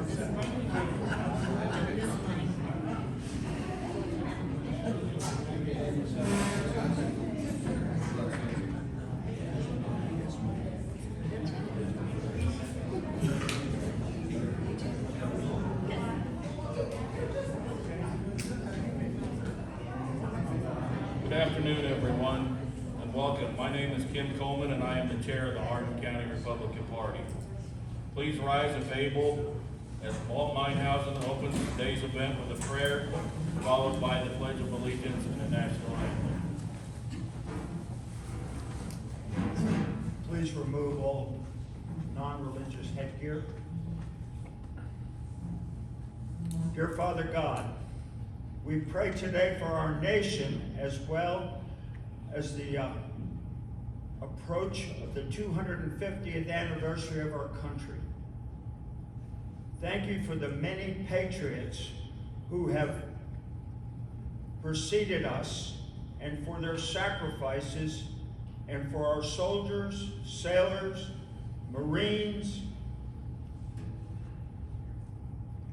Good afternoon, everyone, and welcome. My name is Ken Coleman, and I am the chair of the Hardin County Republican Party. Please rise if able as Walt Minehausen opens today's event with a prayer, followed by the Pledge of Allegiance and the national anthem. Please remove all non-religious headgear. Dear Father God, we pray today for our nation as well as the approach of the 250th anniversary of our country. Thank you for the many patriots who have preceded us and for their sacrifices, and for our soldiers, sailors, Marines,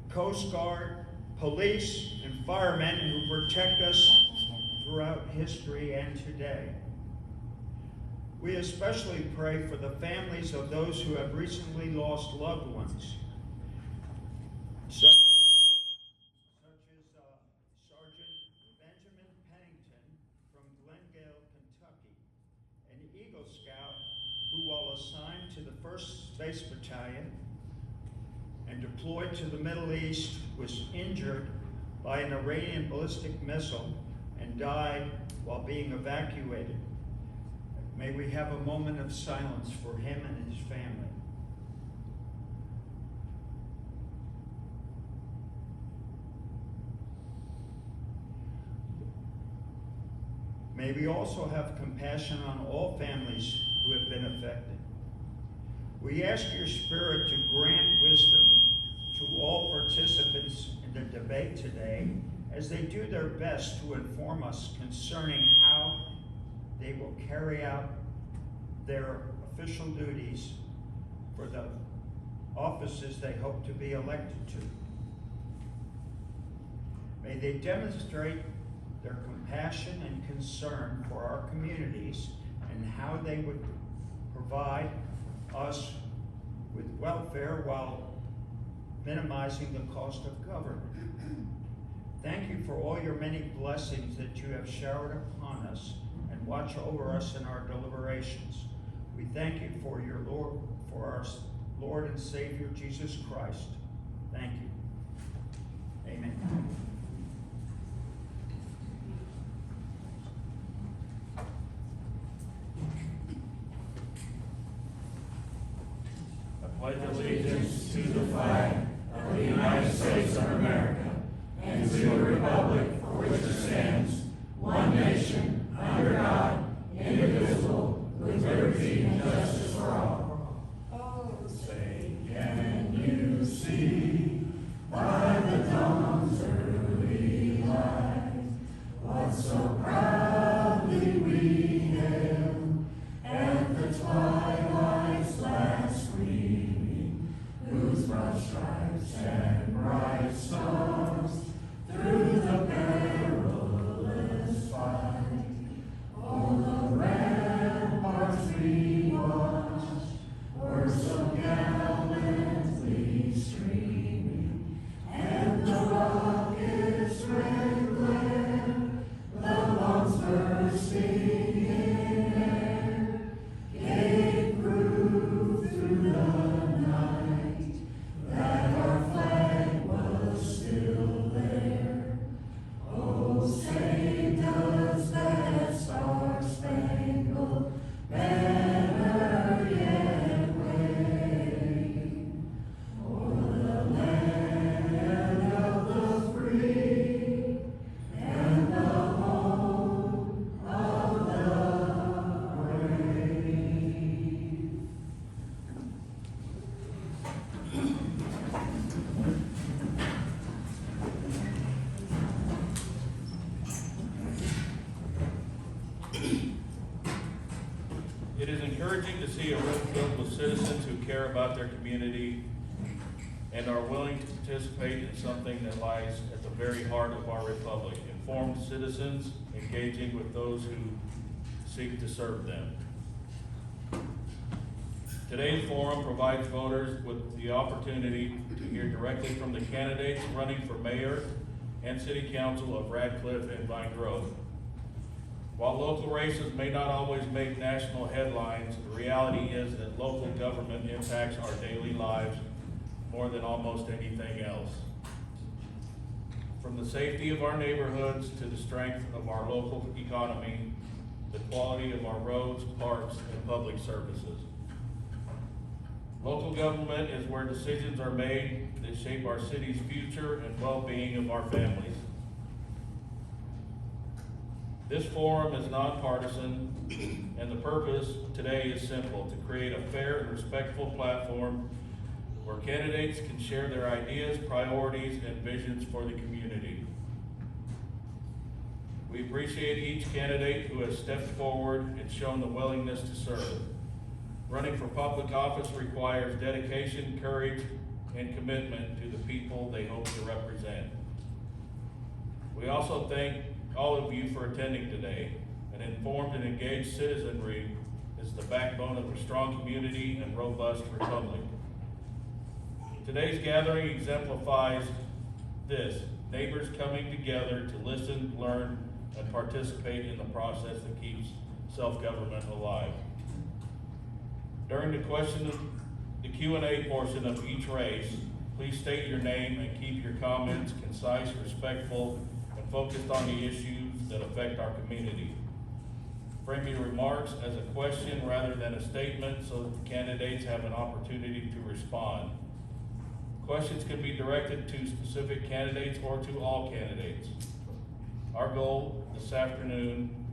Coast Guard, police, and firemen who protect us throughout history and today. We especially pray for the families of those who have recently lost loved ones, such as Sergeant Benjamin Pennington from Glendale, Kentucky, an Eagle Scout who, while assigned to the 1st Space Battalion and deployed to the Middle East, was injured by an Iranian ballistic missile and died while being evacuated. May we have a moment of silence for him and his family. May we also have compassion on all families who have been affected. We ask your Spirit to grant wisdom to all participants in the debate today as they do their best to inform us concerning how they will carry out their official duties for the offices they hope to be elected to. May they demonstrate their compassion and concern for our communities and how they would provide us with welfare while minimizing the cost of government. Thank you for all your many blessings that you have showered upon us and watch over us in our deliberations. We thank you for our Lord and Savior Jesus Christ. Thank you. Amen. I pledge allegiance to the flag of the United States of America and to the republic for which it stands, one nation, under God, indivisible, with liberty and justice for all. Oh, say, can you see by the dawn's early light what so proudly we hailed at the twilight's last gleaming, whose broad stripes and bright stars through the perilous fight, oh, the ramparts we watched were so gallantly streaming, and the rocket's red glare, the bombs bursting in air, gave proof through the night that our flag was still there. Oh, say does that star-spangled banner yet wave o'er the land of the free and the home of the brave? It is encouraging to see a room filled with citizens who care about their community and are willing to participate in something that lies at the very heart of our republic, informed citizens engaging with those who seek to serve them. Today's forum provides voters with the opportunity to hear directly from the candidates running for mayor and city council of Radcliff and Vine Grove. While local races may not always make national headlines, the reality is that local government impacts our daily lives more than almost anything else. From the safety of our neighborhoods to the strength of our local economy, the quality of our roads, parks, and public services. Local government is where decisions are made that shape our city's future and well-being of our families. This forum is nonpartisan, and the purpose today is simple: to create a fair and respectful platform where candidates can share their ideas, priorities, and visions for the community. We appreciate each candidate who has stepped forward and shown the willingness to serve. Running for public office requires dedication, courage, and commitment to the people they hope to represent. We also thank all of you for attending today. An informed and engaged citizenry is the backbone of a strong community and robust republic. Today's gathering exemplifies this: neighbors coming together to listen, learn, and participate in the process that keeps self-government alive. During the Q&A portion of each race, please state your name and keep your comments concise, respectful, and focused on the issues that affect our community. Frame your remarks as a question rather than a statement so that the candidates have an opportunity to respond. Questions can be directed to specific candidates or to all candidates. Our goal this afternoon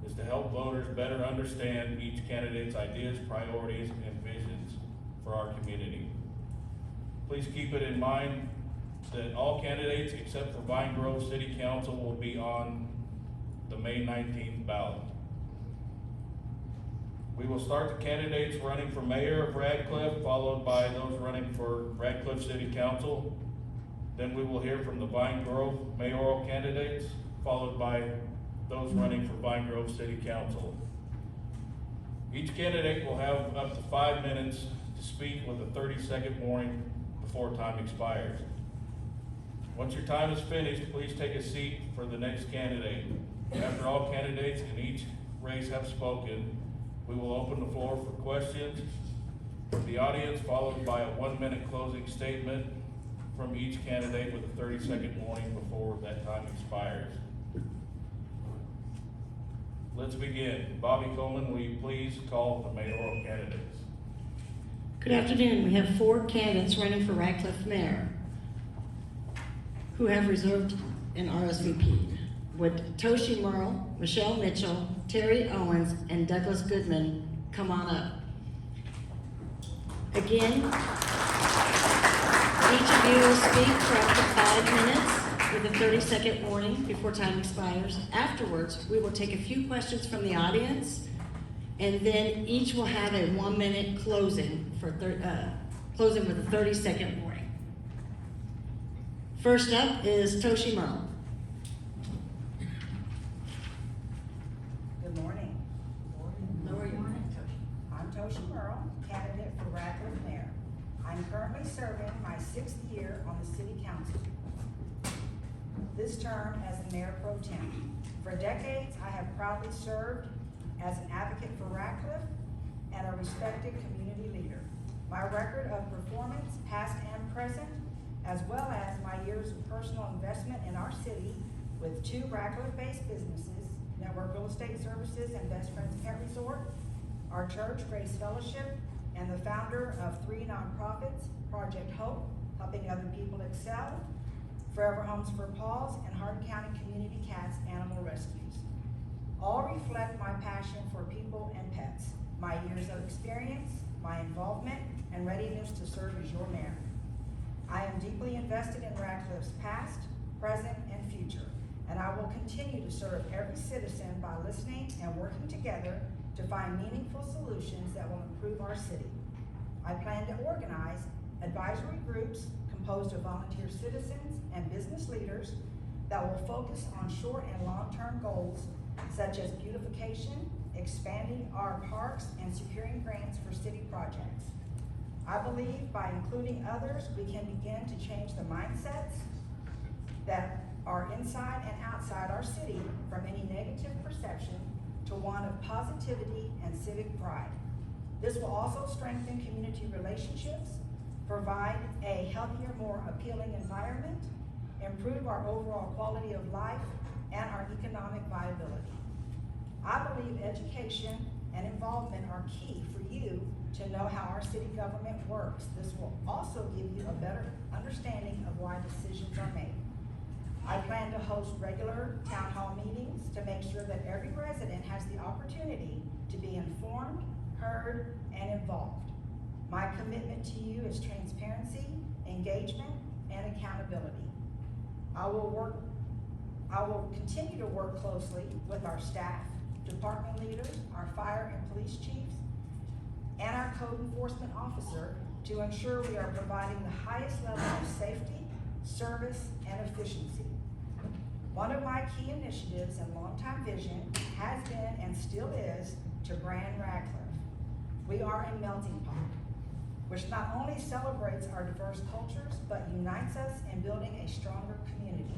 is to help voters better understand each candidate's ideas, priorities, and visions for our community. Please keep it in mind that all candidates except for Vine Grove City Council will be on the May 19th ballot. We will start the candidates running for mayor of Radcliff, followed by those running for Radcliff City Council. Then we will hear from the Vine Grove mayoral candidates, followed by those running for Vine Grove City Council. Each candidate will have up to 5 minutes to speak with a 30-second warning before time expires. Once your time is finished, please take a seat for the next candidate. After all candidates in each race have spoken, we will open the floor for questions from the audience, followed by a 1-minute closing statement from each candidate with a 30-second warning before that time expires. Let's begin. Bobby Coleman, will you please call the mayoral candidates? Good afternoon. We have 4 candidates running for Radcliff Mayor who have reserved an RSVP. Would Toshi Merle, Michelle Mitchell, Terry Owens, and Douglas Goodman come on up? Again, each of you will speak for up to 5 minutes with a 30-second warning before time expires. Afterwards, we will take a few questions from the audience, and then each will have a 1-minute closing closing with a 30-second warning. First up is Toshi Merle. Good morning. Lower your mic, Toshi. I'm Toshi Merle, candidate for Radcliff Mayor. I'm currently serving my 6th year on the City Council. This term as the Mayor Pro Tem. For decades, I have proudly served as an advocate for Radcliff and a respected community leader. My record of performance, past and present, as well as my years of personal investment in our city with 2 Radcliff-based businesses, Network Real Estate Services and Best Friends Pet Resort, our church, Grace Fellowship, and the founder of 3 nonprofits, Project Hope, helping other people excel, Forever Homes for Paws, and Hardin County Community Cats Animal Rescues. All reflect my passion for people and pets, my years of experience, my involvement, and readiness to serve as your mayor. I am deeply invested in Radcliff's past, present, and future, and I will continue to serve every citizen by listening and working together to find meaningful solutions that will improve our city. I plan to organize advisory groups composed of volunteer citizens and business leaders that will focus on short and long-term goals such as beautification, expanding our parks, and securing grants for city projects. I believe by including others, we can begin to change the mindsets that are inside and outside our city from any negative perception to one of positivity and civic pride. This will also strengthen community relationships, provide a healthier, more appealing environment, improve our overall quality of life, and our economic viability. I believe education and involvement are key for you to know how our city government works. This will also give you a better understanding of why decisions are made. I plan to host regular town hall meetings to make sure that every resident has the opportunity to be informed, heard, and involved. My commitment to you is transparency, engagement, and accountability. I will continue to work closely with our staff, department leaders, our fire and police chiefs, and our code enforcement officer to ensure we are providing the highest level of safety, service, and efficiency. One of my key initiatives and longtime vision has been and still is to brand Radcliff. We are a melting pot, which not only celebrates our diverse cultures, but unites us in building a stronger community.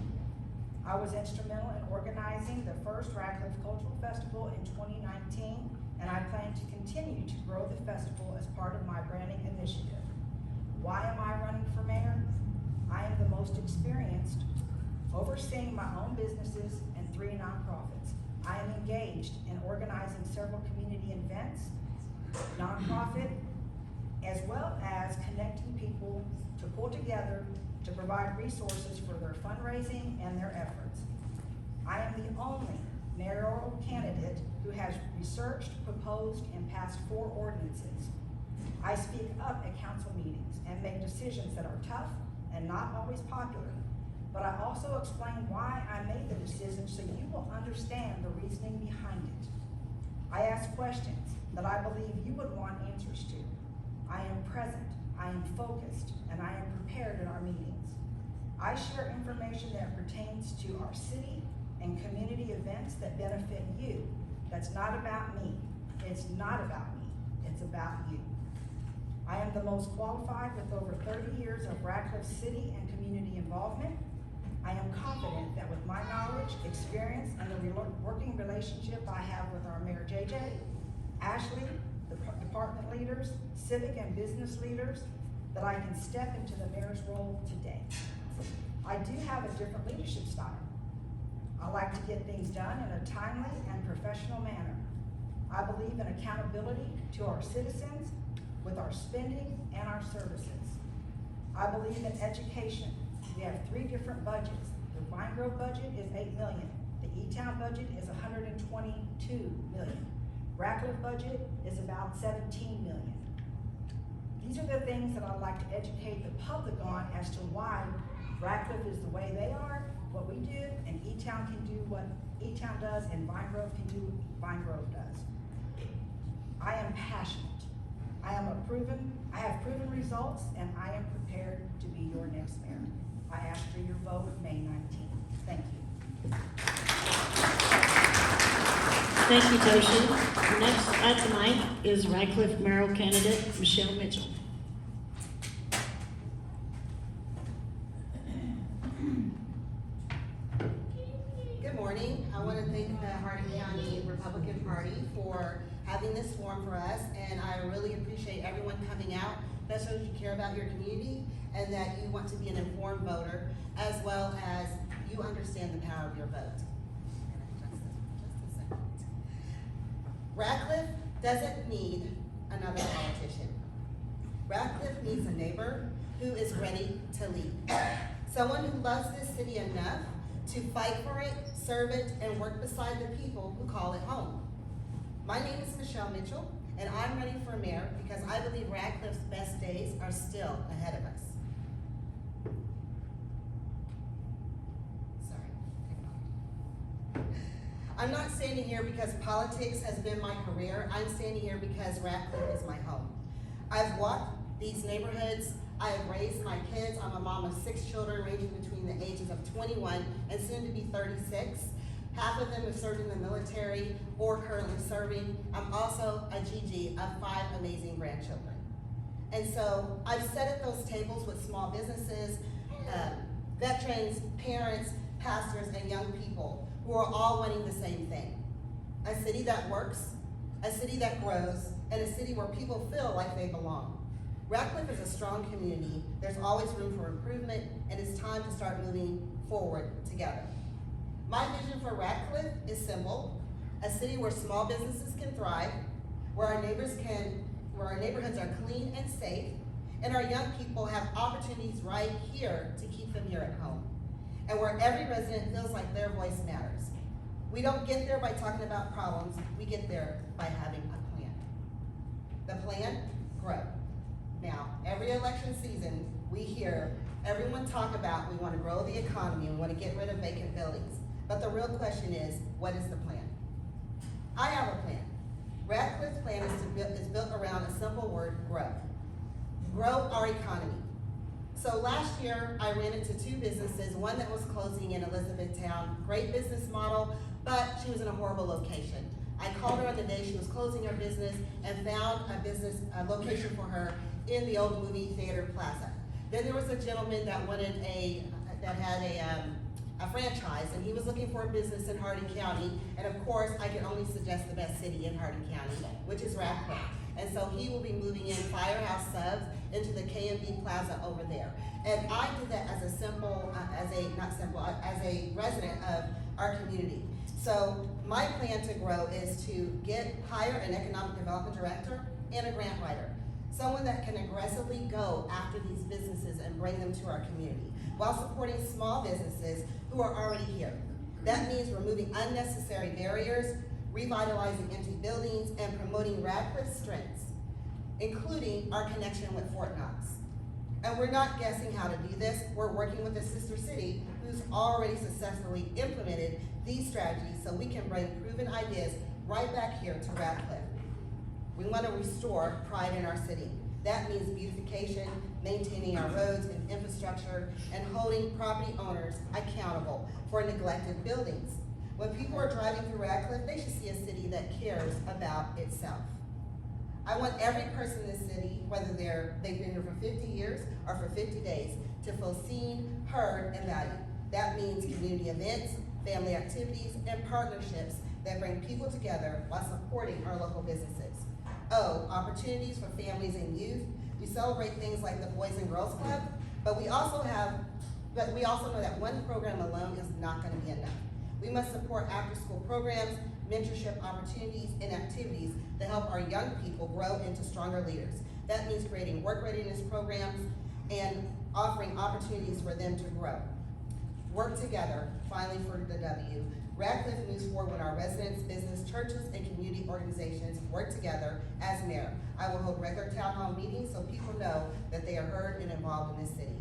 I was instrumental in organizing the first Radcliff Cultural Festival in 2019, and I plan to continue to grow the festival as part of my branding initiative. Why am I running for mayor? I am the most experienced, overseeing my own businesses and 3 nonprofits. I am engaged in organizing several community events, nonprofit, as well as connecting people to pull together to provide resources for their fundraising and their efforts. I am the only mayoral candidate who has researched, proposed, and passed 4 ordinances. I speak up at council meetings and make decisions that are tough and not always popular, but I also explain why I made the decision so you will understand the reasoning behind it. I ask questions that I believe you would want answers to. I am present, I am focused, and I am prepared in our meetings. I share information that pertains to our city and community events that benefit you. That's not about me. It's not about me. It's about you. I am the most qualified with over 30 years of Radcliff city and community involvement. I am confident that with my knowledge, experience, and the working relationship I have with our Mayor JJ, Ashley, the department leaders, civic and business leaders, that I can step into the mayor's role today. I do have a different leadership style. I like to get things done in a timely and professional manner. I believe in accountability to our citizens with our spending and our services. I believe in education. We have 3 different budgets. The Vine Grove budget is $8 million. The E-Town budget is $122 million. Radcliff budget is about $17 million. These are the things that I'd like to educate the public on as to why Radcliff is the way they are, what we do, and E-Town can do what E-Town does, and Vine Grove can do what Vine Grove does. I am passionate. I have proven results, and I am prepared to be your next mayor. I ask for your vote May 19th. Thank you. Thank you, Toshi. Next at the mic is Radcliff mayoral candidate Michelle Mitchell. Good morning. I want to thank the Hardin County Republican Party for having this forum for us, and I really appreciate everyone coming out. That shows you care about your community and that you want to be an informed voter, as well as you understand the power of your vote. Just a second. Radcliff doesn't need another politician. Radcliff needs a neighbor who is ready to lead. Someone who loves this city enough to fight for it, serve it, and work beside the people who call it home. My name is Michelle Mitchell, and I'm ready for mayor because I believe Radcliff's best days are still ahead of us. Sorry. I'm not standing here because politics has been my career. I'm standing here because Radcliff is my home. I've walked these neighborhoods I have raised my kids. I'm a mom of 6 children ranging between the ages of 21 and soon to be 36. Half of them have served in the military or currently serving. I'm also a GG of 5 amazing grandchildren. And so I've sat at those tables with small businesses, veterans, parents, pastors, and young people who are all wanting the same thing. A city that works, a city that grows, and a city where people feel like they belong. Radcliff is a strong community. There's always room for improvement, and it's time to start moving forward together. My vision for Radcliff is simple: a city where small businesses can thrive, where our neighborhoods are clean and safe, and our young people have opportunities right here to keep them here at home, and where every resident feels like their voice matters. We don't get there by talking about problems, we get there by having a plan. The plan? Grow. Now, every election season, we hear everyone talk about we want to grow the economy, we want to get rid of vacant buildings. But the real question is, what is the plan? I have a plan. Radcliffe's plan is built around a simple word: grow. Grow our economy. So last year, I ran into 2 businesses, one that was closing in Elizabethtown, great business model, but she was in a horrible location. I called her on the day she was closing her business and found a location for her in the old movie theater plaza. Then there was a gentleman that had a franchise, and he was looking for a business in Hardin County, and of course, I can only suggest the best city in Hardin County, which is Radcliff. And so he will be moving in Firehouse Subs into the K&B Plaza over there. And I did that as a resident of our community. So my plan to grow is to hire an economic development director and a grant writer, someone that can aggressively go after these businesses and bring them to our community, while supporting small businesses who are already here. That means removing unnecessary barriers, revitalizing empty buildings, and promoting Radcliffe's strengths, including our connection with Fort Knox. And we're not guessing how to do this. We're working with a sister city who's already successfully implemented these strategies, so we can bring proven ideas right back here to Radcliff. We want to restore pride in our city. That means beautification, maintaining our roads and infrastructure, and holding property owners accountable for neglected buildings. When people are driving through Radcliff, they should see a city that cares about itself. I want every person in this city, whether they've been here for 50 years or for 50 days, to feel seen, heard, and valued. That means community events, family activities, and partnerships that bring people together while supporting our local businesses. Oh, opportunities for families and youth. We celebrate things like the Boys and Girls Club, but we also know that one program alone is not going to be enough. We must support after-school programs, mentorship opportunities, and activities that help our young people grow into stronger leaders. That means creating work readiness programs and offering opportunities for them to grow. Work together, finally for the W. Radcliff moves forward when our residents, business, churches, and community organizations work together. As mayor, I will hold regular town hall meetings so people know that they are heard and involved in this city.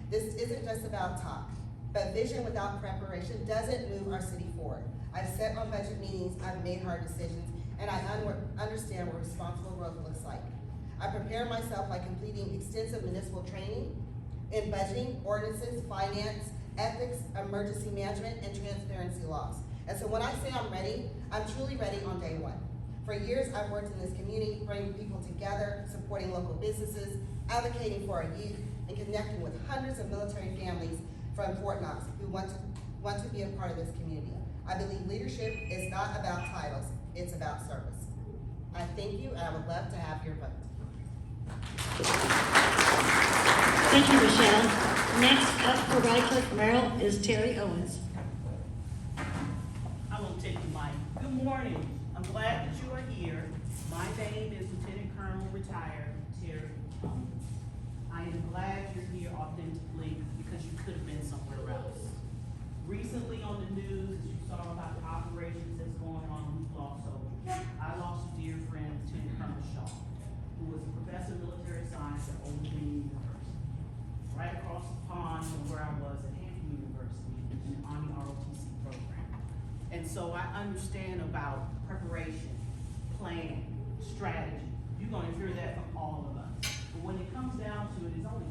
This isn't just about talk, but vision without preparation doesn't move our city forward. I've sat on budget meetings, I've made hard decisions, and I understand what responsible growth looks like. I prepare myself by completing extensive municipal training in budgeting, ordinances, finance, ethics, emergency management, and transparency laws. And so when I say I'm ready, I'm truly ready on day one. For years, I've worked in this community, bringing people together, supporting local businesses, advocating for our youth, and connecting with hundreds of military families from Fort Knox who want to be a part of this community. I believe leadership is not about titles, it's about service. I thank you, and I would love to have your vote. Thank you, Michelle. Next up for Radcliff Mayoral is Terry Owens. I won't take the mic. Good morning. I'm glad that you are here. My name is Lieutenant Colonel retired Terry Owens. I am glad you're here authentically because you could have been somewhere else. Recently on the news, as you saw about the operations that's going on, we've lost soldiers. I lost a dear friend, Lieutenant Colonel Shaw, who was a professor of military science at Old Dominion University, right across the pond from where I was at Hampton University in the Army ROTC program. And so I understand about preparation, plan, strategy. You're gonna hear that from all of us. But when it comes down to it, it's only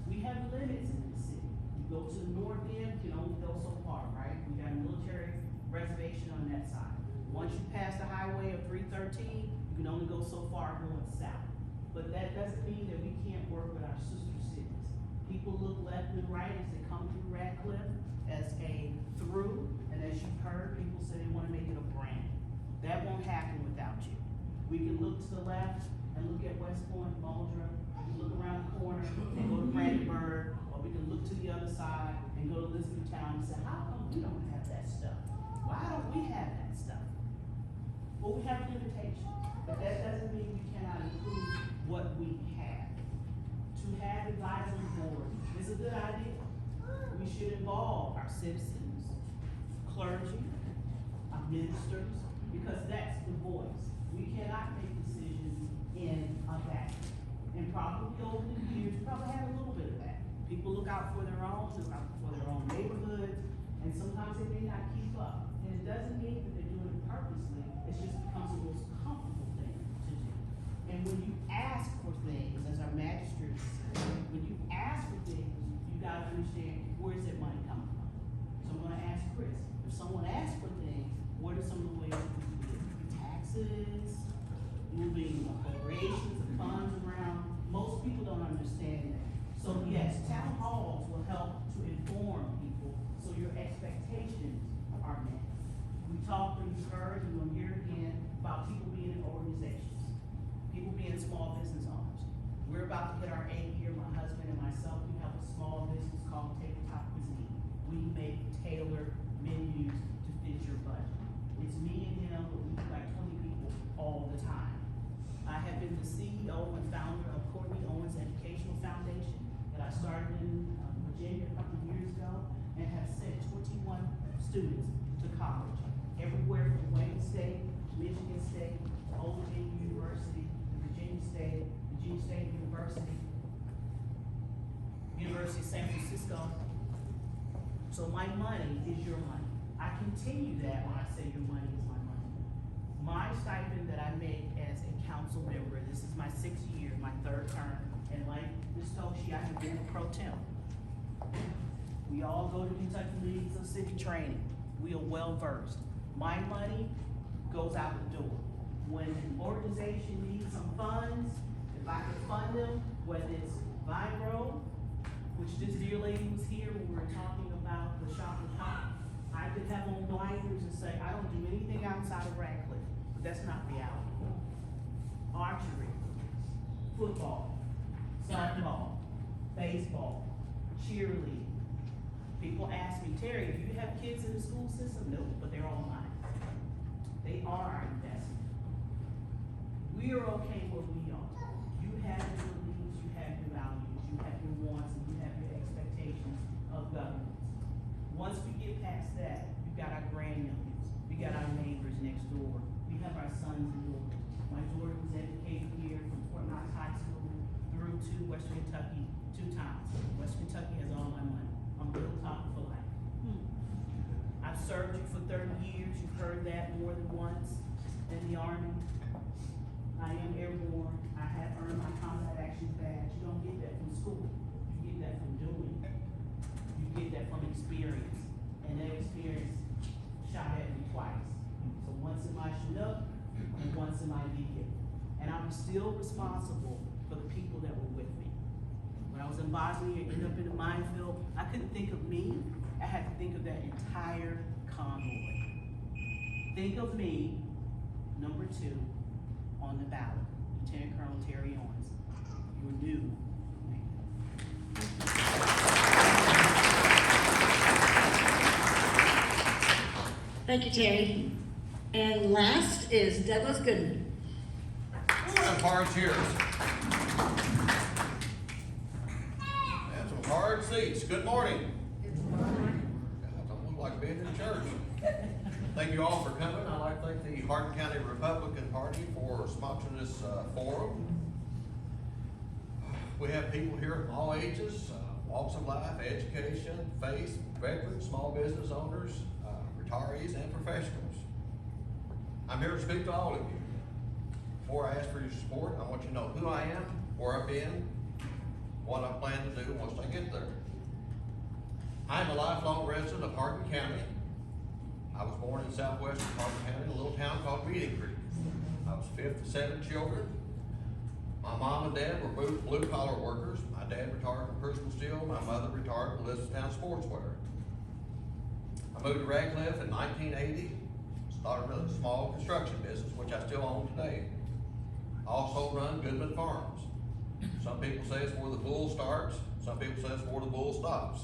We have limits in this city. You go to the north end, you can only go so far, right? We got a military reservation on that side. Once you pass the highway of 313, you can only go so far going south. But that doesn't mean that we can't work with our sister cities. People look left and right as they come through Radcliff as a through, and as you've heard, people say they wanna make it a brand. That won't happen without you. We can look to the left and look at West Point, Muldra, we can look around the corner and go to Brandenburg, or we can look to the other side and go to Elizabethtown and say, how come we don't have that stuff? Why don't we have that stuff? Well, we have limitations, but that doesn't mean we cannot improve what we have. To have advisory board is a good idea. We should involve our citizens, clergy, our ministers, because that's the voice. We cannot make decisions in a vacuum. And probably over the years, we probably had a little bit of that. People look out for their own, look out for their own neighborhoods, and sometimes they may not keep up. And it doesn't mean that they're doing it purposely, it just becomes the most comfortable thing to do. And when you ask for things, as our magistrates say, when you ask for things, you gotta understand, where's that money coming from? So I'm gonna ask Chris, if someone asks for things, what are some of the ways that we can do it? Taxes, moving appropriations of funds around. Most people don't understand that. So yes, town halls will help to inform people, so your expectations are met. We talked, and you heard, and you'll hear again, about people being in organizations, people being small business owners. We're about to hit our 8th year, my husband and myself, we have a small business called Tabletop Cuisine. We make tailored menus to fit your budget. It's me and him, but we do like 20 people all the time. I have been the CEO and founder of Courtney Owens Educational Foundation that I started in Virginia a couple of years ago, and have sent 21 students to college, everywhere from Wayne State, Michigan State, Old Dominion University, Virginia State University, University of San Francisco. So my money is your money. I continue that when I say your money is my money. My stipend that I make as a council member, this is my 6th year, my 3rd term, and like Ms. Toshi, I have been a pro temp. We all go to Kentucky Leagues of City Training. We are well versed. My money goes out the door. When an organization needs some funds, if I can fund them, whether it's Vine, which this dear lady was here when we were talking about the shop and pop, I could have on blinders and say, I don't do anything outside of Radcliff, but that's not reality. Archery, football, softball, baseball, cheerleading. People ask me, Terry, do you have kids in the school system? No, but they're all mine. They are our investment. We are okay where we are. You have your beliefs, you have your values, you have your wants, and you have your expectations of governance. Once we get past that, we've got our grandnephews, we got our neighbors next door, we have our sons and daughters. My daughter was educated here from Fort Knox High School through to Western Kentucky 2 times. Western Kentucky has all my money. I'm Hilltop for life. I've served you for 30 years, you've heard that more than once in the Army. I am airborne, I have earned my combat actions badge. You don't get that from school, you get that from doing. You get that from experience, and that experience shot at me twice. So once in my Chinook, and once in my vehicle. And I was still responsible for the people that were with me. When I was in Bosnia, ended up in the minefield, I couldn't think of me, I had to think of that entire convoy. Think of me, number 2, on the ballot, Lieutenant Colonel Terry Owens, your new Thank you, Terry. And last is Douglas Gooden. Some hard cheers. And some hard seats. Good morning. Good morning. God, don't look like being in church. Thank you all for coming. I'd like to thank the Hardin County Republican Party for sponsoring this forum. We have people here of all ages, walks of life, education, faith, veterans, small business owners, retirees, and professionals. I'm here to speak to all of you. Before I ask for your support, I want you to know who I am, where I've been, what I plan to do once I get there. I am a lifelong resident of Hardin County. I was born in southwestern Hardin County, in a little town called Meeting Creek. I was fifth of 7 children. My mom and dad were blue collar workers. My dad retired from Crucible Steel. My mother retired from Elizabethtown Sportswear. I moved to Radcliff in 1980, started a small construction business, which I still own today. I also run Goodman Farms. Some people say it's where the bull starts, some people say it's where the bull stops.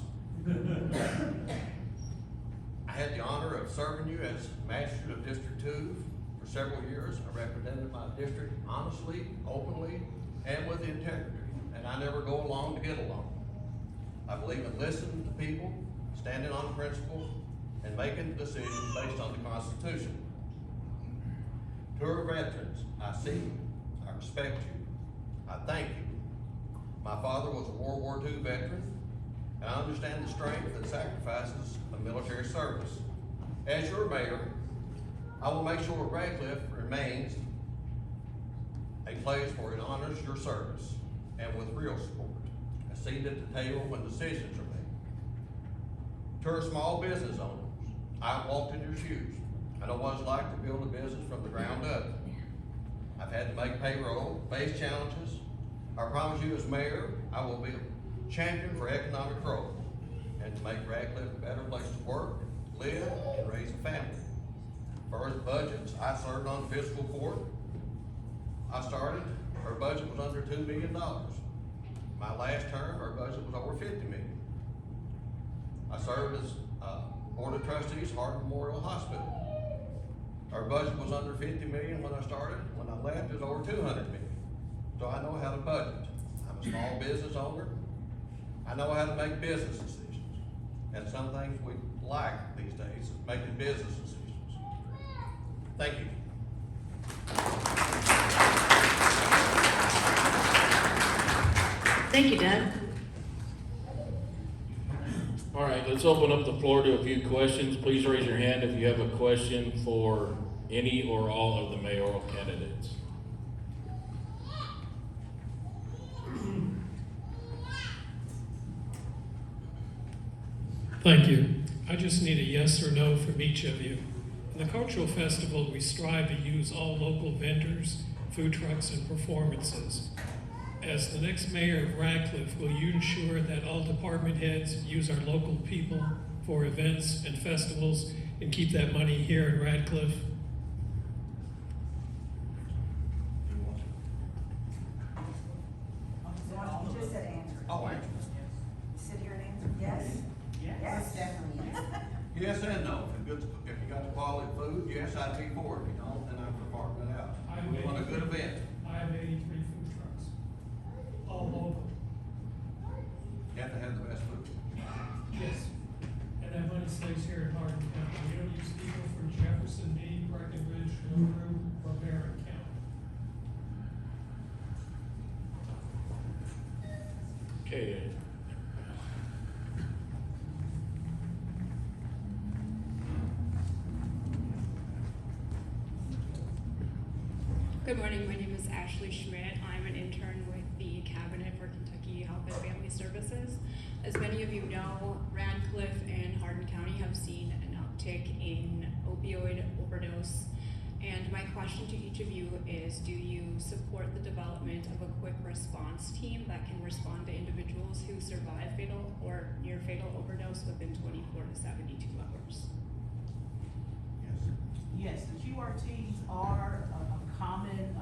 I had the honor of serving you as magistrate of District 2 for several years. I represented my district honestly, openly, and with integrity, and I never go along to get along. I believe in listening to people, standing on principle, and making decisions based on the Constitution. To our veterans, I see you, I respect you, I thank you. My father was a World War II veteran, and I understand the strength and sacrifices of military service. As your mayor, I will make sure Radcliff remains a place where it honors your service and with real support, a seat at the table when decisions are made. To our small business owners, I walked in your shoes. I know what it's like to build a business from the ground up. I've had to make payroll, face challenges. I promise you as mayor, I will be a champion for economic growth and to make Radcliff a better place to work, live, and raise a family. For the budgets, I served on fiscal court. Our budget was under $2 million. My last term, our budget was over $50 million. I served as Board of Trustees, Hardin Memorial Hospital. Our budget was under $50 million when I started. When I left, it was over $200 million. So I know how to budget. I'm a small business owner. I know how to make business decisions. And some things we lack these days is making business decisions. Thank you. Thank you, Doug. All right, let's open up the floor to a few questions. Please raise your hand if you have a question for any or all of the mayoral candidates. Thank you. I just need a yes or no from each of you. In the cultural festival, we strive to use all local vendors, food trucks, and performances. As the next mayor of Radcliff, will you ensure that all department heads use our local people for events and festivals and keep that money here in Radcliff? You just said answer. Oh, Andrew. Sit here and answer, yes? Yes. Definitely, yes. Yes and no. If you got the quality food, yes, I'd be for it. If you don't, then I'm for farming it out. We want a good event. I have 83 food trucks, all local. You have to have the best food. Yes. And that money stays here in Hardin County. We don't use people from Jefferson, Meade, Breckenridge, Monroe, or Barron County. Okay. Good morning, my name is Ashley Schmidt. I'm an intern with the Cabinet for Kentucky Health and Family Services. As many of you know, Radcliff and Hardin County have seen an uptick in opioid overdose. And my question to each of you is, do you support the development of a quick response team that can respond to individuals who survive fatal or near fatal overdose within 24 to 72 hours? Yes, the QRTs are a common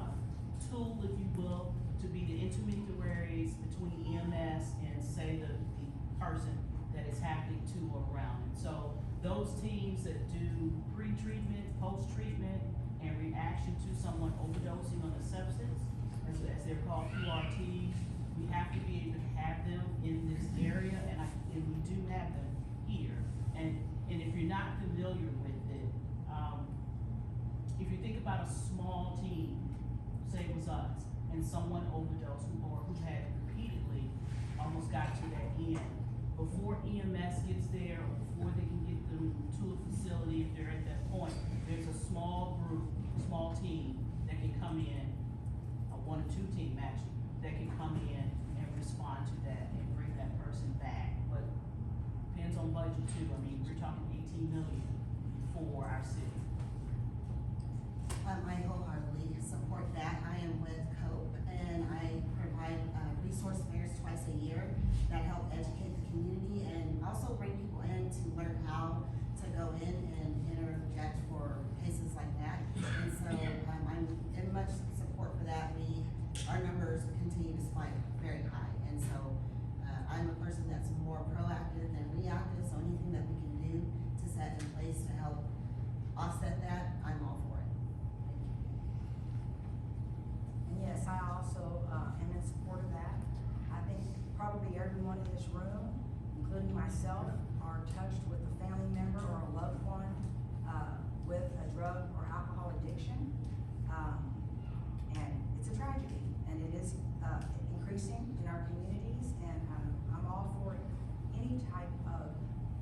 tool, if you will, to be the intermediaries between EMS and say the person that is happening to or around. And so those teams that do pre-treatment, post-treatment, and reaction to someone overdosing on a substance, as they're called QRTs, we have to be able to have them in this area, and we do have them here. And if you're not familiar with it, if you think about a small team, say it was us, and someone overdosed or who had repeatedly almost got to that end, before EMS gets there or before they can get them to a facility, if they're at that point, there's a small group, small team that can come in, a 1 or 2 team actually, that can come in and respond to that too. I mean, we're talking 18 million for our city. I wholeheartedly support that. I am with COPE and I provide resource fairs twice a year that help educate the community and also bring people in to learn how to go in and interject for cases like that. And so I'm in much support for that. Our numbers continue to spike very high. And so I'm a person that's more proactive than reactive. So anything that we can do to set in place to help offset that, I'm all for it. And yes, I also am in support of that. I think probably everyone in this room, including myself, are touched with a family member or a loved one with a drug or alcohol addiction. And it's a tragedy, and it is increasing in our communities, and I'm all for any type of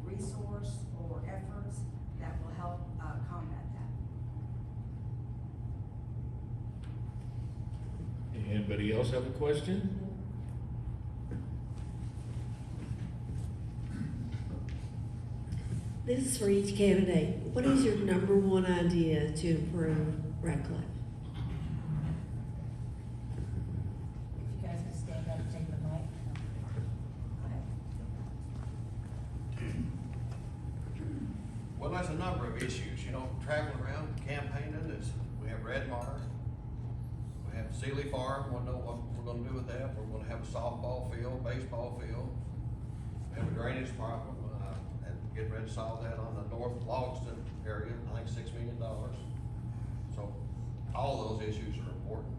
resource or efforts that will help combat that. Anybody else have a question? This is for each candidate. What is your number one idea to improve Radcliff? If you guys could stand up and take the mic. Go ahead. Well, there's a number of issues, you know, traveling around campaigning is, we have Redmar, we have Sealy Farm, we know what we're gonna do with that, we're gonna have a softball field, baseball field. We have a drainage problem, and getting ready to solve that on the North Logston area, I think $6 million. So, all those issues are important.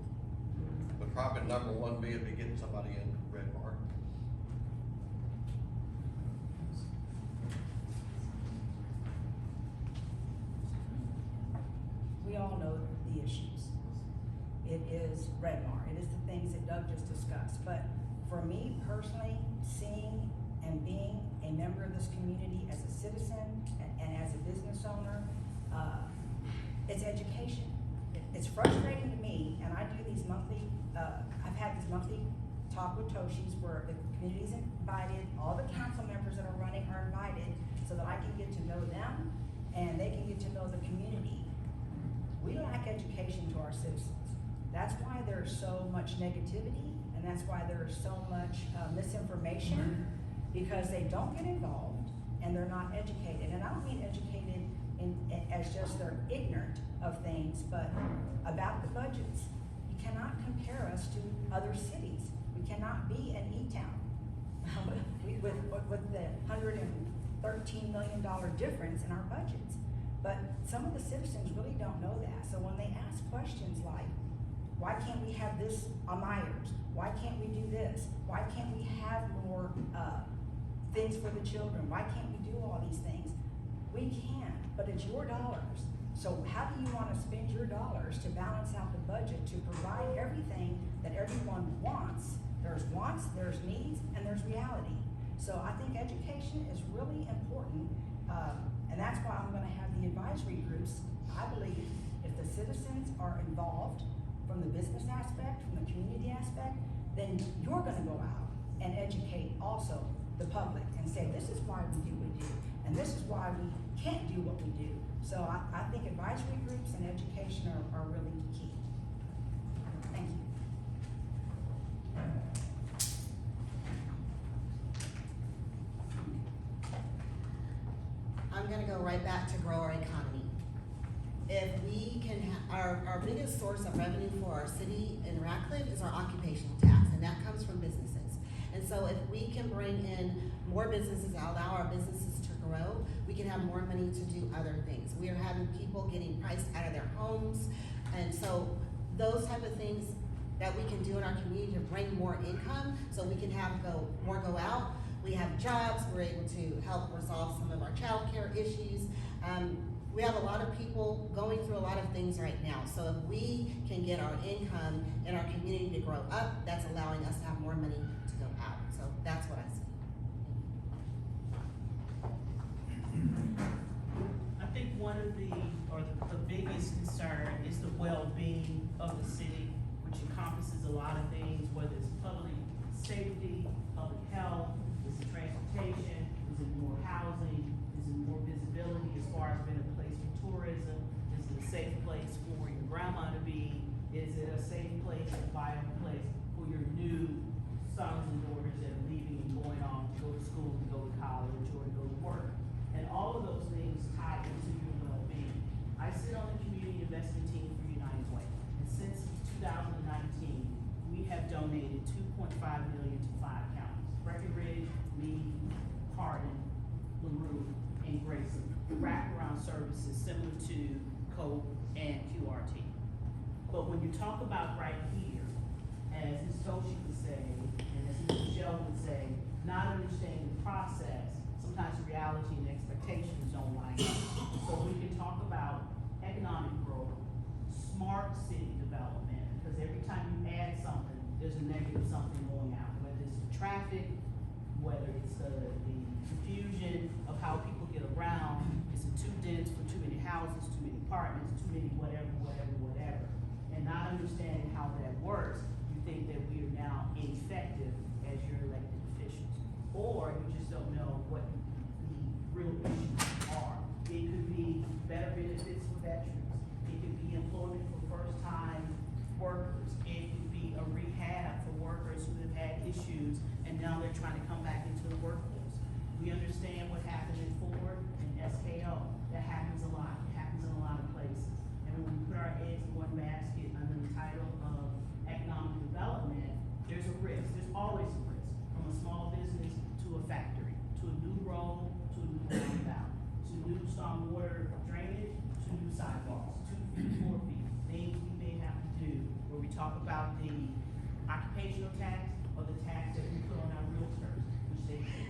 But probably number one would be getting somebody in Redmar. We all know the issues. It is Redmar, it is the things that Doug just discussed. But for me personally, seeing and being a member of this community as a citizen and as a business owner, it's education. It's frustrating to me, and I do these monthly, I've had these monthly talk with Toshi's where the community's invited, all the council members that are running are invited so that I can get to know them and they can get to know the community. We lack education to our citizens. That's why there's so much negativity, and that's why there's so much misinformation, because they don't get involved and they're not educated. And I don't mean educated as just they're ignorant of things, but about the budgets. You cannot compare us to other cities. We cannot be an E-town with the $113 million difference in our budgets. But some of the citizens really don't know that. So when they ask questions like, why can't we have this on Myers? Why can't we do this? Why can't we have more things for the children? Why can't we do all these things? We can, but it's your dollars. So how do you want to spend your dollars to balance out the budget to provide everything that everyone wants? There's wants, there's needs, and there's reality. So I think education is really important, and that's why I'm gonna have the advisory groups. I believe if the citizens are involved from the business aspect, from the community aspect, then you're gonna go out and educate also the public and say, this is why we do what we do, and this is why we can't do what we do. So I think advisory groups and education are really key. Thank you. I'm gonna go right back to grow our economy. If we can, our biggest source of revenue for our city in Radcliff is our occupational tax, and that comes from businesses. And so if we can bring in more businesses, allow our businesses to grow, we can have more money to do other things. We are having people getting priced out of their homes, and so those type of things that we can do in our community to bring more income, so we can have more go out. We have jobs, we're able to help resolve some of our childcare issues. We have a lot of people going through a lot of things right now. So if we can get our income in our community to grow up, that's allowing us to have more money to go out. So that's what I see. I think one of the biggest concern is the well-being of the city, which encompasses a lot of things, whether it's public safety, public health, is it transportation, is it more housing, tourism? Is it a safe place for your grandma to be? Is it a safe place, a viable place for your new sons and daughters that are leaving and going on to go to school, to go to college, or to go to work? And all of those things tie into your well-being. I sit on the community investment team for United Way, and since 2019, we have donated $2.5 million to 5 counties: Breckenridge, Meade, Hardin, LaRue, and Grayson. Wraparound services similar to COPE and QRT. But when you talk about right here, as Ms. Toshi would say, and as Ms. Michelle would say, not understanding the process, sometimes reality and expectations don't line up. So we can talk about economic growth, smart city development, because every time you add something, there's a negative something going out, whether it's the traffic, whether it's the confusion of how people get around, is it too dense for too many houses, too many apartments, too many whatever. And not understanding how that works, you think that we are now ineffective as your elected officials. Or you just don't know what the real issues are. It could be better benefits for veterans. It could be employment for first-time workers. It could be a rehab for workers who have had issues and now they're trying to come back into the workforce. We understand what happened in Ford and SKO. That happens a lot. It happens in a lot of places. And when we put our eggs in one basket under the title of economic development, there's a risk. There's always a risk. From a small business to a factory, to a new road, to a new roundabout, to new stormwater drainage, to new sidewalks, 2 feet, 4 feet, things we may have to do where we talk about the occupational tax or the tax that we put on our realtors, which they do.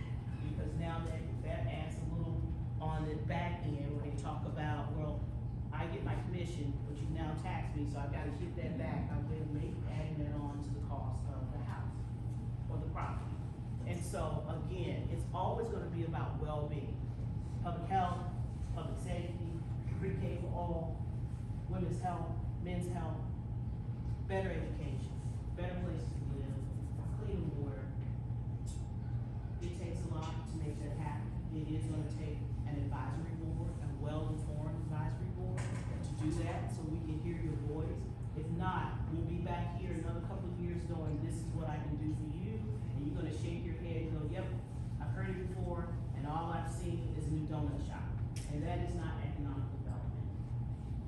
Because now that adds a little on the back end where they talk about, well, I get my commission, but you now tax me, so I've got to get that back. I'm going to make adding that on to the cost of the house or the property. And so again, it's always going to be about well-being, public health, public safety, pre-K for all, women's health, men's health, better education, better places to live, clean water. It takes a lot to make that happen. It is going to take an advisory board, a well-informed advisory board, to do that so we can hear your voice. If not, we'll be back here another couple of years going, this is what I can do for you, and you're gonna shake your head and go, yep, I've heard it before, and all I've seen is a new donut shop. And that is not economic development.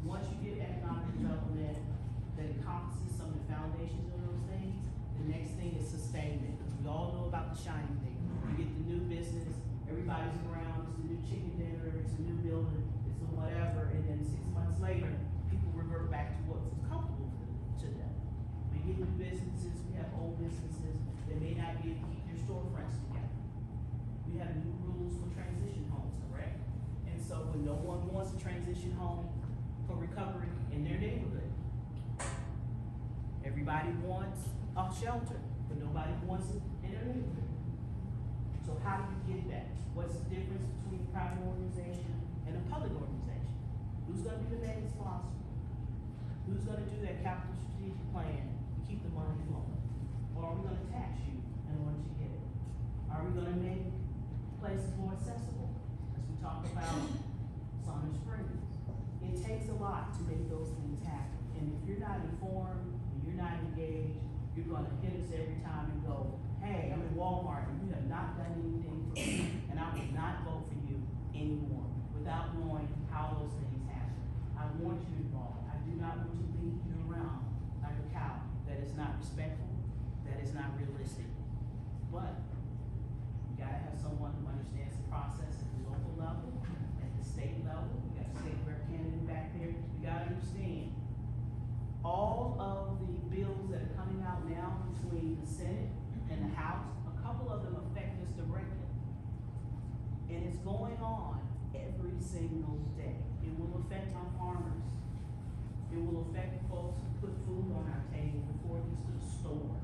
Once you get economic development that encompasses some of the foundations of those things, the next thing is sustainment. We all know about the shiny thing. You get the new business, everybody's around, it's the new chicken dinner, it's a new building, it's a whatever, and then 6 months later, people revert back to what was comfortable to them. We get new businesses, we have old businesses that may not be able to keep their storefronts together. We have new rules for transition homes, correct? And so when no one wants a transition home for recovery in their neighborhood, everybody wants a shelter, but nobody wants it in their neighborhood. So how do you get that? What's the difference between a private organization and a public organization? Who's gonna be the main sponsor? Who's gonna do that capital strategic plan to keep the money flowing? Or are we gonna tax you in order to get it? Are we gonna make places more accessible? As we talk about Summer Springs. It takes a lot to make those things happen. And if you're not informed, and you're not engaged, you're gonna hit us every time and go, hey, I'm in Walmart and you have not done anything for me, and I will not vote for you anymore without knowing how those things happen. I want you involved. I do not want to lead you around like a cow. That is not respectful. That is not realistic. But you gotta have someone who understands the process at the local level, at the state level. We got a state rep candidate back there. We gotta understand all of the bills that are coming out now between the Senate and the House, a couple of them affect us directly. And it's going on every single day. It will affect our farmers. It will affect the folks who put food on our table before it gets to the store.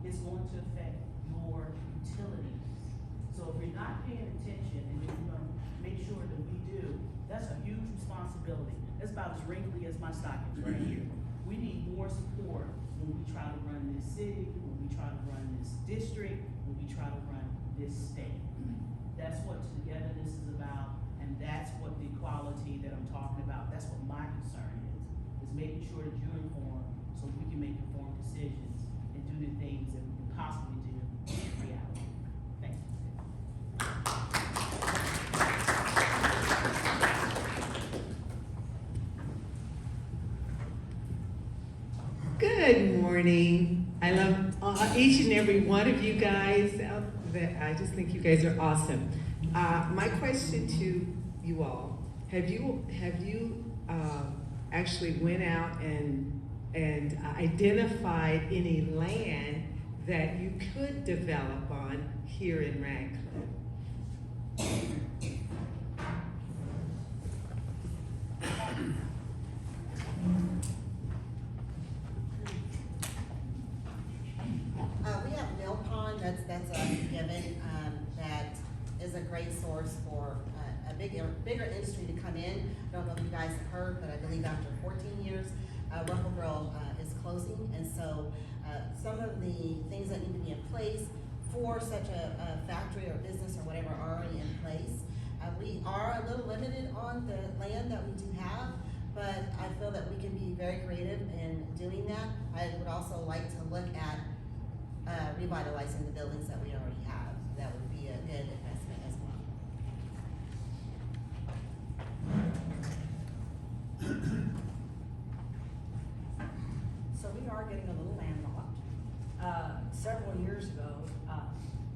It's going to affect your utilities. So if you're not paying attention and if you're gonna make sure that we do, that's a huge responsibility. That's about as wrinkly as my stockings right here. We need more support when we try to run this city, when we try to run this district, when we try to run this state. That's what togetherness is about, and And that's what the equality that I'm talking about, that's what my concern is making sure that you're informed so we can make informed decisions and do the things that we can possibly do in reality. Thank you. Good morning. I love each and every one of you guys out there. I just think you guys are awesome. My question to you all: Have you actually went out and identified any land that you could develop on here in Radcliff? We have Mill Pond, that's a given, that is a great source for a bigger industry to come in. I don't know if you guys have heard, but I believe after 14 years, Ruffle Grill is closing, and so some of the things that need to be in place for such a factory or business or whatever are already in place. We are a little limited on the land that we do have, but I feel that we can be very creative in doing that. I would also like to look at revitalizing the buildings that we already have. That would be a good investment as well. So we are getting a little landlocked. Several years ago,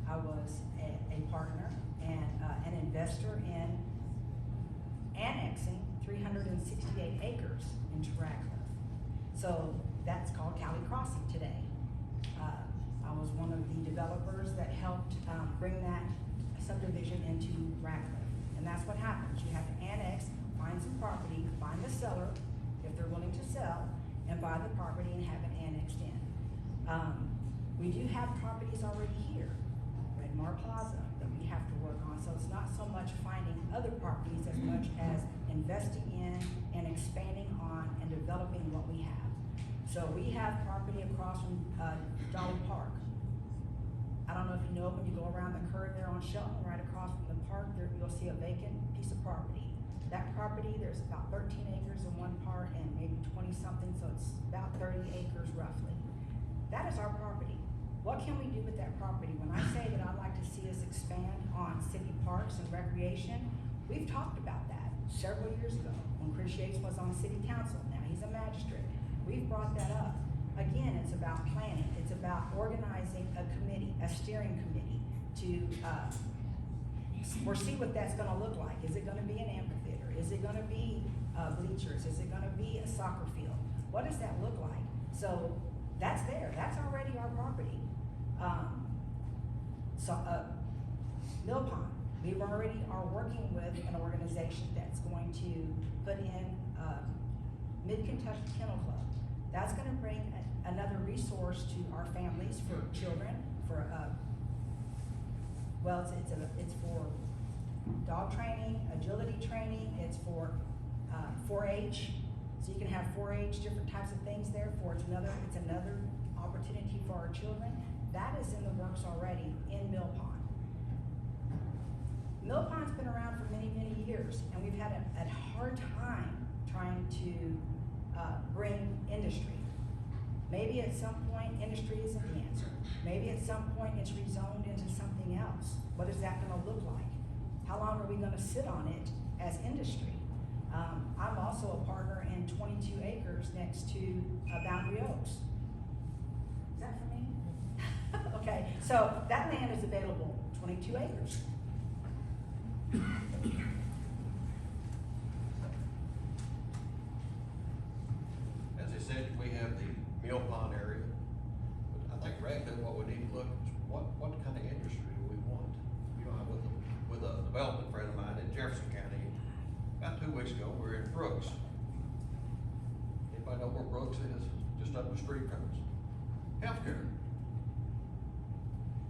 I was a partner and an investor in annexing 368 acres into Radcliff. So that's called Cali Crossing today. I was one of the developers that helped bring that subdivision into Radcliff. And that's what happens. You have to annex, find some property, find the seller, if they're willing to sell, and buy the property and have it annexed in. We do have properties already here, Red Mar Plaza, that we have to work on. So it's not so much finding other properties as much as investing in and expanding on and developing what we have. So we have property across from Dolly Park. I don't know if you know, when you go around the curve there on Shelton, right across from the park, there you'll see a vacant piece of property. That property, there's about 13 acres in one part and maybe 20 something, so it's about 30 acres roughly. That is our property. What can we do with that property? When I say that I'd like to see us expand on city parks and recreation, we've talked about that several years ago when Chris Yates was on city council. Now he's a magistrate. We've brought that up. Again, it's about planning. It's about organizing a committee, a steering committee to foresee what that's gonna look like. Is it gonna be an amphitheater? Is it gonna be bleachers? Is it gonna be a soccer field? What does that look like? So that's there. That's already our property. Mill Pond, we already are working with an organization that's going to put in Mid-Kentucky Kennel Club. That's gonna bring another resource to our families for children, for, well, it's for dog training, agility training, it's for 4-H. So you can have 4-H, different types of things there for, it's another opportunity for our children. That is in the works already in Mill Pond. Mill Pond's been around for many, many years, and we've had a hard time trying to bring industry. Maybe at some point, industry isn't the answer. Maybe at some point, it's rezoned into something else. What is that gonna look like? How long are we gonna sit on it as industry? I'm also a partner in 22 acres next to Boundary Oaks. Is that for me? Okay, so that land is available, 22 acres. As I said, we have the Mill Pond area. But I think Radcliff, what we need to look is what kind of industry do we want? You know, with a development friend of mine in Jefferson County, about 2 weeks ago, we were in Brooks. Anybody know where Brooks is? Just up the street from us. Healthcare.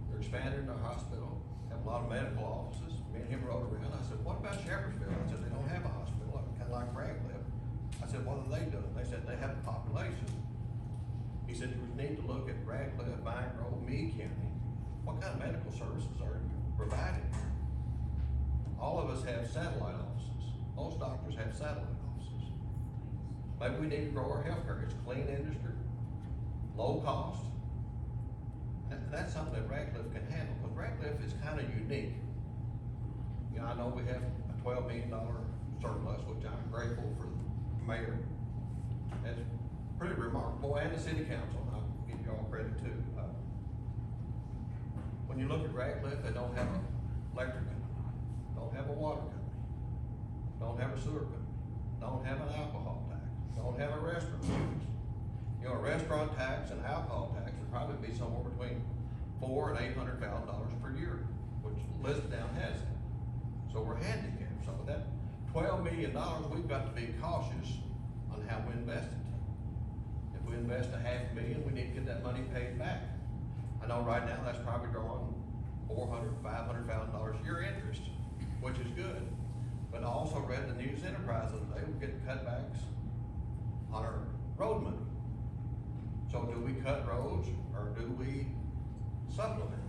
They're expanding their hospital, have a lot of medical offices. Me and him rode around. I said, what about Shepherdsville? I said, they don't have a hospital, kind of like Radcliff. I said, what are they doing? They said they have a population. He said, we need to look at Radcliff, Mayoral, Meade County. What kind of medical services are you providing? all of us have satellite offices. Most doctors have satellite offices. Maybe we need to grow our healthcare. It's a clean industry, low cost. And that's something that Radcliff can handle, because Radcliff is kind of unique. You know, I know we have a $12 million surplus, which I'm grateful for the mayor. That's pretty remarkable, and the city council. I'll give you all credit too. When you look at Radcliff, they don't have an electric company, don't have a water company, don't have a sewer company, don't have an alcohol tax, don't have a restaurant tax. You know, a restaurant tax and alcohol tax would probably be somewhere between $400,000 and $800,000 per year, which Elizabethtown has it. So we're handicapped. So with that $12 million, we've got to be cautious on how we invest it. If we invest $500,000, we need to get that money paid back. I know right now that's probably drawing $400,000, $500,000 a year interest, which is good. But I also read the News Enterprise the other day, we're getting cutbacks on our road money. So do we cut roads or do we supplement?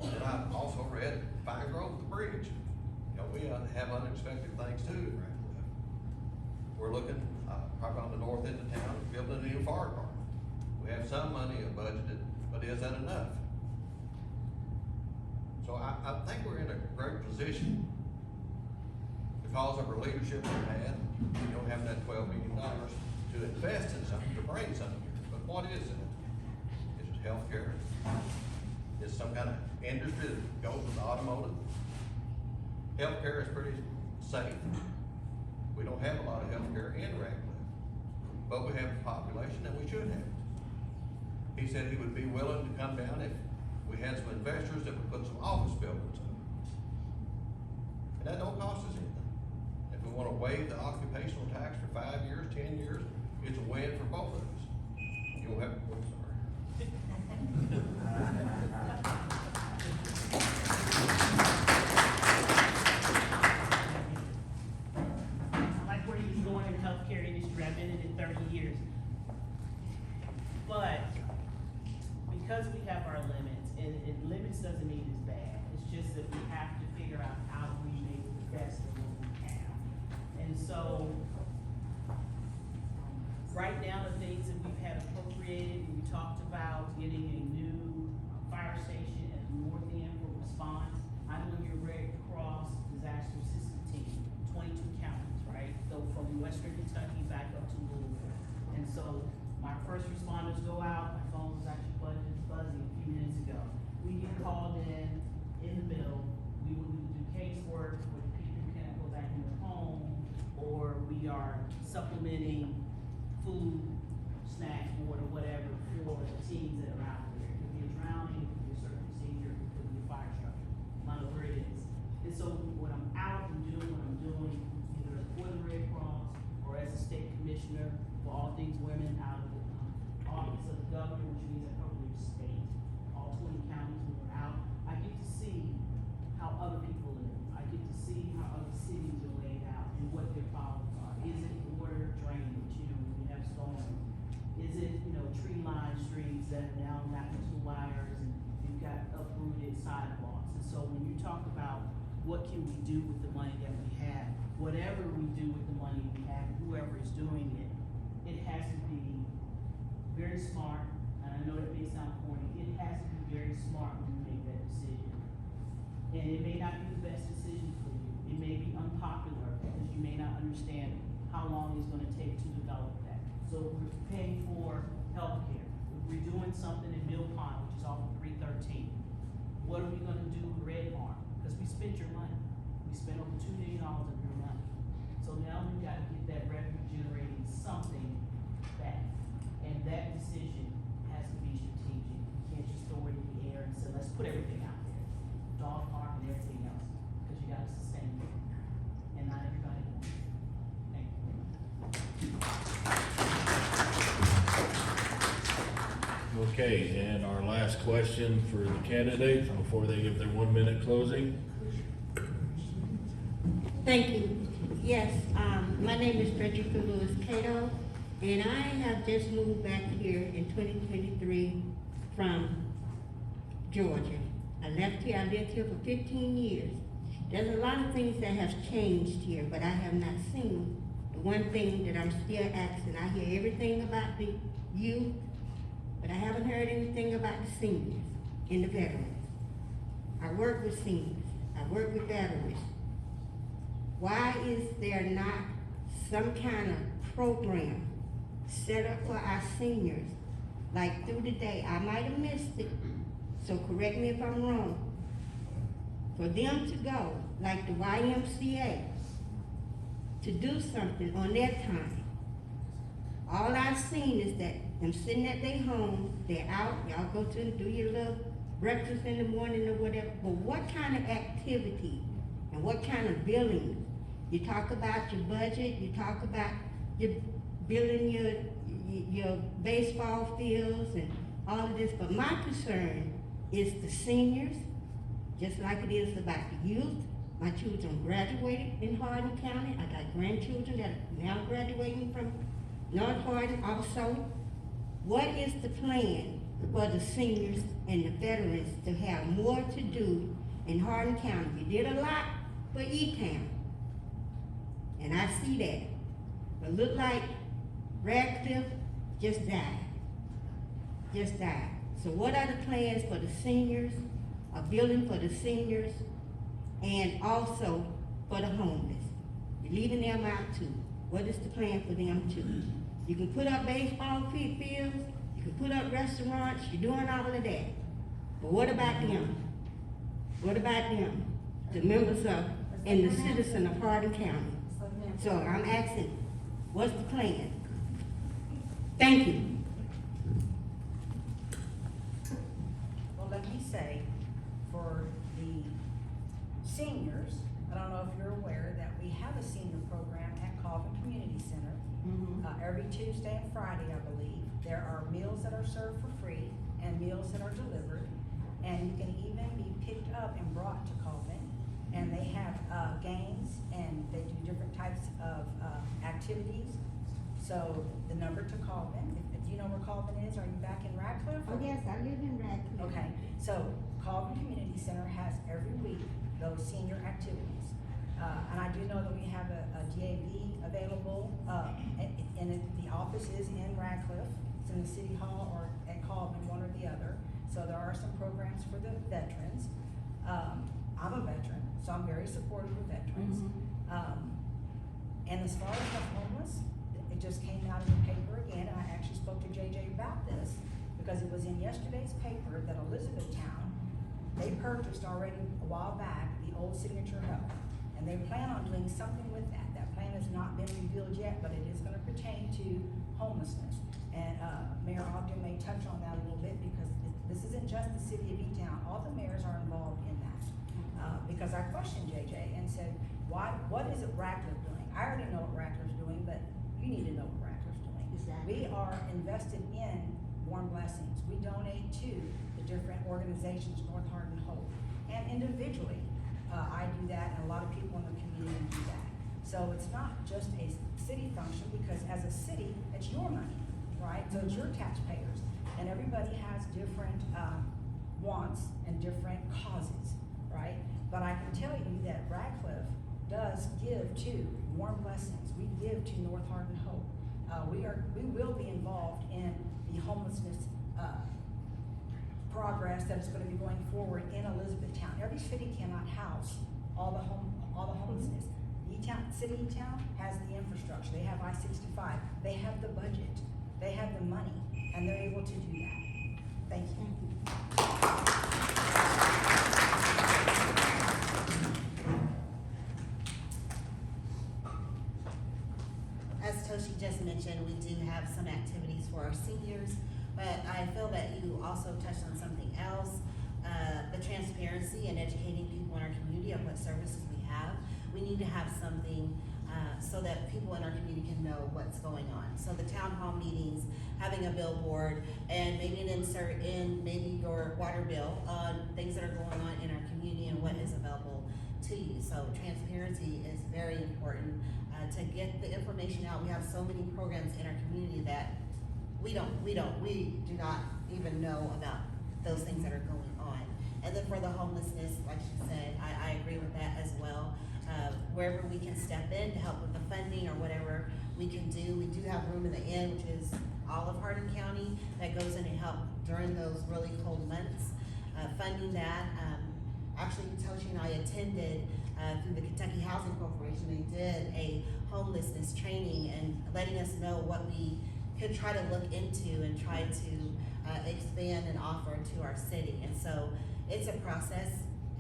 And I've also read Fine Grove, the bridge. You know, we have unexpected things too in Radcliff. We're looking, probably on the north end of town, building a new fire department. We have some money budgeted, but is that enough? So I think we're in a great position because of our leadership we've had, you know, having that $12 million to invest in something, to bring something here. But what is it? Is it healthcare? Is some kind of industry that goes with automotive? Healthcare is pretty safe. We don't have a lot of healthcare in Radcliff, but we have the population that we should have. He said he would be willing to come down if we had some investors that would put some office buildings up. And that don't cost us anything. If we want to waive the occupational tax for 5 years, 10 years, it's a win for both of us. You'll have, I'm sorry. I like where he's going in the healthcare industry. I've been in it 30 years. But because we have our limits, and limits doesn't mean it's bad. It's just that we have to figure out how we make the best of what we have. And so, right now, the things that we've had appropriated, we talked about getting a new fire station at the north end for response. I'm on your Red Cross disaster assistance team, 22 counties, right? So from Western Kentucky back up to Louisville. And so my first responders go out, my phone was actually buzzing a few minutes ago. We get called in the middle, we will do casework with people who can't go back in their home, or we are supplementing food, snacks, water, whatever, for the teams that are out there. It could be a drowning, it could be a certain procedure, it could be a fire structure, no matter where it is. And so when I'm out and doing what I'm doing, either for the Red Cross or as a state commissioner for all things women out of the office of the governor, which means I cover the state, all 20 counties when we're out, I get to see how other people live. I get to see how other cities are laid out and what their problems are. Is it water drainage, you know, when we have storms? Is it, you know, tree-lined streets that are now gotten to wires and you've got uprooted sidewalks? And so when you talk about what can we do with the money that we have, whatever we do with the money we have, whoever is doing it, it has to be very smart, and I know that may sound corny, it has to be very smart when you make that decision. And it may not be the best decision for you. It may be unpopular because you may not understand how long it's gonna take to develop that. So if we're paying for healthcare, if we're doing something in Mill Pond, which is off of 313, what are we gonna do with Red Barn? Because we spent your money. We spent over $2 million of your money. So now we've gotta get that revenue generating something back. And that decision has to be strategic. You can't just throw it in the air and say, let's put everything out there. Dog park and everything else, because you gotta sustain it. And not everybody wants it. Thank you. Okay, and our last question for the candidates before they give their 1 minute closing. Thank you. Yes, my name is Frederica Lewis Cato, and I have just moved back here in 2023 from Georgia. I left here, I lived here for 15 years, There's a lot of things that have changed here, but I have not seen the one thing that I'm still asking. I hear everything about the youth, but I haven't heard anything about the seniors and the veterans. I work with seniors, I work with veterans. Why is there not some kind of program set up for our seniors, like through the day? I might have missed it, so correct me if I'm wrong. For them to go, like the YMCA, to do something on their time. All I've seen is that them sitting at their home, they're out, y'all go to do your little breakfast in the morning or whatever, but what kind of activity and what kind of billing? You talk about your budget, you talk about your building your baseball fields and all of this, but my concern is the seniors, just like it is about the youth. My children graduated in Hardin County. I got grandchildren that are now graduating from North Hardin also. What is the plan for the seniors and the veterans to have more to do in Hardin County? You did a lot for E-Town, and I see that. But look like Radcliff just died. Just died. So what are the plans for the seniors, a building for the seniors, and also for the homeless? You're leaving them out too. What is the plan for them too? You can put up baseball fields, you can put up restaurants, you're doing all of that. But what about them? What about them? The members of, and the citizen of Hardin County. So I'm asking, what's the plan? Thank you. Well, let me say, for the seniors, I don't know if you're aware that we have a senior program at Calvin Community Center. Every Tuesday and Friday, I believe, there are meals that are served for free and meals that are delivered. And you can even be picked up and brought to Calvin. And they have games and they do different types of activities. So the number to Calvin, if you know where Calvin is, are you back in Radcliff? Oh, yes, I live in Radcliff. Okay, so Calvin Community Center has every week those senior activities. And I do know that we have a DAV available, and the office is in Radcliff. It's in the city hall or at Calvin, one or the other. So there are some programs for the veterans. I'm a veteran, so I'm very supportive of veterans. And as far as the homeless, it just came out in the paper again, and I actually spoke to JJ about this because it was in yesterday's paper that Elizabethtown, they purchased already a while back the old Signature Health, and they plan on doing something with that. That plan has not been revealed yet, but it is going to pertain to homelessness. And Mayor Ogden may touch on that a little bit because this isn't just the city of E-Town. All the mayors are involved in that. Because I questioned JJ and said, what is it Radcliff doing? I already know what Radcliff's doing, but you need to know what Radcliff's doing. Exactly. We are invested in Warm Blessings. We donate to the different organizations, North Hardin Hope. And individually, I do that, and a lot of people in the community do that. So it's not just a city function, because as a city, it's your money, right? So it's your taxpayers, and everybody has different wants and different causes, right? But I can tell you that Radcliff does give to Warm Blessings. We give to North Hardin Hope. We will be involved in the homelessness progress that is going to be going forward in Elizabethtown. Every city cannot house all the homelessness. City of E-Town has the infrastructure. They have I-65. They have the budget. They have the money, and they're able to do that. Thank you. As Toshi just mentioned, we do have some activities for our seniors, but I feel that you also touched on something else, the transparency and educating people in our community of what services we have. We need to have something so that people in our community can know what's going on. So the town hall meetings, having a billboard, and maybe an insert in maybe your water bill on things that are going on in our community and what is available to you. So transparency is very important to get the information out. We have so many programs in our community that we do not even know about those things that are going on. And then for the homelessness, like she said, I agree agree with that as well. Wherever we can step in to help with the funding or whatever we can do. We do have room in the inn, which is all of Hardin County, that goes in and help during those really cold months. Funding that, actually, Toshi and I attended through the Kentucky Housing Corporation. They did a homelessness training and letting us know what we could try to look into and try to expand and offer to our city. And so it's a process,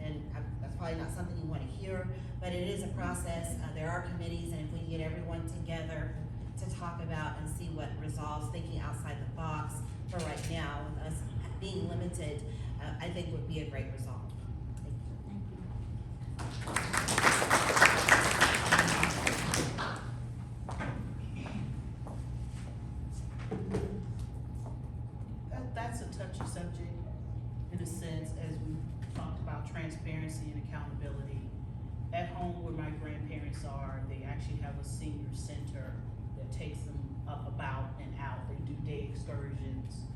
and that's probably not something you want to hear, but it is a process. There are committees, and if we can get everyone together to talk about and see what resolves, thinking outside the box for right now, with us being limited, I think would be a great resolve. That's a touchy subject in a sense, as we talked about transparency and accountability. At home where my grandparents are, they actually have a senior center that takes them up, about, and out. They do day excursions.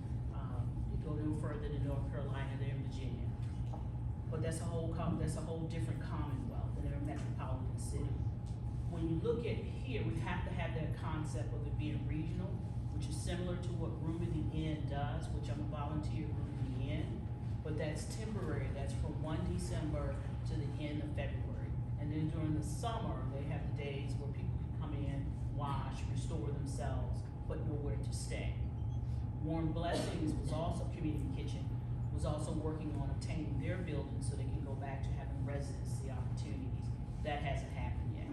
They go no further than North Carolina, they're in Virginia. But that's a whole different commonwealth than a metropolitan city. When you look at here, we have to have that concept of it being regional, which is similar to what Room in the Inn does, which I'm a volunteer at Room in the Inn, but that's temporary. That's from 1 December to the end of February. And then during the summer, they have the days where people can come in, wash, restore themselves, but nowhere to stay. Warm Blessings was also, Community Kitchen, was also working on obtaining their building so they can go back to having residency opportunities. That hasn't happened yet.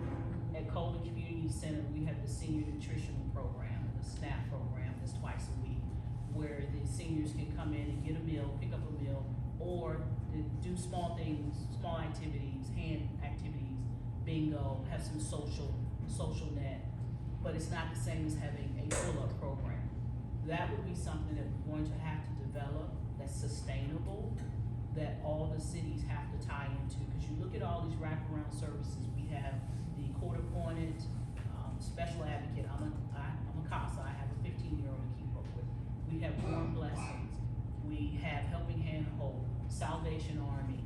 At Colton Community Center, we have the senior nutritional program, the SNAP program that's twice a week, where the seniors can come in and get a meal, pick up a meal, or do small things, small activities, hand activities, bingo, have some social net. But it's not the same as having a pull-up program. That would be something that we're going to have to develop that's sustainable, that all the cities have to tie into. Because you look at all these wraparound services, we have the court-appointed special advocate. I'm a CASA. I have a 15-year-old to keep up with. We have Warm Blessings. We have Helping Hand Hold, Salvation Army.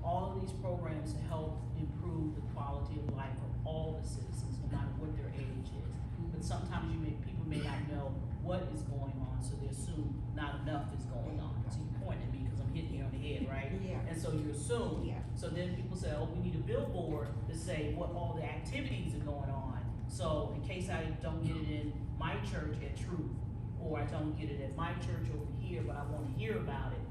All of these programs to help improve the quality of life of all the citizens, no matter what their age is. But sometimes people may not know what is going on, so they assume not enough is going on. So you point at me because I'm hitting you on the head, right? Yeah. And so you assume. Yeah. So then people say, oh, we need a billboard to say what all the activities are going on. So in case I don't get it in my church at Truth, or I don't get it at my church over here, but I want to hear about it,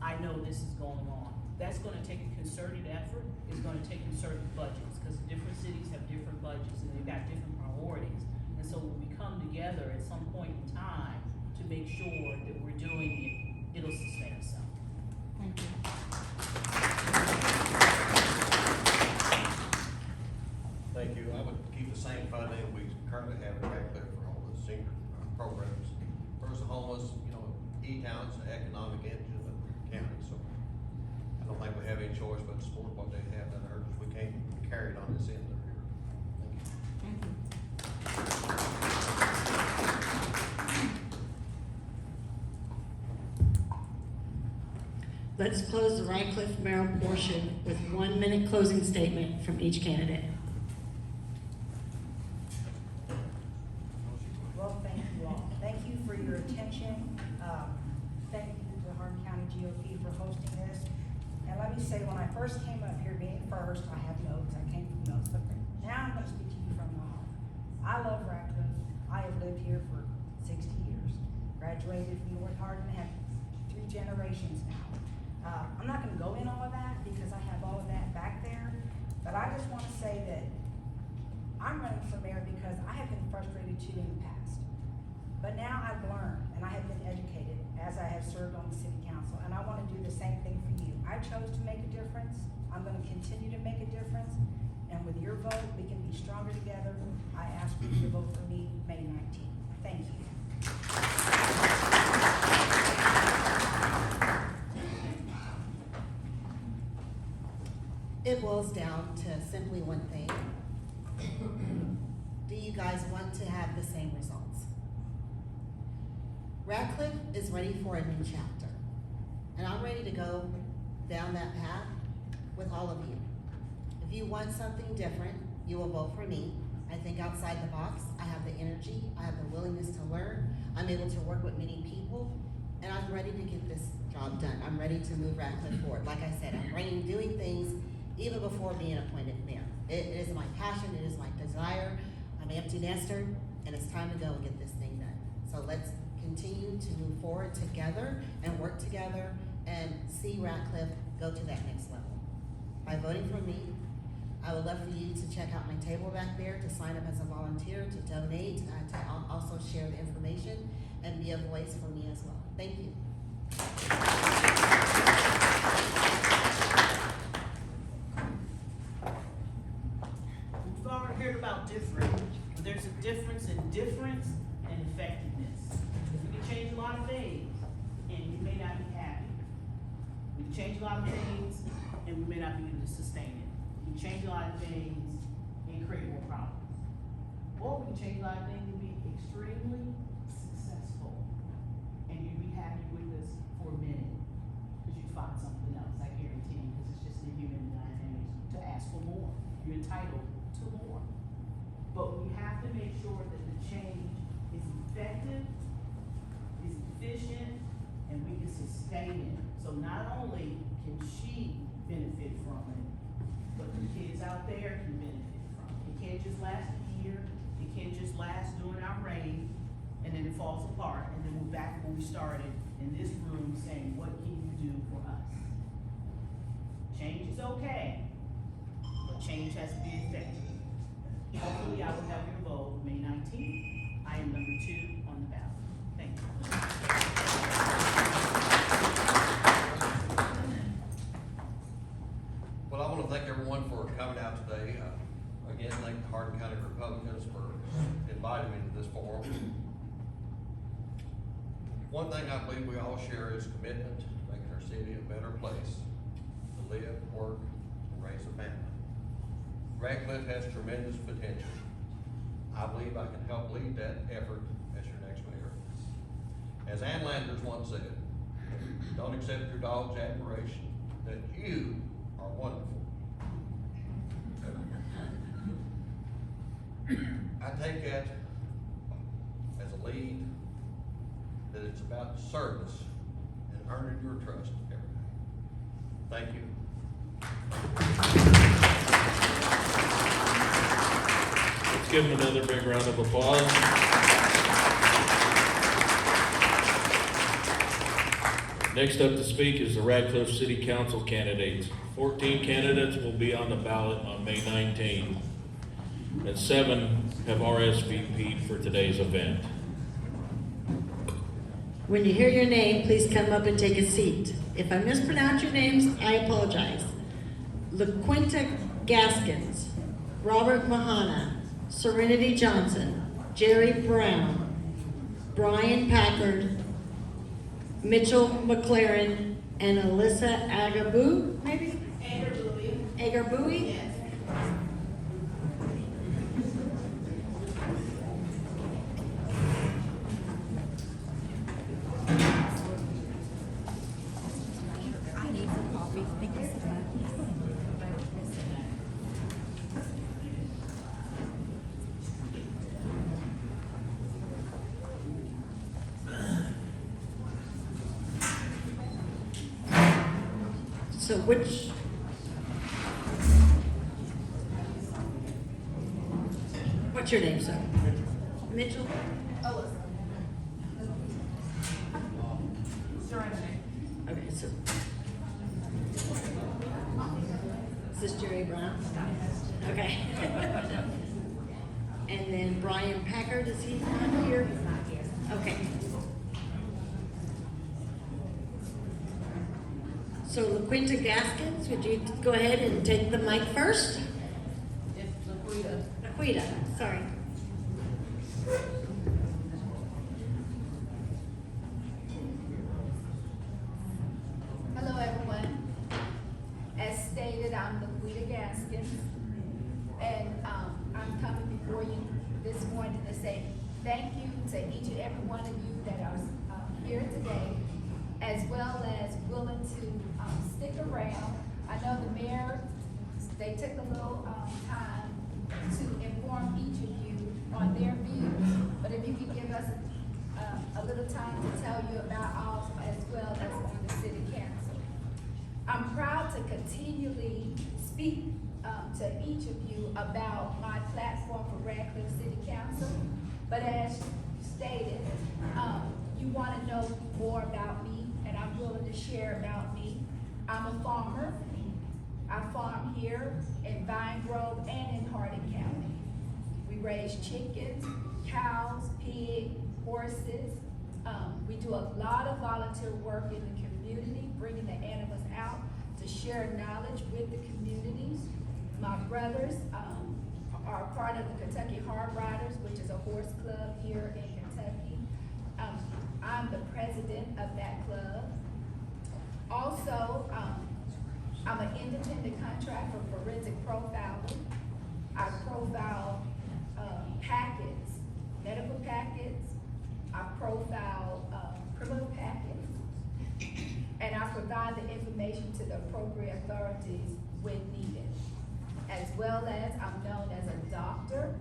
I know this is going on. That's going to take a concerted effort. It's going to take concerted budgets, because different cities have different budgets and they've got different priorities. And so when we come together at some point in time to make sure that we're doing it, it'll sustain itself. Thank you. Thank you. I would keep the same funding we currently have in Radcliff for all the senior programs. First, the homeless, E-Town's an economic engine of the county, so I don't think we have any choice but to support what they have in there, because we can't carry it on this end of here. Thank you. Let's close the Radcliff Mayoral portion with 1 minute closing statement from each candidate. Well, thank you all. Thank you for your attention. Thank you to the Hardin County GOP for hosting this. And let me say, when I first came up here, being first, I have notes, I came from notes, but now I'm gonna speak to you from the heart. I love Radcliff. I have lived here for 60 years. Graduated from North Hardin, have 3 generations now. I'm not gonna go in all of that because I have all of that back there, but I just wanna say that I'm running for mayor because I have been frustrated too in the past. But now I've learned and I have been educated as I have served on the city council, and I wanna do the same thing for you. I chose to make a difference. I'm gonna continue to make a difference, and with your vote, we can be stronger together. I ask you to vote for me May 19th. Thank you. It boils down to simply one thing. Do you guys want to have the same results? Radcliff is ready for a new chapter, and I'm ready to go down that path. with all of you. If you want something different, you will vote for me. I think outside the box. I have the energy, I have the willingness to learn. I'm able to work with many people, and I'm ready to get this job done. I'm ready to move Radcliff forward. Like I said, I'm ready doing things even before being appointed mayor. It is my passion, it is my desire. I'm an empty nester, and it's time to go and get this thing done. So let's continue to move forward together and work together and see Radcliff go to that next level. By voting for me, I would love for you to check out my table back there, to sign up as a volunteer, to donate, to also share the information and be a voice for me as well. Thank you. We've already heard about different, but there's a difference in difference and effectiveness. Because we can change a lot of things, and you may not be happy. We can change a lot of things, and we may not be able to sustain it. We can change a lot of things and create more problems. Or we can change a lot of things and be extremely successful, and you'd be happy with us for a minute, because you'd find something else, I guarantee you, because it's just the human dynamics to ask for more. You're entitled to more. But we have to make sure that the change is effective, is efficient, and we can sustain it. So not only can she benefit from it, but the kids out there can benefit from it. It can't just last a year, it can't just last during our reign, and then it falls apart, and then we're back where we started in this room saying, what can you do for us? Change is okay, but change has to be effective. Hopefully I will have your vote May 19th. I am number 2 on the ballot. Thank you. Well, I want to thank everyone for coming out today. Again, thank the Hardin County Republicans for inviting me to this forum. One thing I believe we all share is commitment to making our city a better place to live, work, and raise a family. Radcliff has tremendous potential. I believe I can help lead that effort as your next mayor. As Ann Landers once said, don't accept your dog's admiration, that you are wonderful. I take that as a lead, that it's about service and earning your trust every day. Thank you. Let's give him another big round of applause. Next up to speak is the Radcliff City Council candidates. 14 candidates will be on the ballot on May 19th, and 7 have RSVP'd for today's event. When you hear your name, please come up and take a seat. If I mispronounce your names, I apologize. LaQuinta Gaskins, Robert Mahana, Serenity Johnson, Jerry Brown, Brian Packard, Mitchell McLaren, and Alyssa Agaboo, maybe? Agaboo? Yes. I need some coffee. Thank you so much. So which? What's your name, sir? Mitchell? Okay, so. Is this Jerry Brown? Okay. And then Brian Packard, is he not here? Okay. So LaQuinta Gaskins, would you go ahead and take the mic first? It's LaQuita. LaQuita, sorry. Hello, everyone. As stated, I'm LaQuita Gaskins, and I'm coming before you this morning to say thank you to each and every one of you that are here today, as well as willing to stick around. I know the mayor take a little, time to inform each of you on their views, but if you could give us, a little time to tell you about ours as well as on the city council. I'm proud to continually speak, to each of you about my platform for Radcliff City Council, but as stated, you wanna know more about me, and I'm willing to share about me. I'm a farmer. I farm here in Vine Grove and in Hardin County. We raise chickens, cows, pigs, horses. We do a lot of volunteer work in the community, bringing the animals out to share knowledge with the communities. My brothers are part of the Kentucky Hard Riders, which is a horse club here in Kentucky. I'm the president of that club. Also, I'm an independent contractor for forensic profiling. I profile packets, medical packets. I profile criminal packets. And I provide the information to the appropriate authorities when needed. As well as I'm known as a doctor.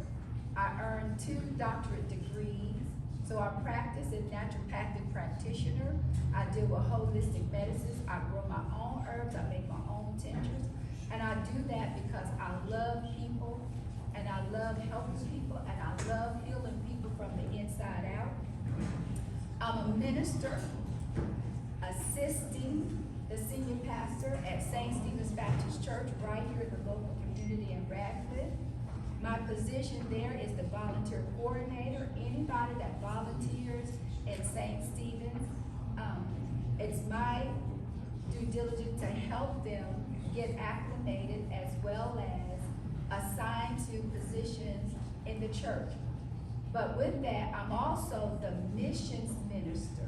I earned 2 doctorate degrees. So I practice as naturopathic practitioner. I deal with holistic medicines. I grow my own herbs. I make my own tinctures. And I do that because I love people, and I love helping people, and I love healing people from the inside out. I'm a minister assisting the senior pastor at St. Stephen's Baptist Church right here in the local community in Radcliff. My position there is the volunteer coordinator. Anybody that volunteers in St. Stephen's, it's my due diligence to help them get acclimated as well as assigned to positions in the church. But with that, I'm also the missions minister.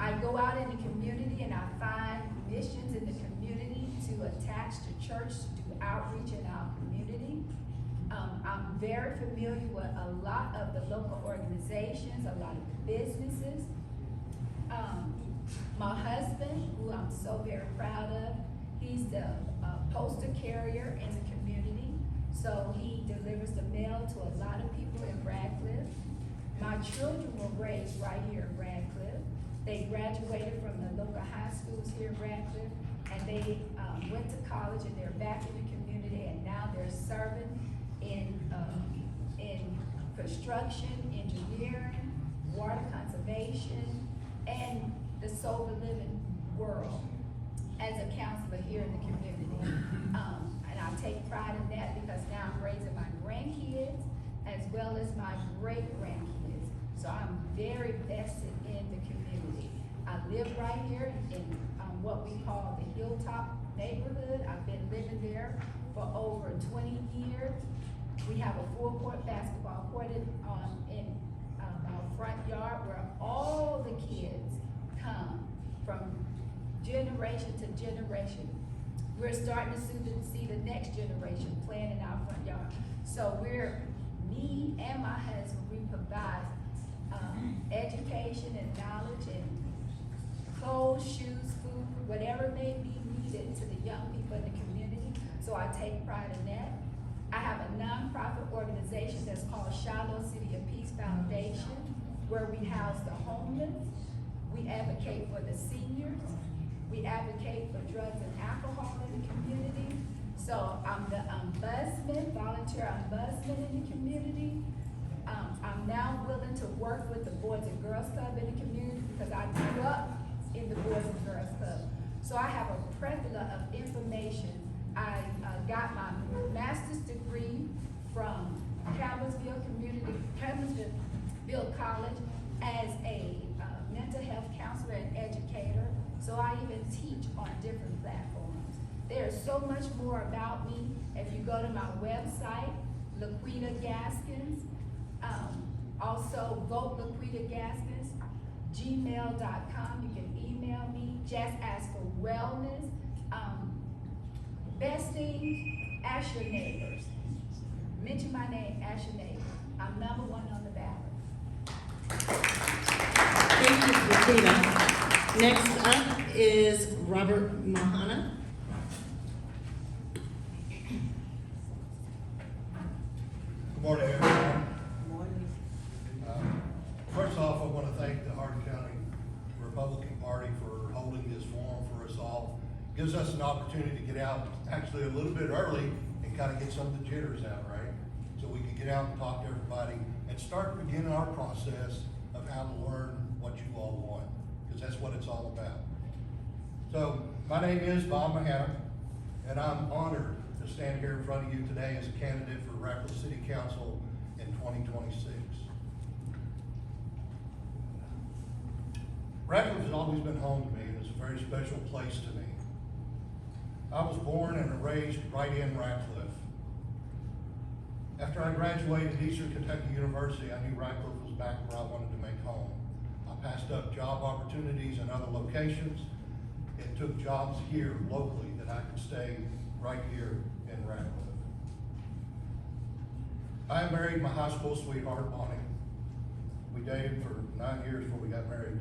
I go out in the community and I find missions in the community to attach to church, to do outreach in our community. I'm very familiar with a lot of the local organizations, a lot of the businesses. My husband, who I'm so very proud of, he's the postal carrier in the community. So he delivers the mail to a lot of people in Radcliff. My children were raised right here in Radcliff. They graduated from the local high schools here in Radcliff, and they went to college, and they're back in the community, and now they're serving in construction, engineering, water conservation, and the sober living world as a counselor here in the community. And I take pride in that because now I'm raising my grandkids as well as my great-grandkids. So I'm very vested in the community. I live right here in what we call the Hilltop neighborhood. I've been living there for over 20 years. We have a 4-court basketball court in our front yard where all the kids come from generation to generation. We're starting to see the next generation playing in our front yard. So me and my husband, we provide education and knowledge and clothes, shoes, food, whatever may be needed to the young people in the community. So I take pride in that. I have a nonprofit organization that's called Shiloh City of Peace Foundation, where we house the homeless. We advocate for the seniors. We advocate for drugs and alcohol in the community. So I'm the ombudsman, volunteer ombudsman in the community. I'm now willing to work with the Boys and Girls Club in the community because I grew up in the Boys and Girls Club. So I have a plethora of information. I got my master's degree from Campbellsville College as a mental health counselor and educator. So I even teach on different platforms. There's so much more about me. If you go to my website, Laquita Gaskins, also vote Laquita Gaskins, gmail.com. You can email me. Just ask for wellness. Best thing, ask your neighbors. Mention my name, ask your neighbors. I'm #1 on the ballot. Thank you, Laquita. Next up is Robert Mahana. gives us an opportunity to get out actually a little bit early and kind of get some of the jitters out, right? So we can get out and talk to everybody and start beginning our process of how to learn what you all want, because that's what it's all about. So my name is Bob Mahana, and I'm honored to stand here in front of you today as a candidate for Radcliff City Council in 2026. Radcliff has always been home to me, and it's a very special place to me. I was born and raised right in Radcliff. After I graduated at Eastern Kentucky University, I knew Radcliff was back where I wanted to make home. I passed up job opportunities in other locations and took jobs here locally that I could stay right here in Radcliff. I married my high school sweetheart, Bonnie. We dated for 9 years before we got married.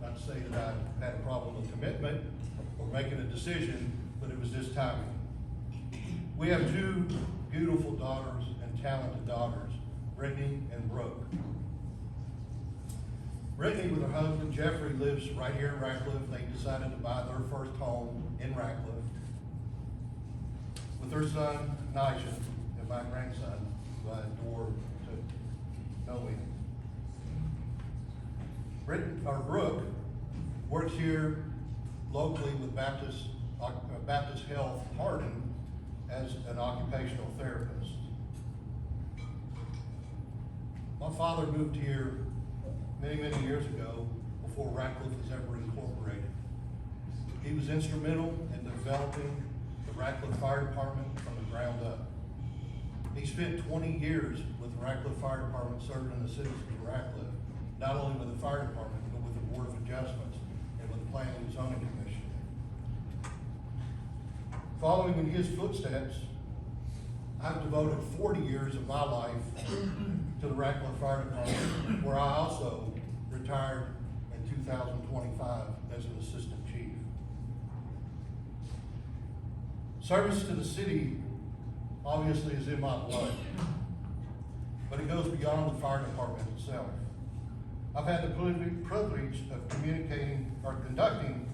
Not to say that I had a problem with commitment or making a decision, but it was just timing. We have 2 beautiful daughters and talented daughters, Brittany and Brooke. Brittany with her husband Jeffrey lives right here in Radcliff. They decided to buy their first home in Radcliff. With her son, Nigel, and my grandson, who I adore to know him. Brooke works here locally with Baptist Health Hardin as an occupational therapist. My father moved here many, many years ago before Radcliff was ever incorporated. He was instrumental in developing the Radcliff Fire Department from the ground up. He spent 20 years with the Radcliff Fire Department serving the citizens of Radcliff, not only with the fire department, but with the Board of Adjustments and with the Planning and Zoning Commission. Following in his footsteps, I've devoted 40 years of my life to the Radcliff Fire Department, where I also retired in 2025 as an assistant chief. Service to the city obviously is in my blood, but it goes beyond the fire department itself. I've had the privilege of communicating or conducting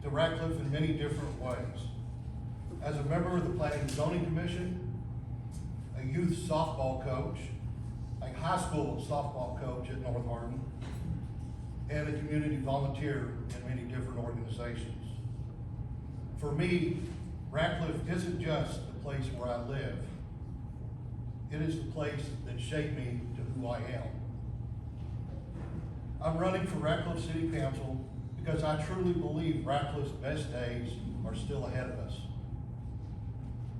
to Radcliff in many different ways. As a member of the Planning and Zoning Commission, a youth softball coach, a high school softball coach at North Hardin, and a community volunteer in many different organizations. For me, Radcliff isn't just the place where I live. It is the place that shaped me to who I am. I'm running for Radcliff City Council because I truly believe Radcliff's best days are still ahead of us.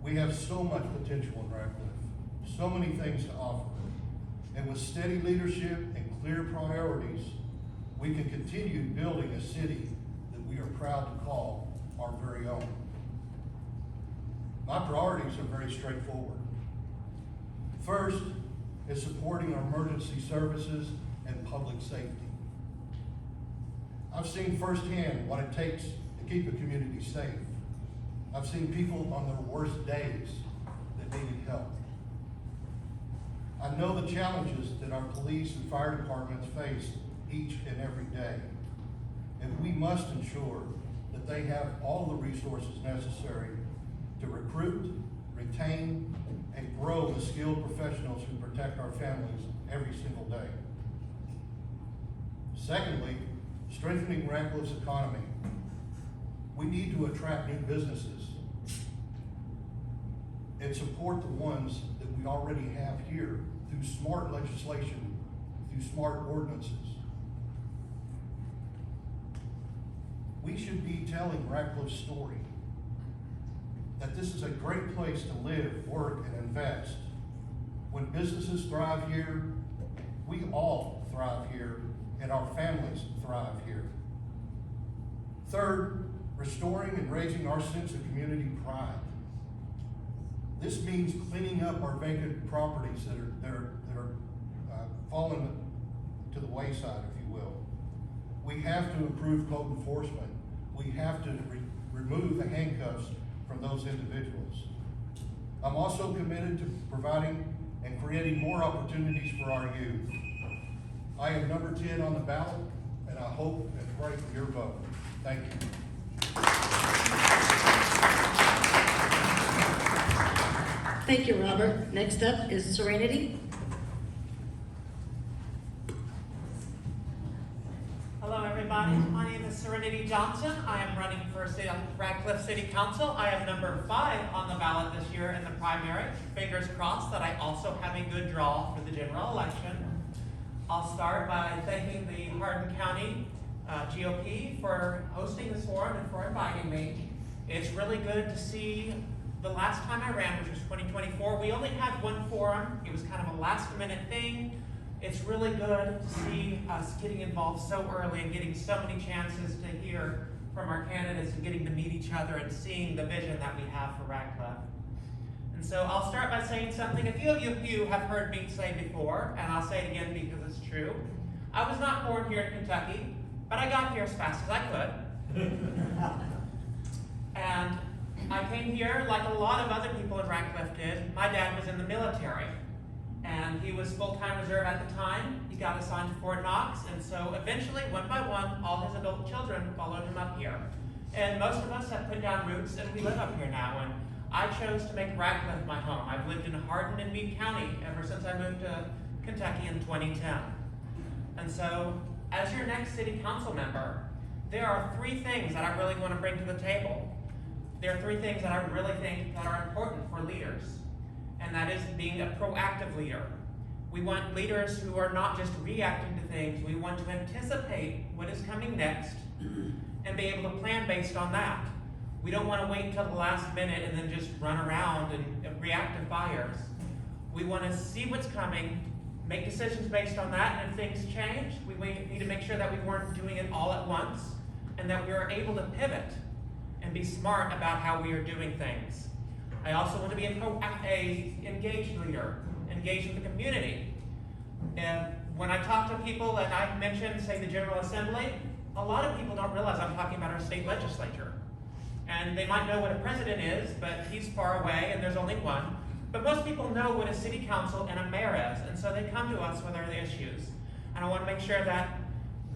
We have so much potential in Radcliff, so many things to offer. And with steady leadership and clear priorities, we can continue building a city that we are proud to call our very own. My priorities are very straightforward. First is supporting our emergency services and public safety. I've seen firsthand what it takes to keep a community safe. I've seen people on their worst days that needed help. I know the challenges that our police and fire departments face each and every day. And we must ensure that they have all the resources necessary to recruit, retain, and grow the skilled professionals who protect our families every single day. Secondly, strengthening Radcliff's economy. We need to attract new businesses and support the ones that we already have here through smart legislation, through smart ordinances. We should be telling Radcliff's story, that this is a great place to live, work, and invest. When businesses thrive here, we all thrive here, and our families thrive here. Third, restoring and raising our sense of community pride. This means cleaning up our vacant properties that are fallen to the wayside, if you will. We have to improve code enforcement. We have to remove the handcuffs from those individuals. I'm also committed to providing and creating more opportunities for our youth. I am number 10 on the ballot, and I hope and pray for your vote. Thank you. Thank you, Robert. Next up is Serenity. Hello, everybody. My name is Serenity Johnson. I am running for Radcliff City Council. I am number 5 on the ballot this year in the primary. Fingers crossed that I also have a good draw for the general election. I'll start by thanking the Hardin County GOP for hosting this forum and for inviting me. It's really good to see the last time I ran, which was 2024, we only had one forum. It was kind of a last minute thing. It's really good to see us getting involved so early and getting so many chances to hear from our candidates and getting to meet each other and seeing the vision that we have for Radcliff. And so I'll start by saying something a few of you have heard me say before, and I'll say it again because it's true. I was not born here in Kentucky, but I got here as fast as I could. And I came here like a lot of other people in Radcliff did. My dad was in the military, and he was full-time reserve at the time. He got assigned to Fort Knox, and so eventually, one by one, all his adult children followed him up here. And most of us have put down roots, and we live up here now. And I chose to make Radcliff my home. I've lived in Hardin and Meade County ever since I moved to Kentucky in 2010. And so, as your next city council member, there are 3 things that I really want to bring to the table. There are 3 things that I really think that are important for leaders, and that is being a proactive leader. We want leaders who are not just reacting to things. We want to anticipate what is coming next and be able to plan based on that. We don't want to wait until the last minute and then just run around and react to fires. We want to see what's coming, make decisions based on that, and if things change, we need to make sure that we weren't doing it all at once and that we are able to pivot and be smart about how we are doing things. I also want to be a engaged leader, engaged with the community. And when I talk to people and I mention, say, the General Assembly, a lot of people don't realize I'm talking about our state legislature. And they might know what a president is, but he's far away and there's only one. But most people know what a city council and a mayor is, and so they come to us with their issues. And I want to make sure that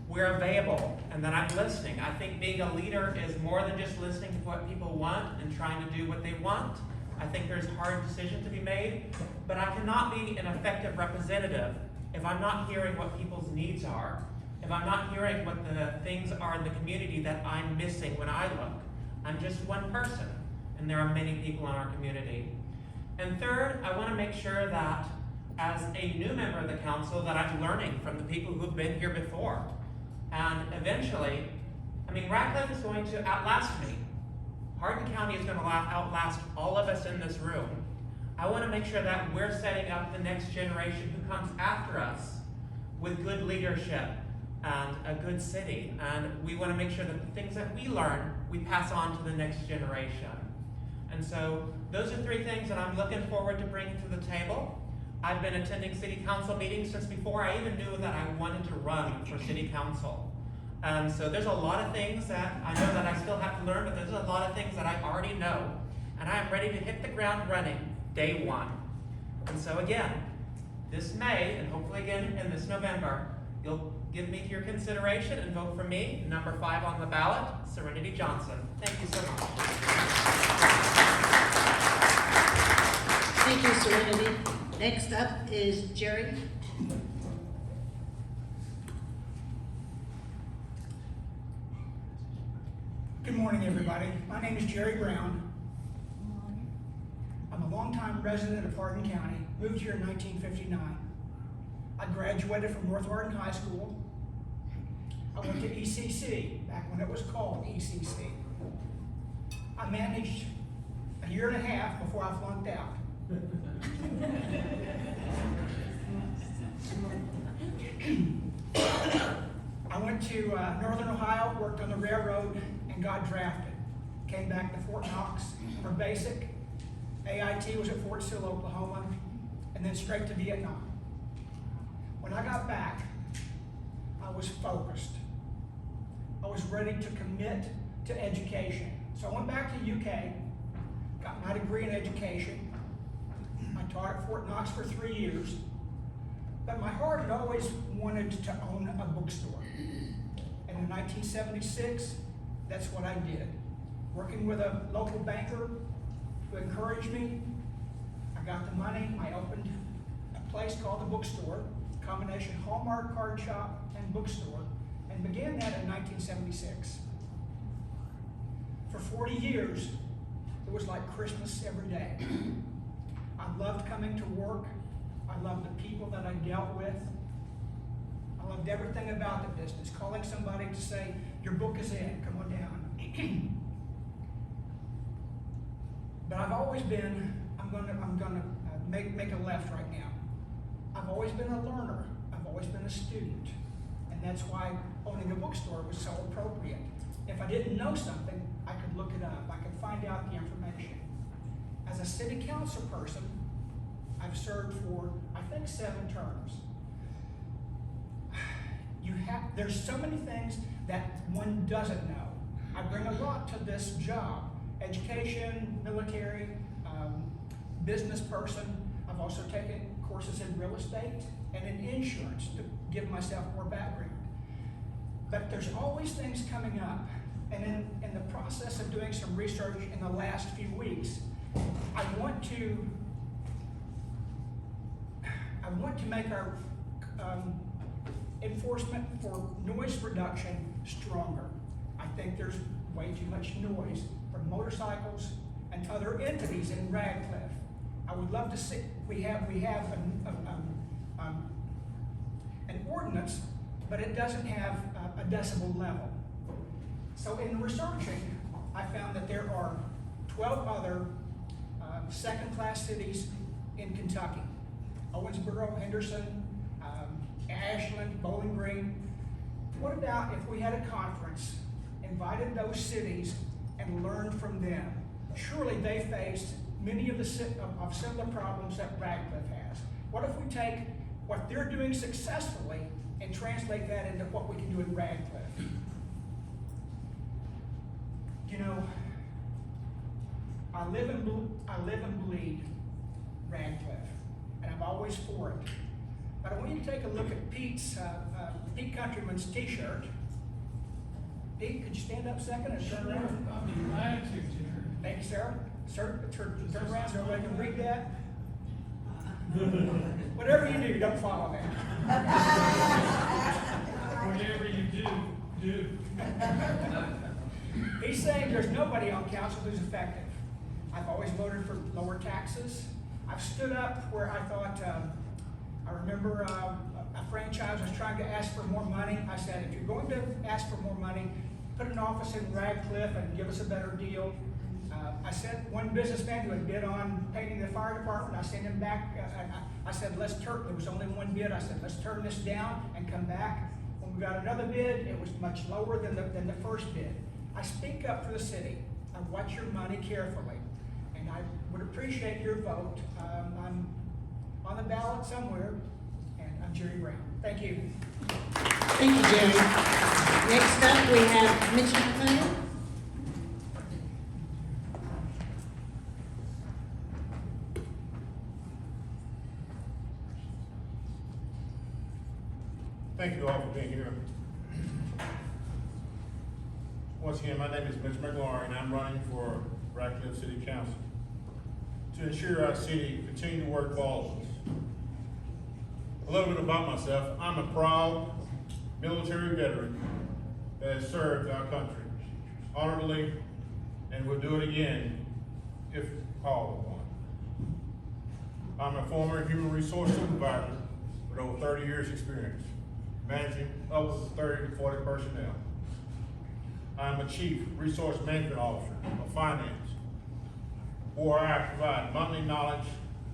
we're available and that I'm listening. I think being a leader is more than just listening to what people want and trying to do what they want. I think there's hard decisions to be made, but I cannot be an effective representative if I'm not hearing what people's needs are, if I'm not hearing what the things are in the community that I'm missing when I look. I'm just one person, and there are many people in our community. And third, I want to make sure that as a new member of the council that I'm learning from the people who have been here before. And eventually, Radcliff is going to outlast me. Hardin County is going to outlast all of us in this room. I want to make sure that we're setting up the next generation who comes after us with good leadership and a good city. And we want to make sure that the things that we learn, we pass on to the next generation. And so those are 3 things that I'm looking forward to bringing to the table. I've been attending city council meetings since before I even knew that I wanted to run for city council. So there's a lot of things that I know that I still have to learn, but there's a lot of things that I already know. And I am ready to hit the ground running day 1. And so again, this May, and hopefully again in this November, you'll give me your consideration and vote for me, number 5 on the ballot, Serenity Johnson. Thank you so much. Thank you, Serenity. Next up is Jerry. Good morning, everybody. My name is Jerry Brown. I'm a longtime resident of Hardin County, moved here in 1959. I graduated from North Hardin High School. I went to ECC, back when it was called ECC. I managed a year and a half before I flunked out. I went to Northern Ohio, worked on the railroad, and got drafted. Came back to Fort Knox for basic. AIT was at Fort Sill, Oklahoma, and then straight to Vietnam. When I got back, I was focused. I was ready to commit to education. So I went back to UK, got my degree in education. I taught at Fort Knox for 3 years, but my heart had always wanted to own a bookstore. And in 1976, that's what I did. Working with a local banker who encouraged me, I I got the money, I opened a place called the bookstore, combination Hallmark card shop and bookstore, and began that in 1976. For 40 years, it was like Christmas every day. I loved coming to work. I loved the people that I dealt with. I loved everything about the business. Calling somebody to say, your book is in, come on down. But I've always been, I'm gonna make a left right now. I've always been a learner. I've always been a student. And that's why owning a bookstore was so appropriate. If I didn't know something, I could look it up. I could find out the information. As a city council person, I've served for, I think, 7 terms. There's so many things that one doesn't know. I bring a lot to this job. Education, military, business person. I've also taken courses in real estate and in insurance to give myself more background. But there's always things coming up. And in the process of doing some research in the last few weeks, I want to make our enforcement for noise reduction stronger. I think there's way too much noise from motorcycles and other entities in Radcliff. I would love to see, we have an ordinance, but it doesn't have a decibel level. So in researching, I found that there are 12 other second-class cities in Kentucky. Owensboro, Henderson, Ashland, Bowling Green. What about if we had a conference, invited those cities, and learned from them? Surely they faced many of the similar problems that Radcliff has. What if we take what they're doing successfully and translate that into what we can do in Radcliff? You know, I live and bleed Radcliff, and I'm always for it. But I want you to take a look at Pete Countryman's t-shirt. Pete, could you stand up a second and turn around? I'll be glad to, Jared. Thank you, Sarah. Sir, turn around so everybody can read that. Whatever you do, don't follow that. Whatever you do. He's saying there's nobody on council who's effective. I've always voted for lower taxes. I've stood up where I thought, I remember a franchise was trying to ask for more money. I said, if you're going to ask for more money, put an office in Radcliff and give us a better deal. I sent one businessman who had bid on painting the fire department. I sent him back. I said, there was only one bid. I said, let's turn this down and come back. When we got another bid, it was much lower than the first bid. I speak up for the city. I watch your money carefully. And I would appreciate your vote. I'm on the ballot somewhere, and I'm Jerry Brown. Thank you. Thank you, Jerry. Next up, we have Mitch McLean. Thank you all for being here. Once again, my name is Mitch McLaurin, and I'm running for Radcliff City Council to ensure our city continue to work for all of us. A little bit about myself. I'm a proud military veteran that has served our country honorably and will do it again if called upon. I'm a former human resource supervisor with over 30 years experience, managing upwards of 30 to 40 personnel. I'm a chief resource management officer of finance, where I provide monthly knowledge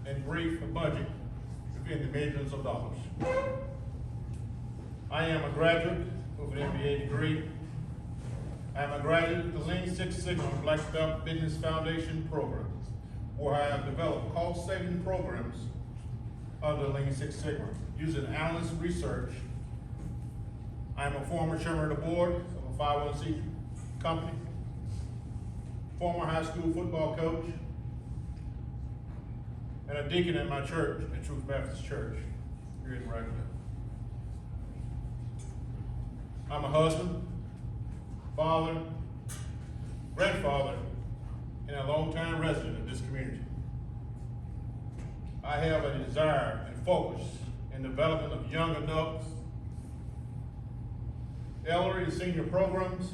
and brief a budget within the millions of dollars. I am a graduate with an MBA degree. I am a graduate of the Lean Six Sigma Black Belt Business Foundation program, where I have developed cost-saving programs under Lean Six Sigma using analyst research. I am a former chairman of the board of a 501c company, former high school football coach, and a deacon at my church, at Truth Baptist Church, here in Radcliff. I'm a husband, father, grandfather, and a longtime resident of this community. I have a desire and focus in development of young adults, elderly and senior programs,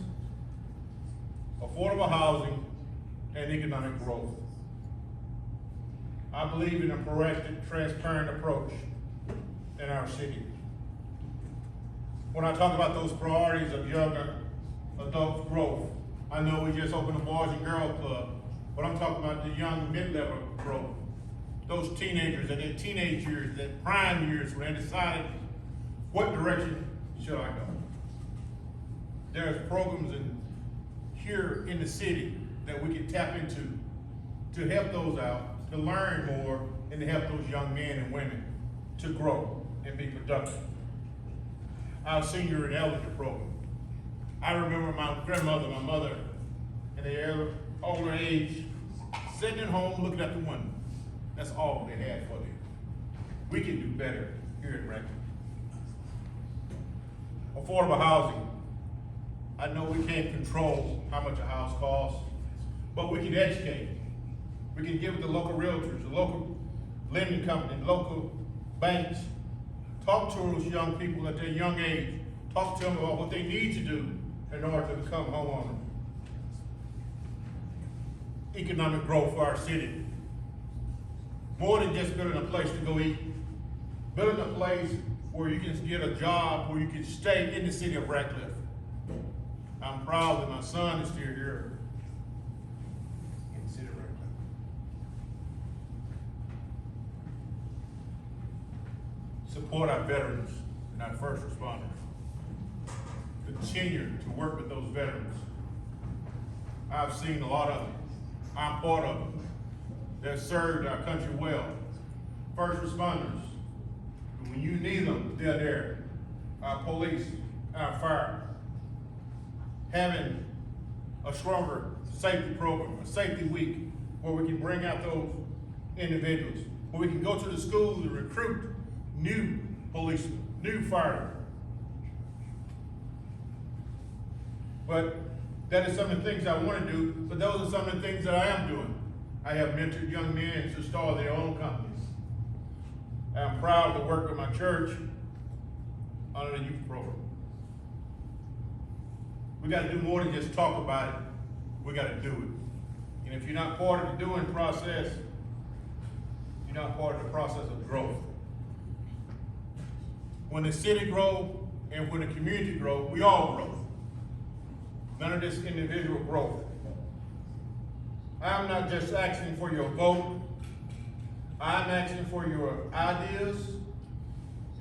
affordable housing, and economic growth. I believe in a proactive, transparent approach in our city. When I talk about those priorities of young adult growth, I know we just opened a Boys and Girls Club, but I'm talking about the young mid-level growth. Those teenagers at their teenage years, their prime years, when they decided, what direction should I go? There's programs here in the city that we can tap into to help those out, to learn more, and to help those young men and women to grow and be productive. Our senior and elderly program. I remember my grandmother, my mother, in the older age, sitting at home looking at the window. That's all they had for them. We can do better here in Radcliff. Affordable housing. I know we can't control how much a house costs, but we can educate. We can give it to local realtors, the local lending company, local banks. Talk to those young people at their young age. Talk to them about what they need to do in order to become homeowners. Economic growth for our city. More than just building a place to go eat. Building a place where you can get a job, where you can stay in the city of Radcliff. I'm proud that my son is still here in the city of Radcliff. Support our veterans and our first responders. Continue to work with those veterans. I've seen a lot of them. I'm part of them that served our country well. First responders, when you need them, they're there. Our police, our fire. Having a stronger safety program, a safety week, where we can bring out those individuals, where we can go to the schools and recruit new policemen, new firemen. But that is some of the things I want to do, but those are some of the things that I am doing. I have mentored young men to start their own companies. I'm proud to work with my church under the youth program. We got to do more than just talk about it. We got to do it. And if you're not part of the doing process, you're not part of the process of growth. When the city grows and when the community grows, we all grow. None of this individual growth. I'm not just asking for your vote. I'm asking for your ideas,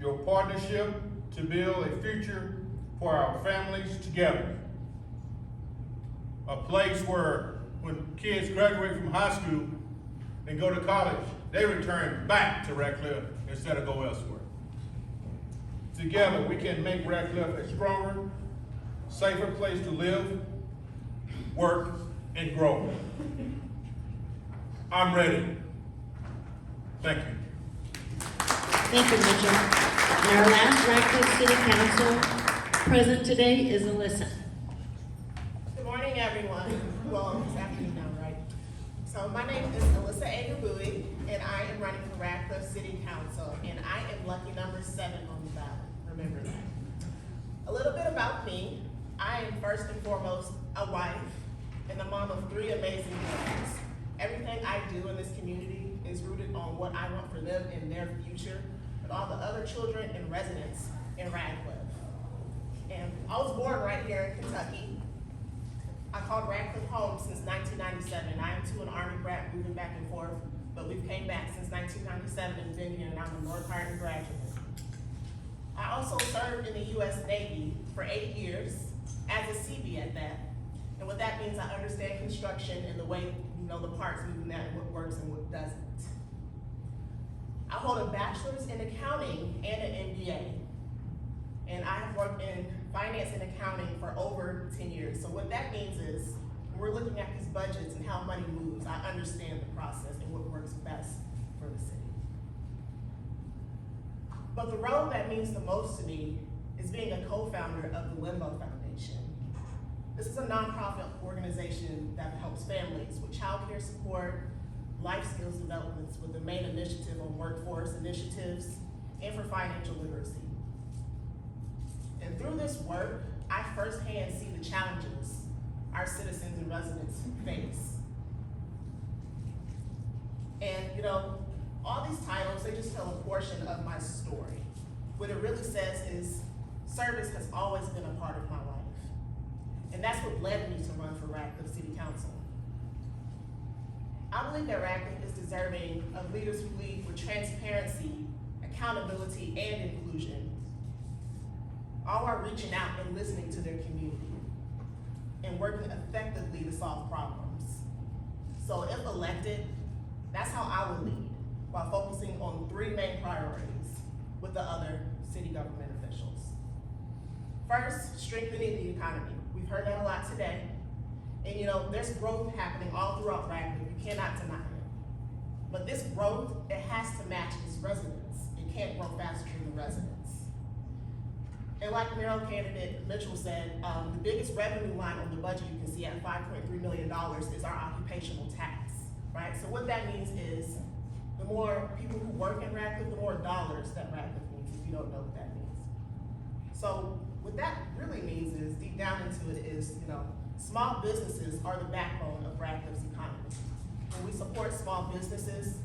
your partnership to build a future for our families together. A place where when kids graduate from high school and go to college, they return back to Radcliff instead of go elsewhere. Together, we can make Radcliff a stronger, safer place to live, work, and grow. I'm ready. Thank you. Thank you, Mitchell. And our last Radcliff City Council present today is Alyssa. Good morning, everyone. Well, it's afternoon now, right? So my name is Alyssa Agabui, and I am running for Radcliff City Council, and I am lucky number 7 on the ballot. Remember that. A little bit about me. I am first and foremost a wife and the mom of 3 amazing kids. Everything I do in this community is rooted on what I want for them in their future, but all the other children and residents in Radcliff. And I was born right here in Kentucky. I called Radcliff home since 1997. I am to an Army brat moving back and forth, but we've came back since 1997 and been here, and I'm a North Hardin graduate. I also served in the U.S. Navy for 8 years, as a CB at that. And what that means, I understand construction and the way, the parts moving that and what works and what doesn't. I hold a bachelor's in accounting and an MBA. And I have worked in finance and accounting for over 10 years. So what that means is, when we're looking at these budgets and how money moves, I understand the process and what works best for the city. But the role that means the most to me is being a co-founder of the Limbo Foundation. This is a nonprofit organization that helps families with childcare support, life skills developments with the main initiative on workforce initiatives and for financial literacy. And through this work, I firsthand see the challenges our citizens and residents face. And you know, all these titles, they just tell a portion of my story. What it really says is service has always been a part of my life. And that's what led me to run for Radcliff City Council. I believe that Radcliff is deserving of leaders who lead with transparency, accountability, and inclusion, all while reaching out and listening to their community and working effectively to solve problems. So if elected, that's how I will lead, while focusing on 3 main priorities with the other city government officials. First, strengthening the economy. We've heard that a lot today. And you know, there's growth happening all throughout Radcliff. You cannot deny it. But this growth, it has to match its residents. It can't grow faster than the residents. And like mayoral candidate Mitchell said, the biggest revenue line on the budget you can see at $5.3 million is our occupational tax, right? So what that means is the more people who work in Radcliff, the more dollars that Radcliff means, if you don't know what that means. So what that really means is, deep down into it is, you know, small businesses are the backbone of Radcliff's economy. When we support small businesses,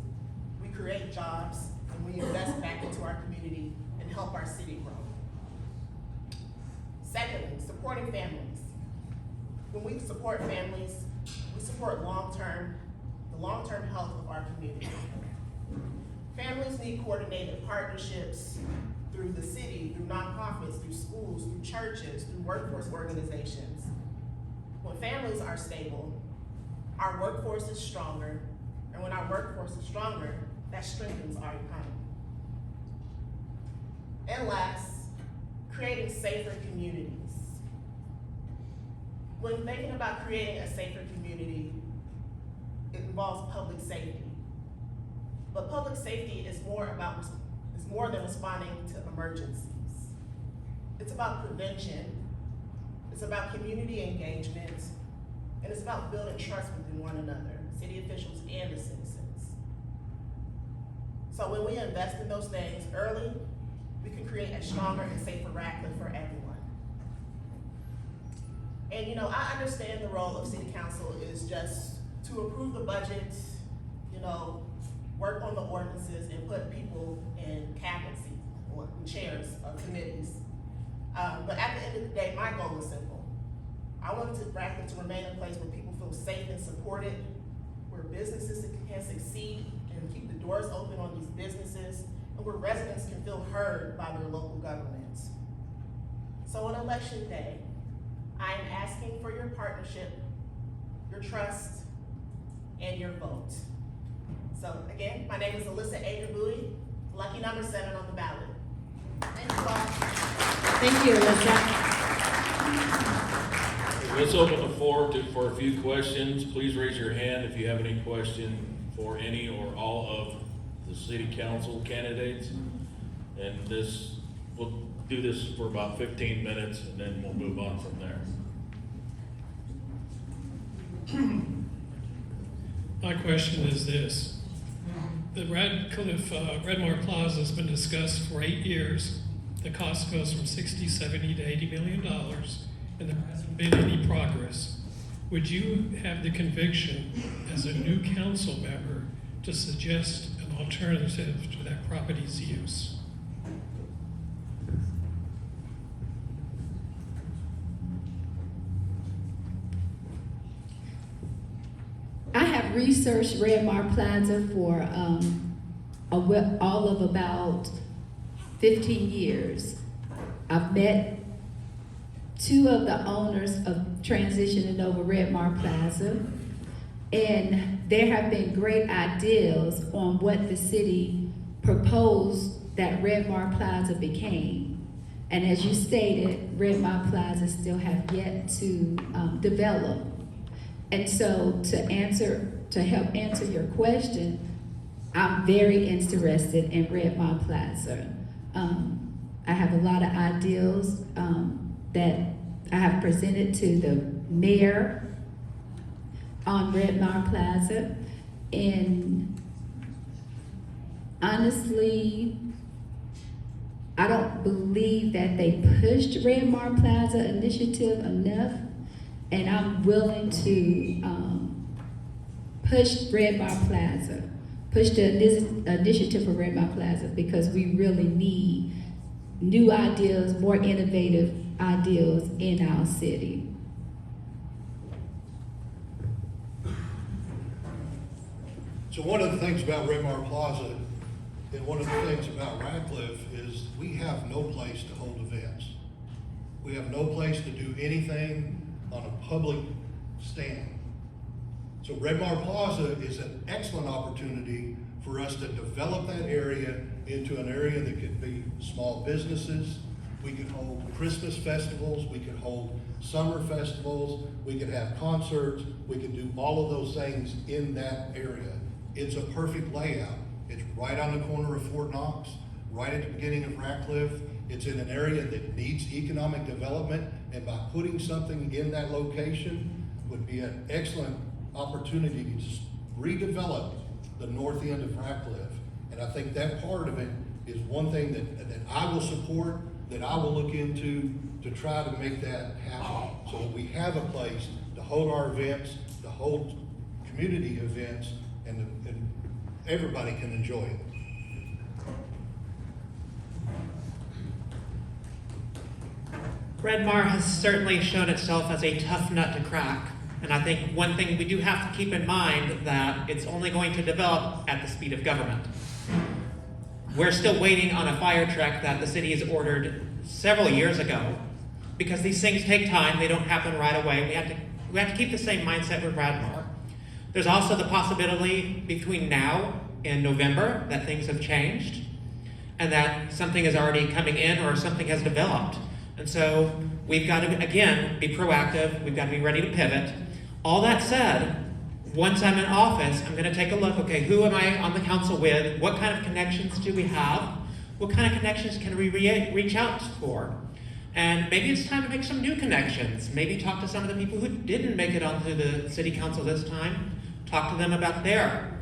we create jobs, and we invest back into our community and help our city grow. Secondly, supporting families. When we support families, we support the long-term health of our community. Families need coordinated partnerships through the city, through nonprofits, through schools, through churches, through workforce organizations. When families are stable, our workforce is stronger, and when our workforce is stronger, that strengthens our economy. And last, creating safer communities. When thinking about creating a safer community, it involves public safety. But public safety is more than responding to emergencies. It's about prevention, it's about community engagement, and it's about building trust within one another, city officials and the citizens. So when we invest in those things early, we can create a stronger and safer Radcliff for everyone. And you know, I understand the role of city council is just to approve the budget, you know, work on the ordinances and put people in cabinet seats or in chairs of committees. But at the end of the day, my goal is simple. I want Radcliff to remain a place where people feel safe and supported, where businesses can succeed and keep the doors open on these businesses, and where residents can feel heard by their local governments. So on election day, I am asking for your partnership, your trust, and your vote. So again, my name is Alyssa Ager-Bowie, lucky number 7 on the ballot. Thank you all. Thank you, Alyssa. Let's open the floor for a few questions. Please raise your hand if you have any question for any or all of the city council candidates. And we'll do this for about 15 minutes and then we'll move on from there. My question is this. The Radcliff, Redmar Plaza has been discussed for 8 years. The cost goes from 60, 70 to $80 million, and there hasn't been any progress. Would you have the conviction as a new council member to suggest an alternative to that property's use? I have researched Redmar Plaza for all of about 15 years. I've met 2 of the owners of transitioning over Redmar Plaza, and there have been great ideas on what the city proposed that Redmar Plaza became. And as you stated, Redmar Plaza still have yet to develop. And so to help answer your question, I'm very interested in Redmar Plaza. I have a lot of ideas that I have presented to the mayor on Redmar Plaza. And honestly, I don't believe that they pushed Red Mar Plaza initiative enough, and I'm willing to push Red Mar Plaza, push the initiative for Red Mar Plaza, because we really need new ideas, more innovative ideas in our city. So one of the things about Red Mar Plaza, and one of the things about Radcliff, is we have no place to hold events. We have no place to do anything on a public stand. So Red Mar Plaza is an excellent opportunity for us to develop that area into an area that could be small businesses. We could hold Christmas festivals, we could hold summer festivals, we could have concerts, we could do all of those things in that area. It's a perfect layout. It's right on the corner of Fort Knox, right at the beginning of Radcliff. It's in an area that needs economic development, and by putting something in that location would be an excellent opportunity to just redevelop the north end of Radcliff. And I think that part of it is one thing that I will support, that I will look into to try to make that happen, so that we have a place to hold our events, to hold community events, and everybody can enjoy it. Red Mar has certainly shown itself as a tough nut to crack. And I think one thing we do have to keep in mind that it's only going to develop at the speed of government. We're still waiting on a fire truck that the city has ordered several years ago, because these things take time, they don't happen right away. We have to keep the same mindset with Red Mar. There's also the possibility between now and November that things have changed and that something is already coming in or something has developed. And so we've got to, again, be proactive. We've got to be ready to pivot. All that said, once I'm in office, I'm going to take a look, okay, who am I on the council with? What kind of connections do we have? What kind of connections can we reach out for? And maybe it's time to make some new connections. Maybe talk to some of the people who didn't make it onto the city council this time. Talk to them about their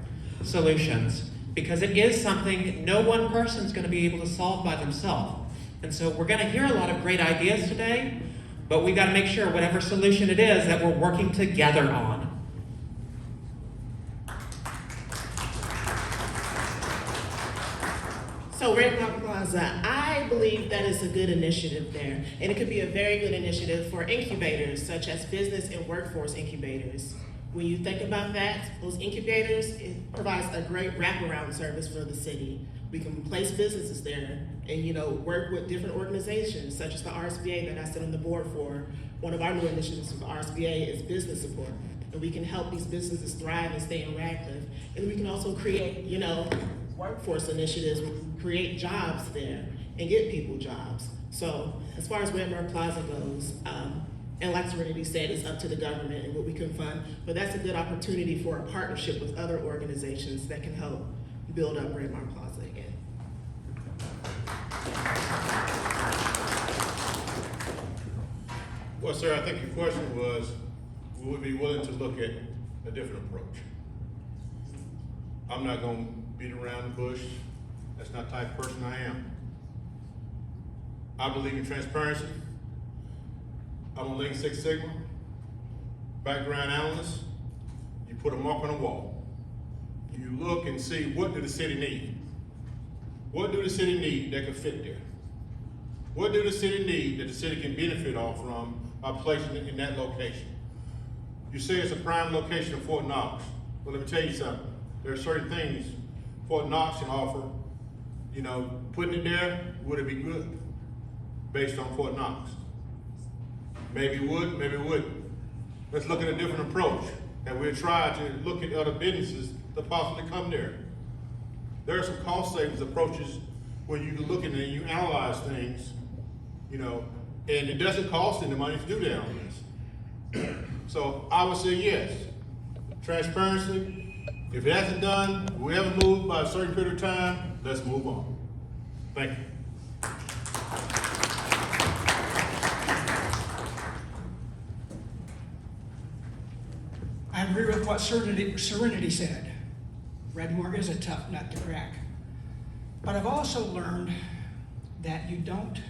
solutions. Because it is something no one person's going to be able to solve by themselves. And so we're going to hear a lot of great ideas today, but we've got to make sure whatever solution it is that we're working together on. So Red Mar Plaza, I believe that is a good initiative there. And it could be a very good initiative for incubators, such as business and workforce incubators. When you think about that, those incubators, it provides a great wraparound service for the city. We can place businesses there and, work with different organizations, such as the RSBA that I sit on the board for. One of our new initiatives with the RSBA is business support. And we can help these businesses thrive and stay in Radcliff. And we can also create, workforce initiatives, create jobs there and get people jobs. So as far as Red Mar Plaza goes, and like Serenity said, it's up to the government and what we can fund, but that's a good opportunity for a partnership with other organizations that can help build up Red Mar Plaza again. Well, sir, I think your question was, we would be willing to look at a different approach. I'm not gonna beat around the bush. That's not the type of person I am. I believe in transparency. I'm a Lean Six Sigma, background analyst. You put a mark on the wall. You look and see, what do the city need? What do the city need that can fit there? What do the city need that the city can benefit off from by placing it in that location? You say it's a prime location in Fort Knox. Well, let me tell you something. There are certain things Fort Knox can offer. Putting it there, would it be good based on Fort Knox? Maybe it would, maybe it wouldn't. Let's look at a different approach, and we'll try to look at other businesses that possibly come there. There are some cost savings approaches where you look at it and you analyze things, and it doesn't cost any money to do that on this. So I would say yes. Transparency. If it hasn't done, we haven't moved by a certain period of time, let's move on. Thank you. I agree with what Serenity said. Redmore is a tough nut to crack. But I've also learned that you don't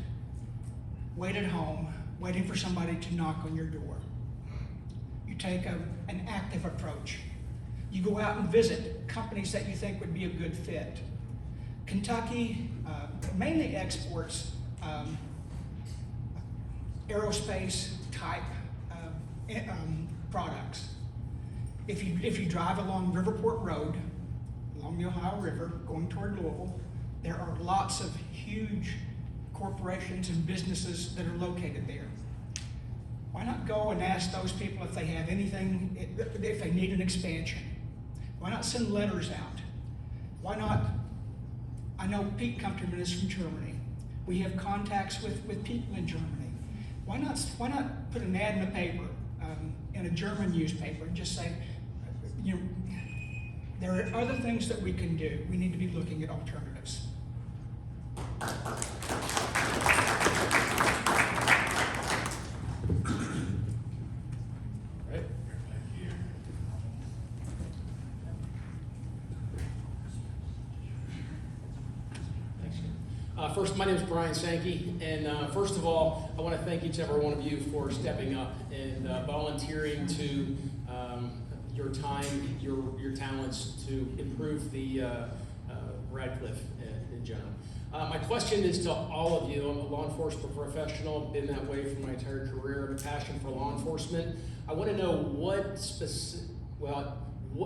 wait at home waiting for somebody to knock on your door. You take an active approach. You go out and visit companies that you think would be a good fit. Kentucky mainly exports aerospace type products. If you drive along Riverport Road, along the Ohio River, going toward Louisville, there are lots of huge corporations and businesses that are located there. Why not go and ask those people if they have anything, if they need an expansion? Why not send letters out? Why not, I know Pete Comterman is from Germany. We have contacts with people in Germany. Why not put an ad in the paper, in a German newspaper, and just say, you know, there are other things that we can do. We need to be looking at alternatives. First, my name is Brian Sankey, and first of all, I want to thank each and every one of you for stepping up and volunteering to your time, your talents to improve the Radcliff in general. My question is to all of you. I'm a law enforcement professional, been that way for my entire career. I have a passion for law enforcement. I want to know what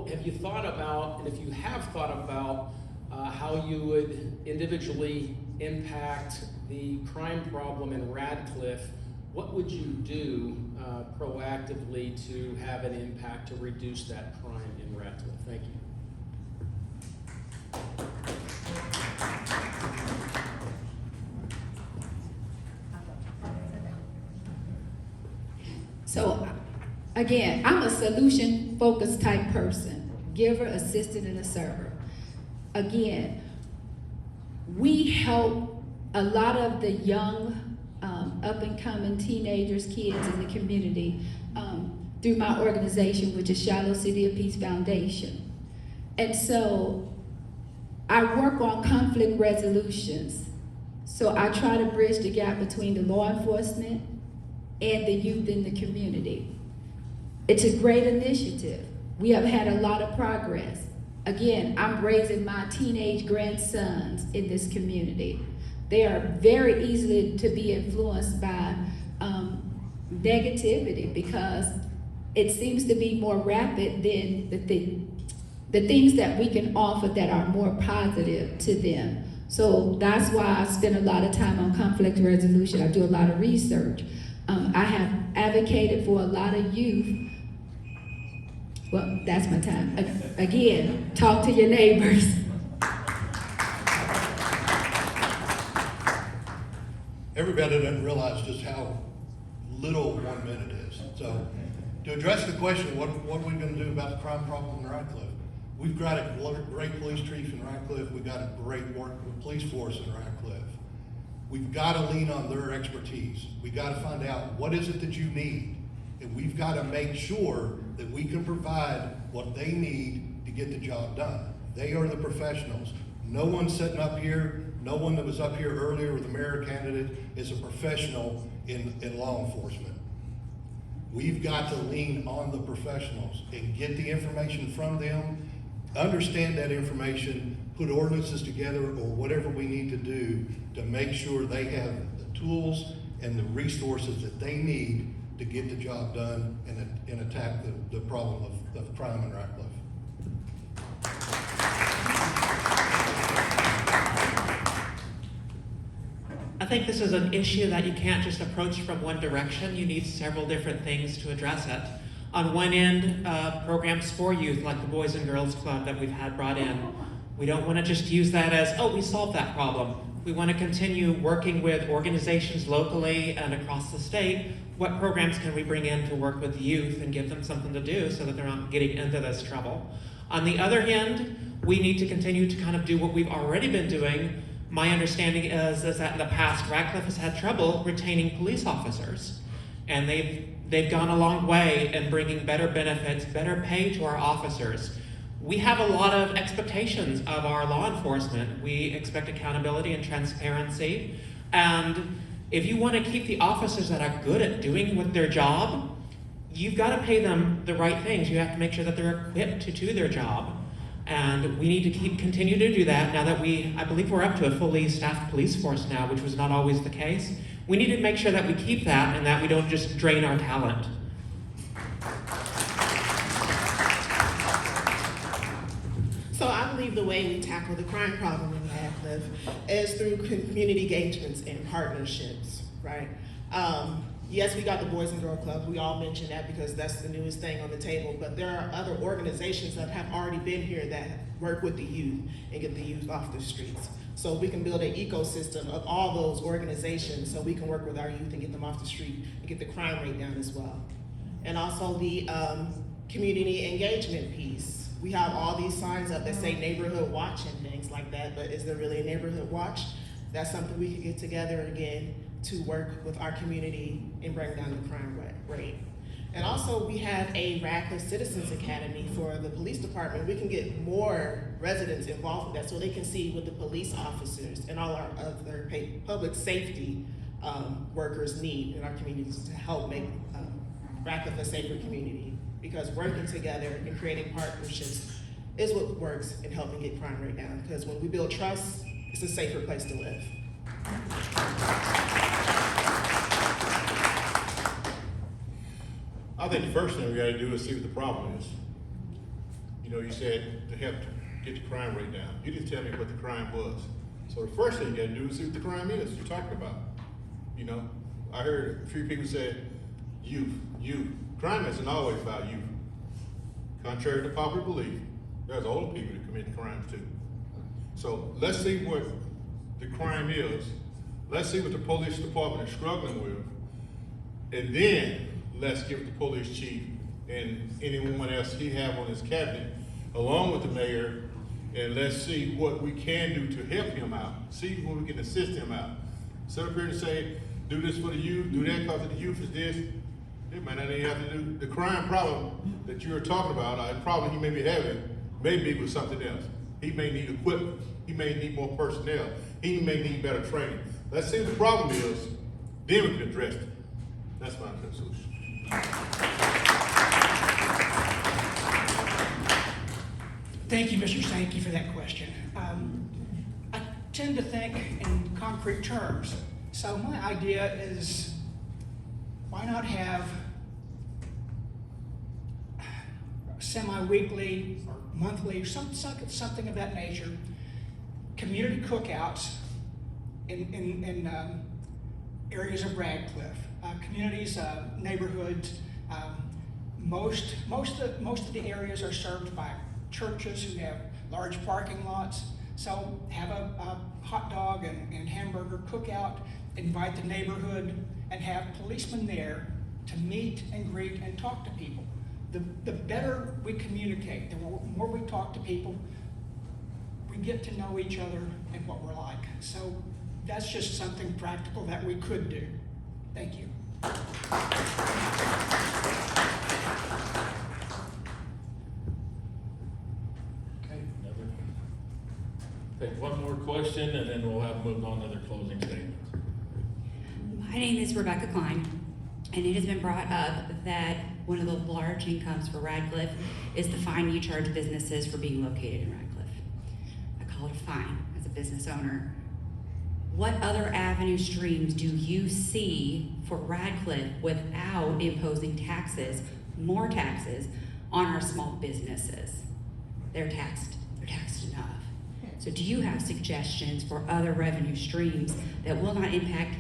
have you thought about, and if you have thought about how you would individually impact the crime problem in Radcliff. What would you do proactively to have an impact to reduce that crime in Radcliff? Thank you. So, again, I'm a solution-focused type person, giver, assistant, and a server. Again, we help a lot of the young, up-and-coming teenagers, kids in the community through my organization, which is Shiloh City of Peace Foundation. And so I work on conflict resolutions. So I try to bridge the gap between the law enforcement and the youth in the community. It's a great initiative. We have had a lot of progress. Again, I'm raising my teenage grandsons in this community. They are very easily to be influenced by negativity because it seems to be more rapid than the things that we can offer that are more positive to them. So that's why I spend a lot of time on conflict resolution. I do a lot of research. I have advocated for a lot of youth. Well, that's my time. Again, talk to your neighbors. Everybody doesn't realize just how little 1 minute is. So to address the question, what are we going to do about the crime problem in Radcliff? We've got a great police chief in Radcliff. We've got a great police force in Radcliff. We've got to lean on their expertise. We've got to find out what is it that you need. And we've got to make sure that we can provide what they need to get the job done. They are the professionals. No one sitting up here, no one that was up here earlier with the mayor candidate is a professional in law enforcement. We've got to lean on the professionals and get the information from them, understand that information, put ordinances together or whatever we need to do to make sure they have the tools and the resources that they need to get the job done and attack the problem of crime in Radcliff. I think this is an issue that you can't just approach from one direction. You need several different things to address it. On one end, programs for youth, like the Boys and Girls Club that we've had brought in. We don't want to just use that as, oh, we solved that problem. We want to continue working with organizations locally and across the state. What programs can we bring in to work with youth and give them something to do so that they're not getting into this trouble? On the other hand, we need to continue to kind of do what we've already been doing. My understanding is that in the past, Radcliff has had trouble retaining police officers. And they've gone a long way in bringing better benefits, better pay to our officers. we have a lot of expectations of our law enforcement. We expect accountability and transparency. And if you want to keep the officers that are good at doing what their job, you've got to pay them the right things. You have to make sure that they're equipped to do their job. And we need to continue to do that now that I believe we're up to a fully staffed police force now, which was not always the case. We need to make sure that we keep that and that we don't just drain our talent. So I believe the way we tackle the crime problem in Radcliff is through community engagements and partnerships, right? Yes, we got the Boys and Girl Club. We all mention that because that's the newest thing on the table, but there are other organizations that have already been here that work with the youth and get the youth off the streets. So we can build an ecosystem of all those organizations so we can work with our youth and get them off the street and get the crime rate down as well. And also the community engagement piece. We have all these signs up that say neighborhood watch and things like that, but is there really a neighborhood watch? That's something we could get together again to work with our community and bring down the crime rate. And also we have a Radcliff Citizens Academy for the police department. We can get more residents involved with that so they can see what the police officers and all our other public safety workers need in our communities to help make Radcliff a safer community. Because working together and creating partnerships is what works in helping get crime rate down. Because when we build trust, it's a safer place to live. I think the first thing we gotta do is see what the problem is. You know, you said to help get the crime rate down. You didn't tell me what the crime was. So the first thing you gotta do is see what the crime is you're talking about. You know, I heard a few people say, youth. Crime isn't always about youth. Contrary to popular belief, there's older people that commit crimes too. So let's see what the crime is. Let's see what the police department is struggling with. And then let's give the police chief and anyone else he have on his cabinet, along with the mayor, and let's see what we can do to help him out. See where we can assist him out. Sit up here and say, do this for the youth, do that because the youth is this. It might not even have to do, the crime problem that you're talking about, the problem he may be having, may be with something else. He may need equipment, he may need more personnel, he may need better training. Let's see what the problem is, then we can address it. That's my solution. Thank you, Mr. Sankey, for that question. I tend to think in concrete terms. So my idea is, why not have semi-weekly or monthly, something of that nature, community cookouts in areas of Radcliff, communities, neighborhoods. Most of the areas are served by churches who have large parking lots. So have a hot dog and hamburger cookout, invite the neighborhood, and have policemen there to meet and greet and talk to people. The better we communicate, the more we talk to people, we get to know each other and what we're like. So that's just something practical that we could do. Thank you. Okay, take one more question and then we'll have moved on to their closing statements. My name is Rebecca Klein, and it has been brought up that one of the large incomes for Radcliff is the fine you charge businesses for being located in Radcliff. I call it a fine as a business owner. What other avenue streams do you see for Radcliff without imposing taxes, more taxes, on our small businesses? They're taxed enough. So do you have suggestions for other revenue streams that will not impact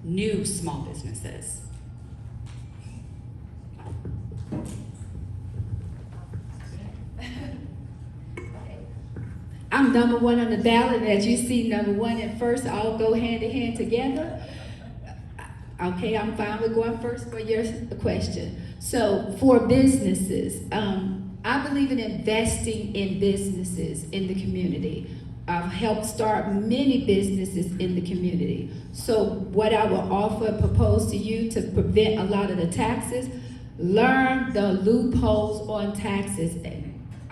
new small businesses? I'm number one on the ballot, and as you see, number one and first all go hand in hand together. Okay, I'm fine with going first for your question. So for businesses, I believe in investing in businesses in the community. I've helped start many businesses in the community. So what I will offer and propose to you to prevent a lot of the taxes, learn the loopholes on taxes.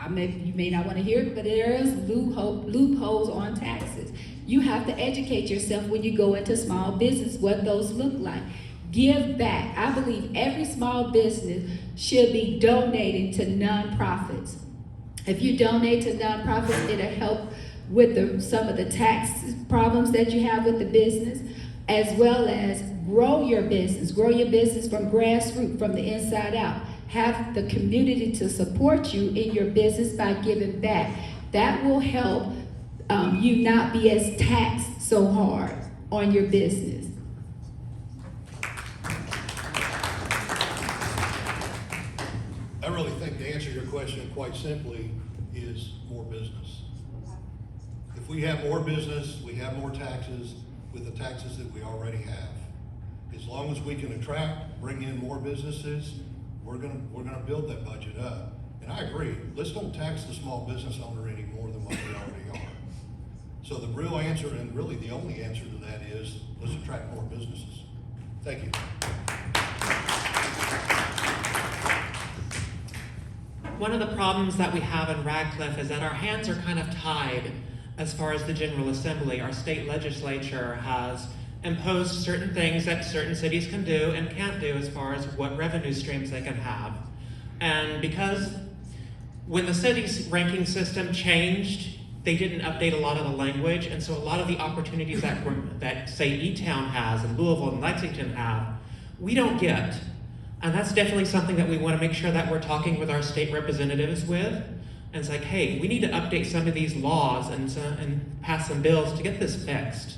You may not want to hear it, but there is loopholes on taxes. You have to educate yourself when you go into small business, what those look like. Give back. I believe every small business should be donating to nonprofits. If you donate to nonprofits, it'll help with some of the tax problems that you have with the business, as well as grow your business. Grow your business from grassroots, from the inside out. Have the community to support you in your business by giving back. That will help you not be as taxed so hard on your business. I really think to answer your question quite simply is more business. If we have more business, we have more taxes with the taxes that we already have. As long as we can attract, bring in more businesses, we're gonna build that budget up. And I agree, let's don't tax the small business owner any more than what we already are. So the real answer, and really the only answer to that, is let's attract more businesses. Thank you. One of the problems that we have in Radcliff is that our hands are kind of tied as far as the General Assembly. Our state legislature has imposed certain things that certain cities can do and can't do as far as what revenue streams they can have. And because when the city's ranking system changed, they didn't update a lot of the language, and so a lot of the opportunities that say E-Town has and Louisville and Lexington have, we don't get. And that's definitely something that we want to make sure that we're talking with our state representatives with. And it's like, hey, we need to update some of these laws and pass some bills to get this fixed.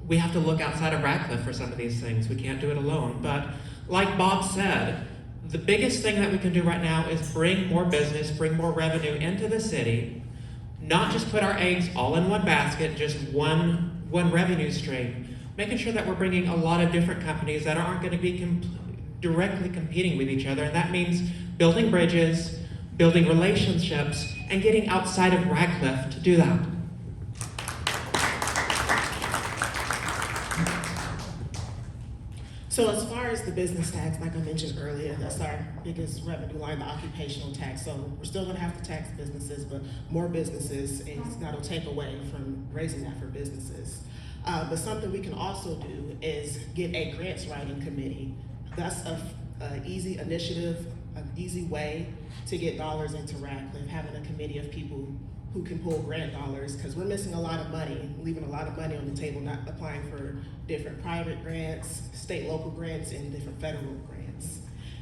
We have to look outside of Radcliff for some of these things. We can't do it alone. But like Bob said, the biggest thing that we can do right now is bring more business, bring more revenue into the city, not just put our eggs all in one basket, just one revenue stream. Making sure that we're bringing a lot of different companies that aren't going to be directly competing with each other. And that means building bridges, building relationships, and getting outside of Radcliff to do that. So as far as the business tax, like I mentioned earlier, that's our biggest revenue line, the occupational tax. So we're still gonna have to tax businesses, but more businesses, and that'll take away from raising that for businesses. But something we can also do is get a grants writing committee. That's an easy initiative, an easy way to get dollars into Radcliff, having a committee of people who can pull grant dollars, because we're missing a lot of money, leaving a lot of money on the table, not applying for different private grants, state, local grants, and different federal grants.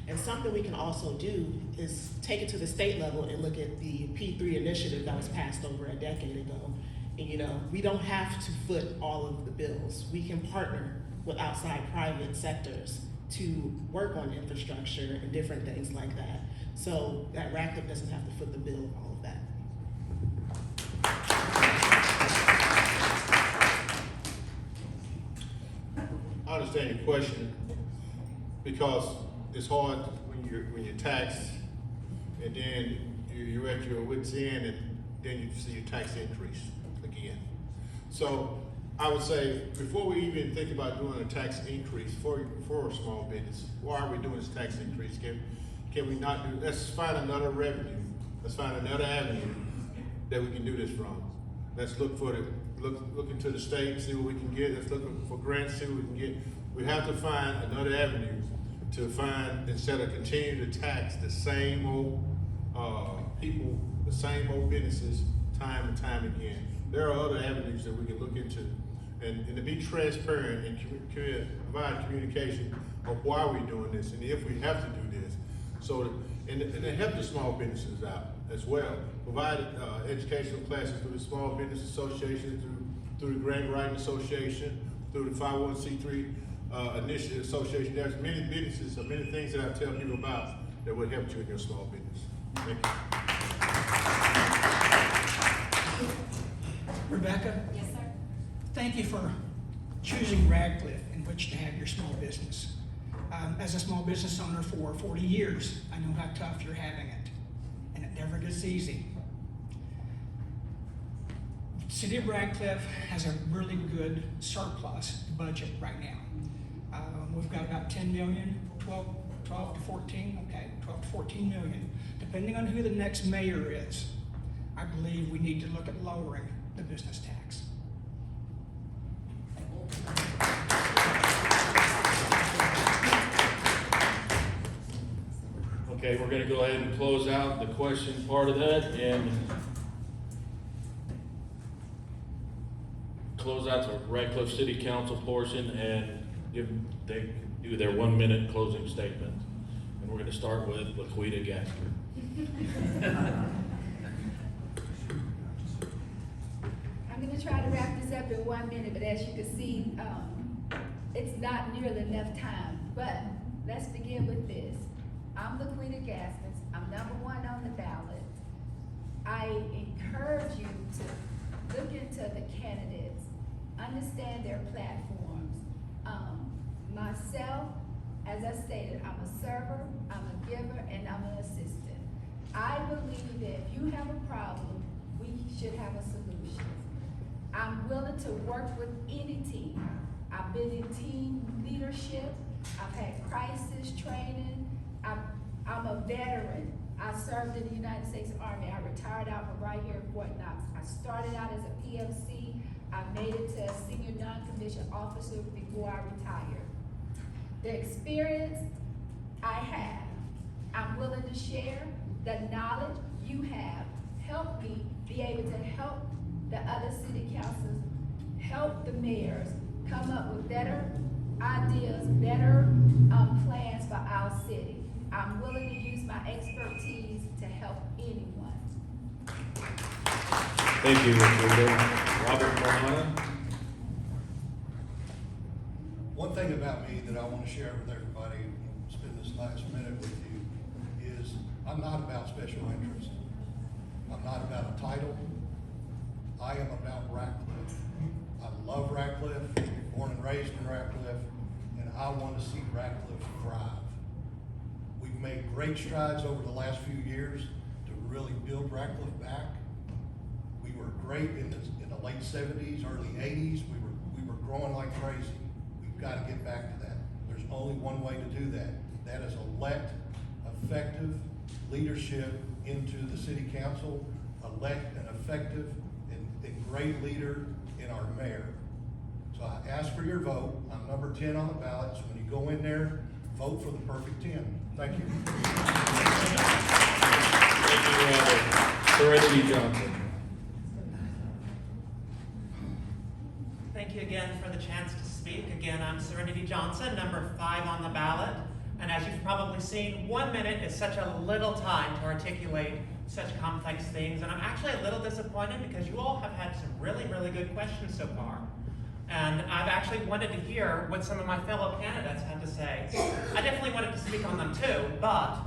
And something we can also do is take it to the state level and look at the P3 initiative that was passed over a decade ago. And we don't have to foot all of the bills. We can partner with outside private sectors to work on infrastructure and different things like that, so that Radcliff doesn't have to foot the bill of all of that. I understand your question, because it's hard when you're taxed, and then you're at your wit's end, and then you see a tax increase again. So I would say, before we even think about doing a tax increase for a small business, why are we doing this tax increase? Can we not do, let's find another revenue, let's find another avenue that we can do this from. Let's look into the state and see what we can get. Let's look for grants, see what we can get. We have to find another avenue to find, instead of continuing to tax the same old people, the same old businesses, time and time again. There are other avenues that we can look into, and to be transparent and provide communication of why we're doing this and if we have to do this. So, and to help the small businesses out as well. Provide educational classes through the Small Business Association, through the Grant Writing Association, through the 501c3 Initiative Association. There's many businesses, many things that I tell people about that will help you in your small business. Thank you. Rebecca? Yes, sir. Thank you for choosing Radcliff in which to have your small business. As a small business owner for 40 years, I know how tough you're having it, and it never gets easy. The City of Radcliff has a really good surplus budget right now. We've got about 10 million, 12 to 14, okay, 12 to 14 million depending on who the next mayor is, I believe we need to look at lowering the business tax. Okay, we're gonna go ahead and close out the question part of that and close out the Radcliff City Council portion and they can do their 1 minute closing statement. And we're gonna start with Laquita Gasker. I'm gonna try to wrap this up in 1 minute, but as you can see, it's not nearly enough time. But let's begin with this. I'm Laquita Gaskins. I'm #1 on the ballot. I encourage you to look into the candidates, understand their platforms. Myself, as I stated, I'm a server, I'm a giver, and I'm an assistant. I believe that if you have a problem, we should have a solution. I'm willing to work with any team. I've been in team leadership. I've had crisis training. I'm a veteran. I served in the United States Army. I retired out from right here in Fort Knox. I started out as a PFC. I made it to a senior non-commissioned officer before I retired. The experience I have, I'm willing to share. The knowledge you have helped me be able to help the other city councils, help the mayors come up with better ideas, better plans for our city. I'm willing to use my expertise to help anyone. Thank you, Laquita. Robert Morana. One thing about me that I want to share with everybody, and spend this last minute with you, is I'm not about special interest. I'm not about a title. I am about Radcliff. I love Radcliff, born and raised in Radcliff, and I want to see Radcliff thrive. We've made great strides over the last few years to really build Radcliff back. We were great in the late 70s, early 80s. We were growing like crazy. We've got to get back to that. There's only one way to do that. That is elect effective leadership into the city council, elect an effective and great leader in our mayor. So I ask for your vote. I'm #10 on the ballot, so when you go in there, vote for the perfect 10. Thank you. Thank you, Robert. Serenity Johnson. Thank you again for the chance to speak. Again, I'm Serenity Johnson, #5 on the ballot. And as you've probably seen, 1 minute is such a little time to articulate such complex things. And I'm actually a little disappointed because you all have had some really, really good questions so far. And I've actually wanted to hear what some of my fellow candidates had to say. I definitely wanted to speak on them too, but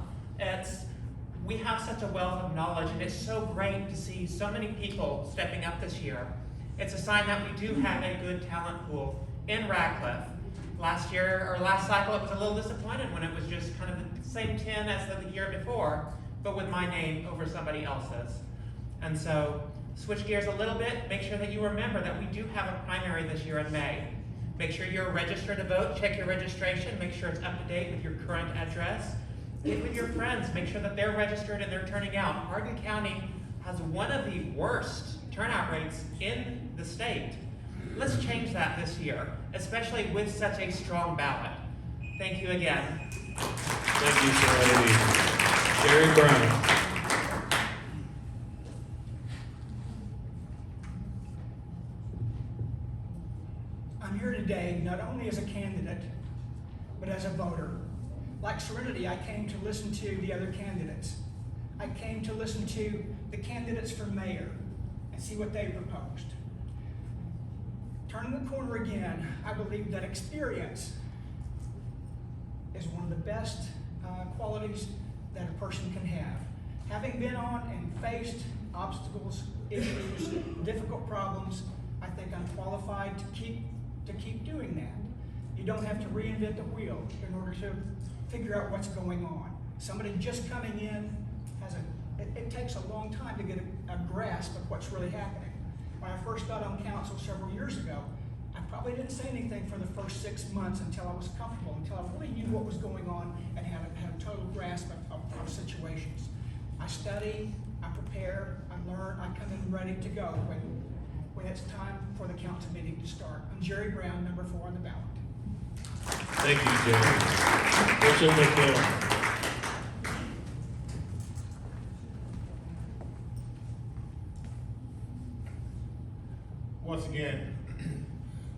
we have such a wealth of knowledge, and it's so great to see so many people stepping up this year. It's a sign that we do have a good talent pool in Radcliff. Last cycle, it was a little disappointed when it was just kind of the same 10 as the year before, but with my name over somebody else's. And so, switch gears a little bit, make sure that you remember that we do have a primary this year in May. Make sure you're registered to vote, check your registration, make sure it's up to date with your current address. Get with your friends, make sure that they're registered and they're turning out. Hardin County has one of the worst turnout rates in the state. Let's change that this year, especially with such a strong ballot. Thank you again. Thank you, Serenity. Jerry Brown. I'm here today not only as a candidate, but as a voter. Like Serenity, I came to listen to the other candidates. I came to listen to the candidates for mayor and see what they proposed. Turning the corner again, I believe that experience is one of the best qualities that a person can have. Having been on and faced obstacles, issues, difficult problems, I think I'm qualified to keep doing that. You don't have to reinvent the wheel in order to figure out what's going on. Somebody just coming in it takes a long time to get a grasp of what's really happening. When I first got on council several years ago, I probably didn't say anything for the first 6 months until I was comfortable, until I really knew what was going on and had a total grasp of situations. I study, I prepare, I learn, I come in ready to go when it's time for the council meeting to start. I'm Jerry Brown, number 4 on the ballot. Thank you, Jerry. What's in the Once again,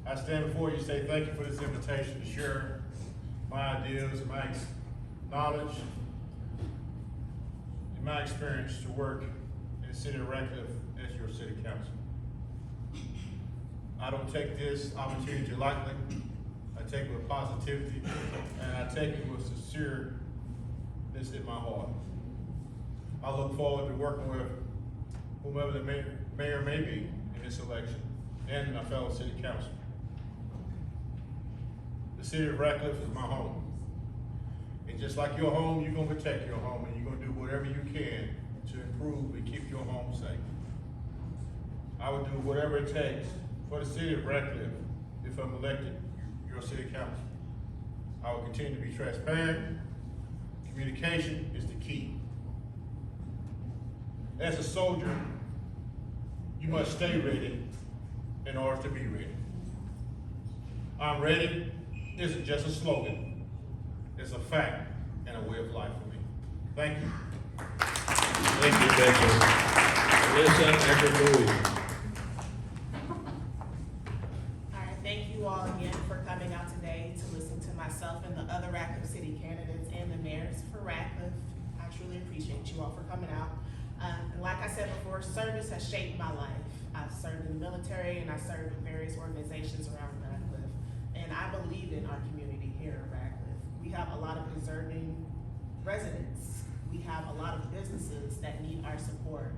I stand before you to say thank you for this invitation to share my ideas, my knowledge, and my experience to work in the city of Radcliff as your city council. I don't take this opportunity lightly. I take it with positivity, and I take it with sincereness in my heart. I look forward to working with whomever the mayor may be in this election and my fellow city council. The city of Radcliff is my home. And just like your home, you're gonna protect your home, and you're gonna do whatever you can to improve and keep your home safe. I would do whatever it takes for the city of Radcliff if I'm elected your city council. I will continue to be transparent. Communication is the key. As a soldier, you must stay ready in order to be ready. I'm ready isn't just a slogan, it's a fact and a way of life for me. Thank you. Thank you, Betsy. Alyssa Ecker-Bowie. All right, thank you all again for coming out today to listen to myself and the other Radcliffe City candidates and the mayors for Radcliffe. I truly appreciate you all for coming out. And like I said before, service has shaped my life. I've served in the military and I served in various organizations around Radcliffe. And I believe in our community here in Radcliffe. We have a lot of deserving residents. We have a lot of businesses that need our support.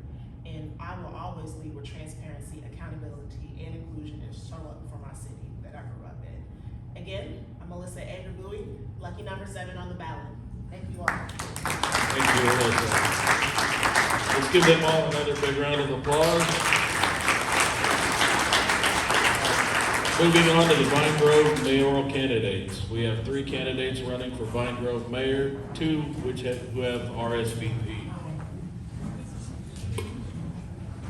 And I will always lead with transparency, accountability, and inclusion and show up for my city that I grew up in. Again, I'm Alyssa Ecker-Bowie, lucky number 7 on the ballot. Thank you all. Thank you, Alyssa. Let's give them all another big round of applause. Moving on to the Vine Grove mayoral candidates. We have 3 candidates running for Vine Grove mayor, 2 who have RSVP.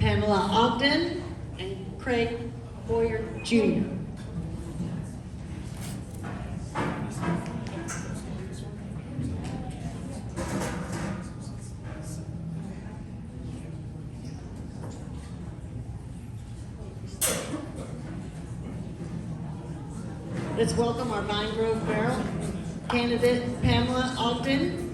Pamela Ogden and Craig Boyer Jr. Let's welcome our Vine Grove mayoral candidate, Pamela Ogden.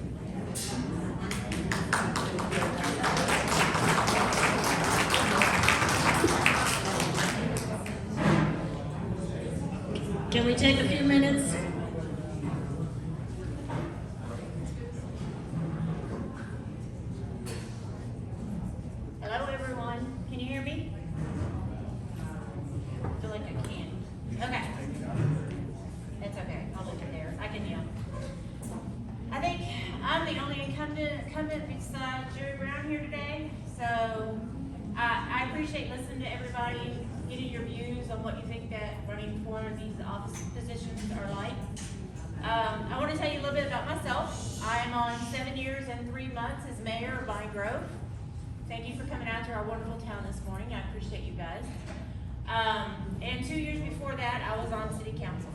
Can we take a few minutes? Hello, everyone. Can you hear me? I feel like I can. Okay. That's okay. I'll leave it there. I can yell. I think I'm the only incumbent besides Jerry Brown here today. So I appreciate listening to everybody, getting your views on what you think that running for these office positions are like. I want to tell you a little bit about myself. I am on 7 years and 3 months as mayor of Vine Grove. Thank you for coming out to our wonderful town this morning. I appreciate you guys. And 2 years before that, I was on city council.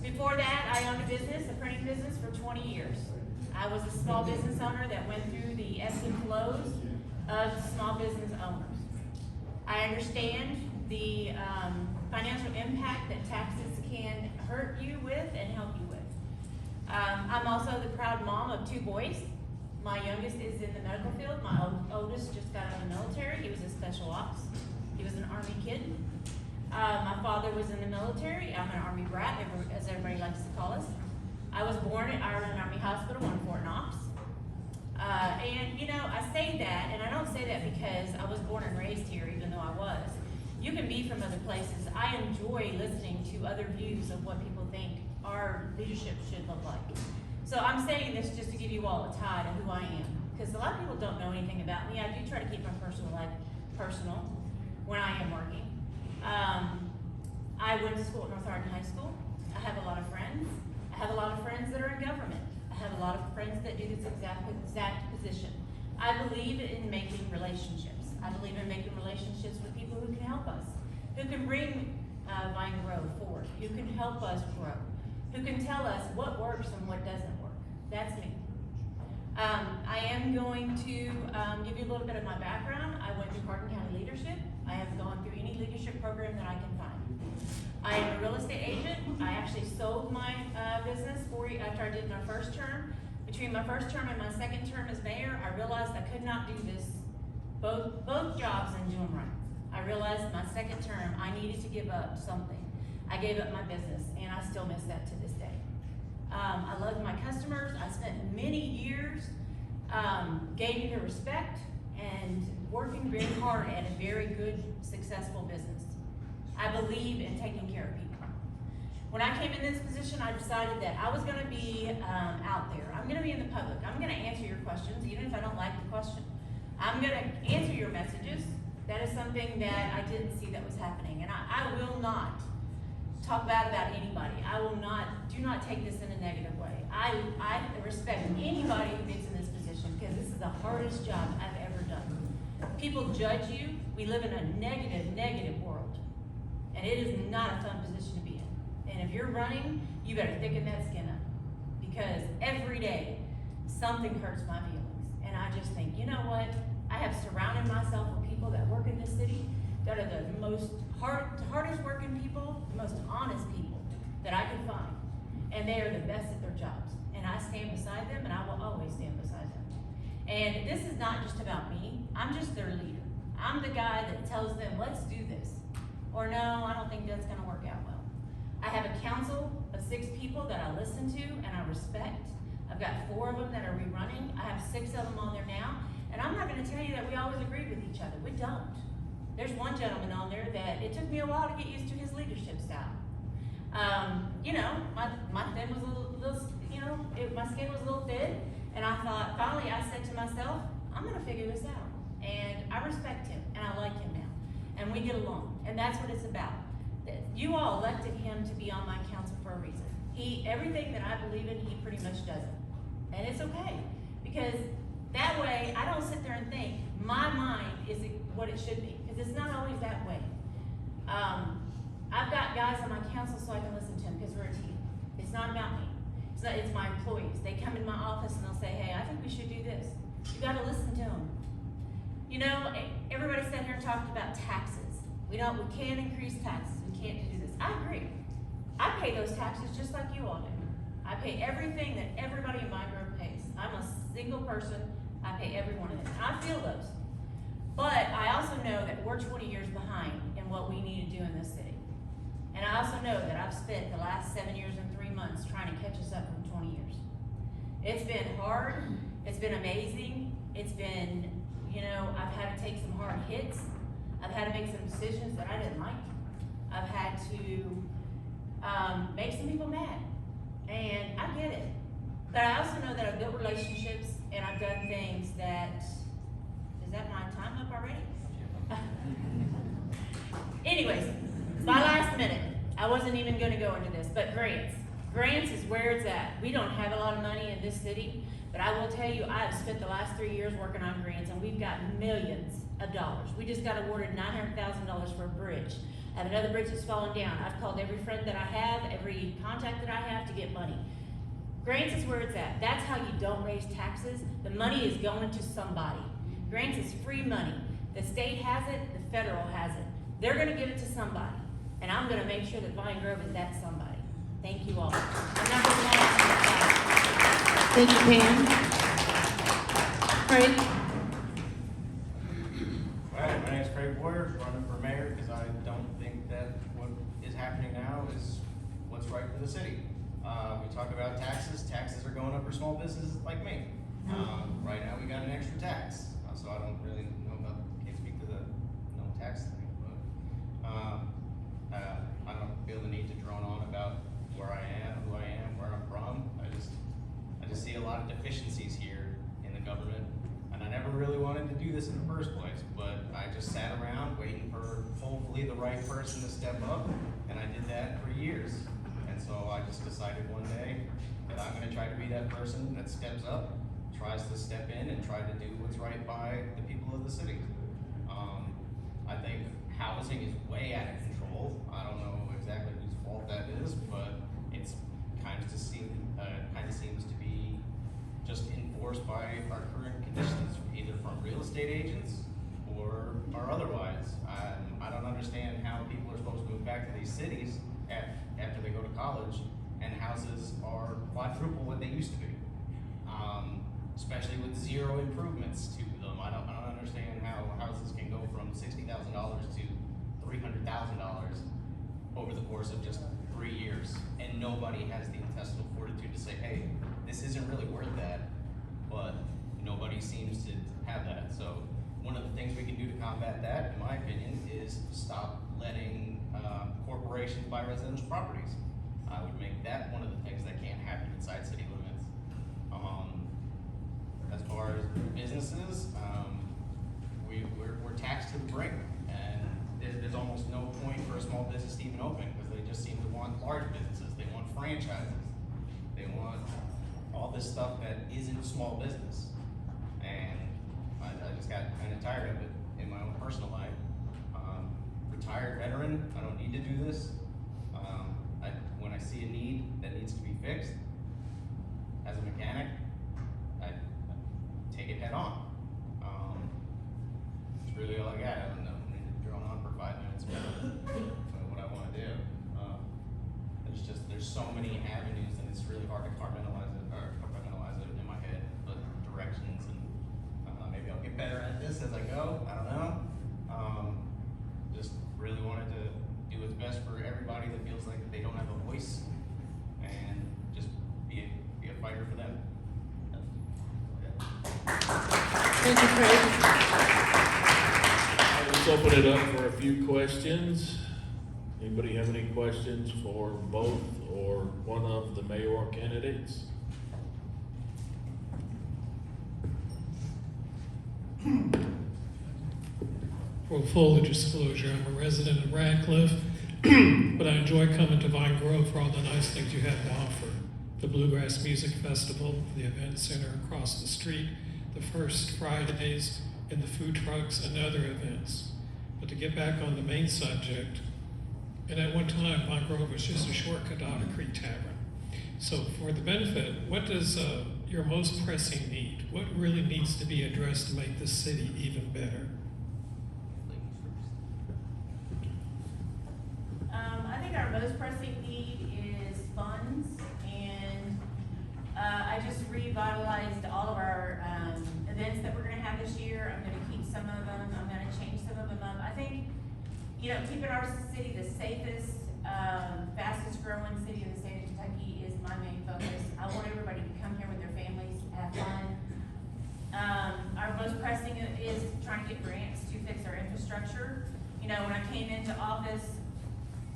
Before that, I owned a business, a printing business, for 20 years. I was a small business owner that went through the ebbs and flows of small business owners. I understand the financial impact that taxes can hurt you with and help you with. I'm also the proud mom of 2 boys. My youngest is in the medical field. My oldest just got out of the military. He was a special ops. He was an Army kid. My father was in the military. I'm an Army brat, as everybody likes to call us. I was born at Ireland Army Hospital in Fort Knox. And you know, I say that, and I don't say that because I was born and raised here, even though I was. You can be from other places. I enjoy listening to other views of what people think our leadership should look like. So I'm saying this just to give you all a tie to who I am, because a lot of people don't know anything about me. I do try to keep my personal life personal when I am working. I went to school at North Hardin High School. I have a lot of friends. I have a lot of friends that are in government. I have a lot of friends that do this exact position. I believe in making relationships. I believe in making relationships with people who can help us, who can bring Vine Grove forward, who can help us grow, who can tell us what works and what doesn't work. That's me. I am going to give you a little bit of my background. I went through Hardin County Leadership. I have gone through any leadership program that I can find. I am a real estate agent. I actually sold my business after I did my first term. Between my first term and my second term as mayor, I realized I could not do this, both jobs and do them right. I realized my second term, I needed to give up something. I gave up my business, and I still miss that to this day. I love my customers. I spent many years gaining their respect and working very hard at a very good, successful business. I believe in taking care of people. When I came in this position, I decided that I was gonna be out there. I'm gonna be in the public. I'm gonna answer your questions, even if I don't like the question. I'm gonna answer your messages. That is something that I didn't see that was happening. And I will not talk bad about anybody. Do not take this in a negative way. I respect anybody who gets in this position because this is the hardest job I've ever done. People judge you. We live in a negative world. And it is not a fun position to be in. And if you're running, you better thicken that skin up. Because every day, something hurts my feelings. And I just think, you know what? I have surrounded myself with people that work in this city that are the hardest working people, the most honest people that I could find. And they are the best at their jobs. And I stand beside them, and I will always stand beside them. And this is not just about me. I'm just their leader. I'm the guy that tells them, let's do this. Or no, I don't think that's gonna work out well. I have a council of 6 people that I listen to and I respect. I've got 4 of them that are rerunning. I have 6 of them on there now. And I'm not gonna tell you that we always agree with each other. We don't. There's one gentleman on there that it took me a while to get used to his leadership style. You know, my thin was a little my skin was a little thin, and I thought, finally I said to myself, I'm gonna figure this out. And I respect him, and I like him now. And we get along, and that's what it's about. You all elected him to be on my council for a reason. Everything that I believe in, he pretty much does it. And it's okay, because that way, I don't sit there and think, my mind is what it should be, because it's not always that way. I've got guys on my council so I can listen to them, because we're a team. It's not about me. It's my employees. They come in my office and they'll say, hey, I think we should do this. You gotta listen to them. You know, everybody sat here and talked about taxes. We can't increase taxes. We can't do this. I agree. I pay those taxes just like you all do. I pay everything that everybody in Vine Grove pays. I'm a single person. I pay every one of them. And I feel those. But I also know that we're 20 years behind in what we need to do in this city. And I also know that I've spent the last 7 years and 3 months trying to catch us up from 20 years. It's been hard. It's been amazing. It's been, I've had to take some hard hits. I've had to make some decisions that I didn't like. I've had to make some people mad. And I get it. But I also know that I've built relationships and I've done things that, is that my time up already? Anyways, my last minute. I wasn't even gonna go into this, but grants. Grants is where it's at. We don't have a lot of money in this city, but I will tell you, I have spent the last 3 years working on grants and we've got millions of dollars. We just got awarded $900,000 for a bridge. I have another bridge that's falling down. I've called every friend that I have, every contact that I have to get money. Grants is where it's at. That's how you don't raise taxes. The money is going to somebody. Grants is free money. The state has it, the federal has it. They're gonna give it to somebody. And I'm gonna make sure that Vine Grove is that somebody. Thank you all. Thank you, Pam. Craig? Hi, my name is Craig Boyer, running for mayor because I don't think that what is happening now is what's right for the city. We talk about taxes. Taxes are going up for small businesses like me. Right now we got an extra tax, so I don't really know about, can't speak to the tax thing, but I don't feel the need to drone on about where I am, who I am, where I'm from. I just see a lot of deficiencies here in the government, and I never really wanted to do this in the first place, but I just sat around waiting for hopefully the right person to step up, and I did that for years. And so I just decided one day that I'm gonna try to be that person that steps up, tries to step in and try to do what's right by the people of the city. I think housing is way out of control. I don't know exactly whose fault that is, but it's kind of seems to be just enforced by our current conditions, either from real estate agents or otherwise. I don't understand how people are supposed to move back to these cities after they go to college and houses are quadruple what they used to be. Especially with zero improvements to them. I don't understand how houses can go from $60,000 to $300,000 over the course of just 3 years, and nobody has the intestinal fortitude to say, hey, this isn't really worth that, but nobody seems to have that. So one of the things we can do to combat that, in my opinion, is stop letting corporations buy residential properties. I would make that one of the things that can't happen inside city limits. As far as businesses, we're taxed to the brink, and there's almost no point for a small business to even open, because they just seem to want large businesses. They want franchises. They want all this stuff that isn't small business. And I just got kind of tired of it in my own personal life. Retired veteran, I don't need to do this. When I see a need that needs to be fixed, as a mechanic, I take it head on. It's really all I got. I don't know, I'm going to drone on for 5 minutes, but what I want to do. There's so many avenues, and it's really hard to compartmentalize it in my head, but directions, and maybe I'll get better at this as I go. I don't know. Just really wanted to do what's best for everybody that feels like they don't have a voice, and just be a fighter for them. Thank you, Craig. Let's open it up for a few questions. Anybody have any questions for both or one of the mayoral candidates? For full disclosure, I'm a resident of Radcliff, but I enjoy coming to Vine Grove for all the nice things you have to offer. The Bluegrass Music Festival, the event center across the street, the first Fridays, and the food trucks and other events. But to get back on the main subject, and at one time, Vine Grove was just a shortcut to Otter Creek Tavern. So for the benefit, what does your most pressing need? What really needs to be addressed to make this city even better? I think our most pressing need is funds, and I just revitalized all of our events that we're gonna have this year. I'm gonna keep some of them, I'm gonna change some of them up. I think, keeping our city the safest, fastest growing city in the state of Kentucky is my main focus. I want everybody to come here with their families, have fun. Our most pressing is trying to get grants to fix our infrastructure. When I came into office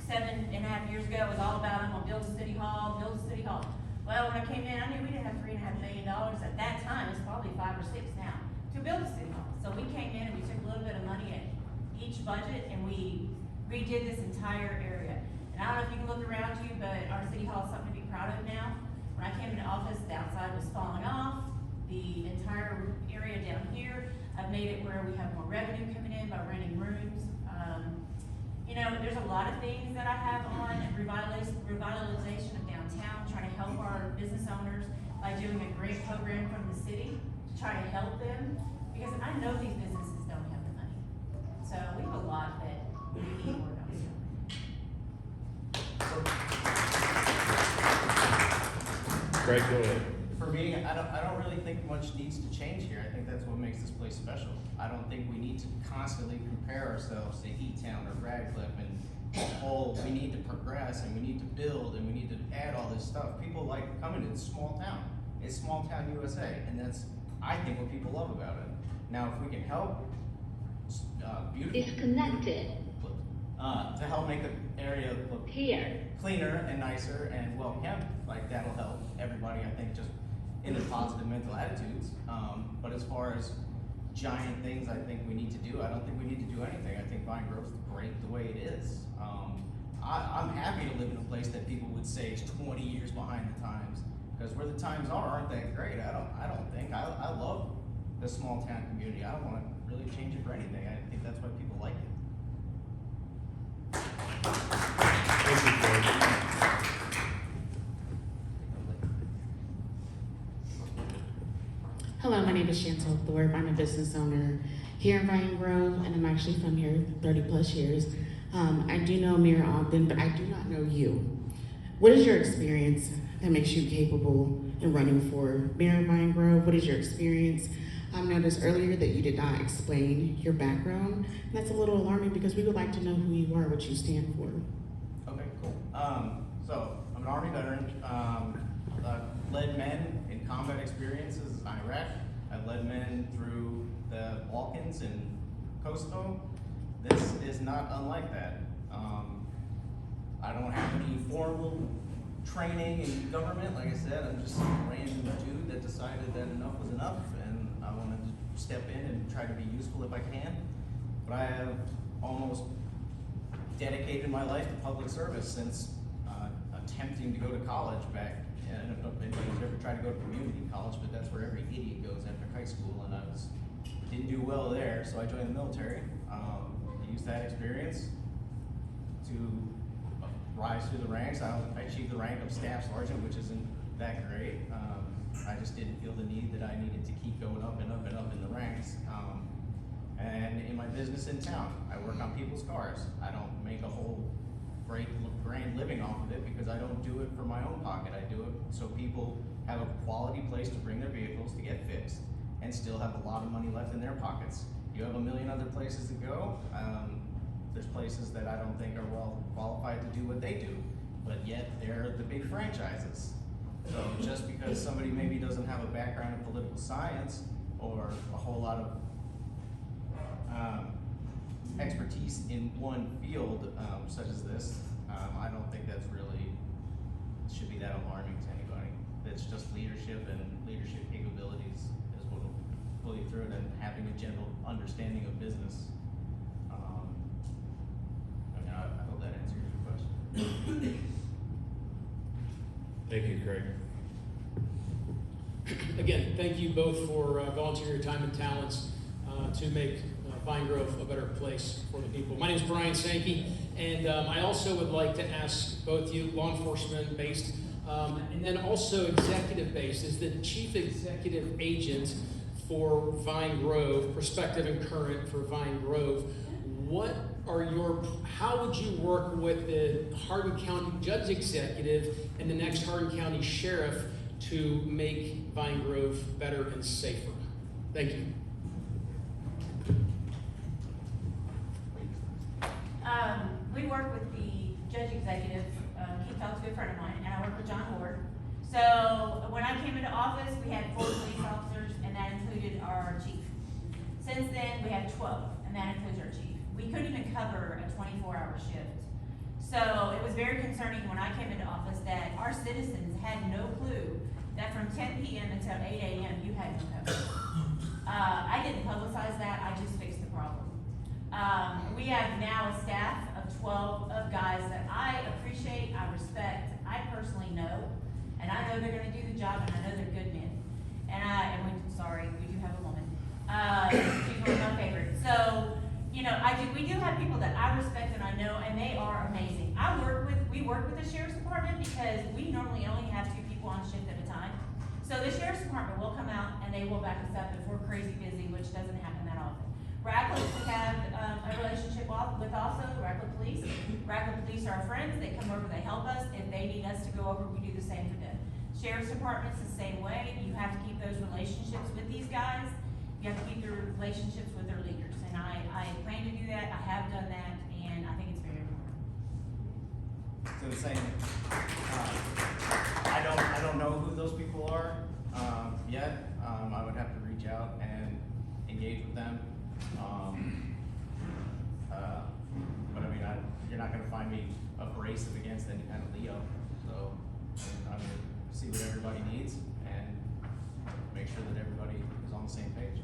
7.5 years ago, it was all about, I'm gonna build a city hall, build a city hall. Well, when I came in, I knew we didn't have $3.5 million at that time. It's probably 5 or 6 now to build a city hall. So we came in and we took a little bit of money at each budget, and we redid this entire area. And I don't know if you can look around you, but our city hall is something to be proud of now. When I came into office, the outside was falling off. The entire area down here, I've made it where we have more revenue coming in by renting rooms. There's a lot of things that I have on revitalization of downtown, trying to help our business owners by doing a great program from the city to try to help them, because I know these businesses don't have the money. So we have a lot that we need to work on. Craig, go ahead. For me, I don't really think much needs to change here. I think that's what makes this place special. I don't think we need to constantly compare ourselves to E-Town or Radcliff and we need to progress and we need to build and we need to add all this stuff. People like coming to this small town. It's small town USA, and that's, I think, what people love about it. Now, if we can help beautiful Disconnected. To help make the area look cleaner and nicer and well kept, like that'll help everybody, I think, just in their positive mental attitudes. But as far as giant things I think we need to do, I don't think we need to do anything. I think Vine Grove's great the way it is. I'm happy to live in a place that people would say is 20 years behind the times, Because where the times aren't that great. I don't think. I love the small town community. I don't want to really change it for anything. I think that's why people like it. Thank you, Craig. Hello, my name is Chantal Thorpe. I'm a business owner here in Vine Grove, and I'm actually from here 30 plus years. I do know Mayor Ogden, but I do not know you. What is your experience that makes you capable in running for Mayor of Vine Grove? What is your experience? I noticed earlier that you did not explain your background, and that's a little alarming because we would like to know who you are, what you stand for. Okay, cool. So I'm an Army veteran. Led men in combat experiences in Iraq. I've led men through the Balkans and Kosovo. This is not unlike that. I don't have any formal training in government. Like I said, I'm just a random dude that decided that enough was enough, and I wanted to step in and try to be useful if I can. But I have almost dedicated my life to public service since attempting to go to college back. I don't know if anybody's ever tried to go to community college, but that's where every idiot goes after high school, and I didn't do well there, so I joined the military. I used that experience to rise through the ranks. I achieved the rank of staff sergeant, which isn't that great. I just didn't feel the need that I needed to keep going up and up and up in the ranks. And in my business in town, I work on people's cars. I don't make a whole great grand living off of it because I don't do it for my own pocket. I do it so people have a quality place to bring their vehicles to get fixed and still have a lot of money left in their pockets. You have a million other places to go. There's places that I don't think are well qualified to do what they do, but yet they're the big franchises. So just because somebody maybe doesn't have a background in political science or a whole lot of expertise in one field such as this, I don't think that's really should be that alarming to anybody. It's just leadership, and leadership capabilities is what will pull you through it, and having a general understanding of business. I hope that answers your question. Thank you, Craig. Again, thank you both for volunteering your time and talents to make Vine Grove a better place for the people. My name is Brian Sankey, and I also would like to ask both you, law enforcement based, and then also executive based, as the chief executive agent for Vine Grove, prospective and current for Vine Grove. How would you work with the Hardin County Judge Executive and the next Hardin County Sheriff to make Vine Grove better and safer? Thank you. We work with the Judge Executive, Keith Talk's a good friend of mine, and I work with John Ward. So when I came into office, we had 4 police officers, and that included our chief. Since then, we have 12, and that includes our chief. We couldn't even cover a 24-hour shift. So it was very concerning when I came into office that our citizens had no clue that from 10 p.m. until 8 a.m. you had no coverage. I didn't publicize that, I just fixed the problem. We have now a staff of 12 of guys that I appreciate, I respect, I personally know, and I know they're gonna do the job, and I know they're good men. We do have a woman. She's one of my favorites. So, we do have people that I respect and I know, and they are amazing. We work with the Sheriff's Department because we normally only have 2 people on shift at a time. So the Sheriff's Department will come out and they will back us up if we're crazy busy, which doesn't happen that often. Radcliff we have a relationship with also, Radcliff Police. Radcliff Police are our friends, they come over, they help us. If they need us to go over, we do the same for them. Sheriff's Department's the same way. You have to keep those relationships with these guys. You have to keep their relationships with their leaders. And I plan to do that, I have done that, and I think it's very important. So the same. I don't know who those people are yet. I would have to reach out and engage with them. But I mean, you're not going to find me abrasive against any kind of Leo. So I'm going to see what everybody needs and make sure that everybody is on the same page.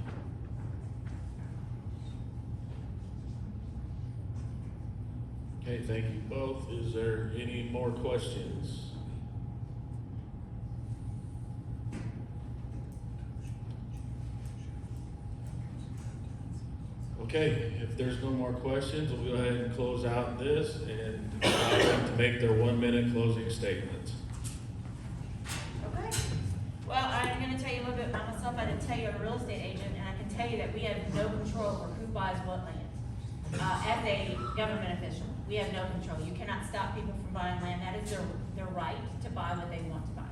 Okay, thank you both. Is there any more questions? Okay, if there's no more questions, we'll go ahead and close out this and allow them to make their 1-minute closing statements. Okay. Well, I'm gonna tell you a little bit about myself. I didn't tell you I'm a real estate agent, and I can tell you that we have no control over who buys what land. As a government official, we have no control. You cannot stop people from buying land. That is their right to buy what they want to buy.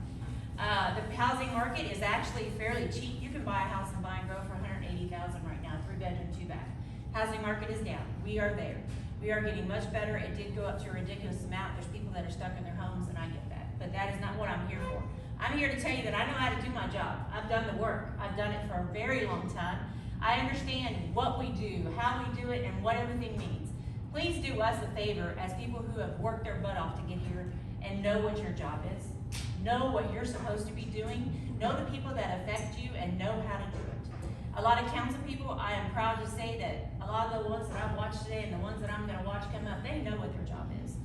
The housing market is actually fairly cheap. You can buy a house in Vine Grove for $180,000 right now, 3-bedroom, 2-bath. Housing market is down. We are there. We are getting much better. It did go up to a ridiculous amount. There's people that are stuck in their homes, and I get that. But that is not what I'm here for. I'm here to tell you that I know how to do my job. I've done the work. I've done it for a very long time. I understand what we do, how we do it, and what everything means. Please do us a favor as people who have worked their butt off to get here and know what your job is. Know what you're supposed to be doing. Know the people that affect you and know how to do it. A lot of council people, I am proud to say that a lot of the ones that I've watched today and the ones that I'm gonna watch come up, they know what their job is.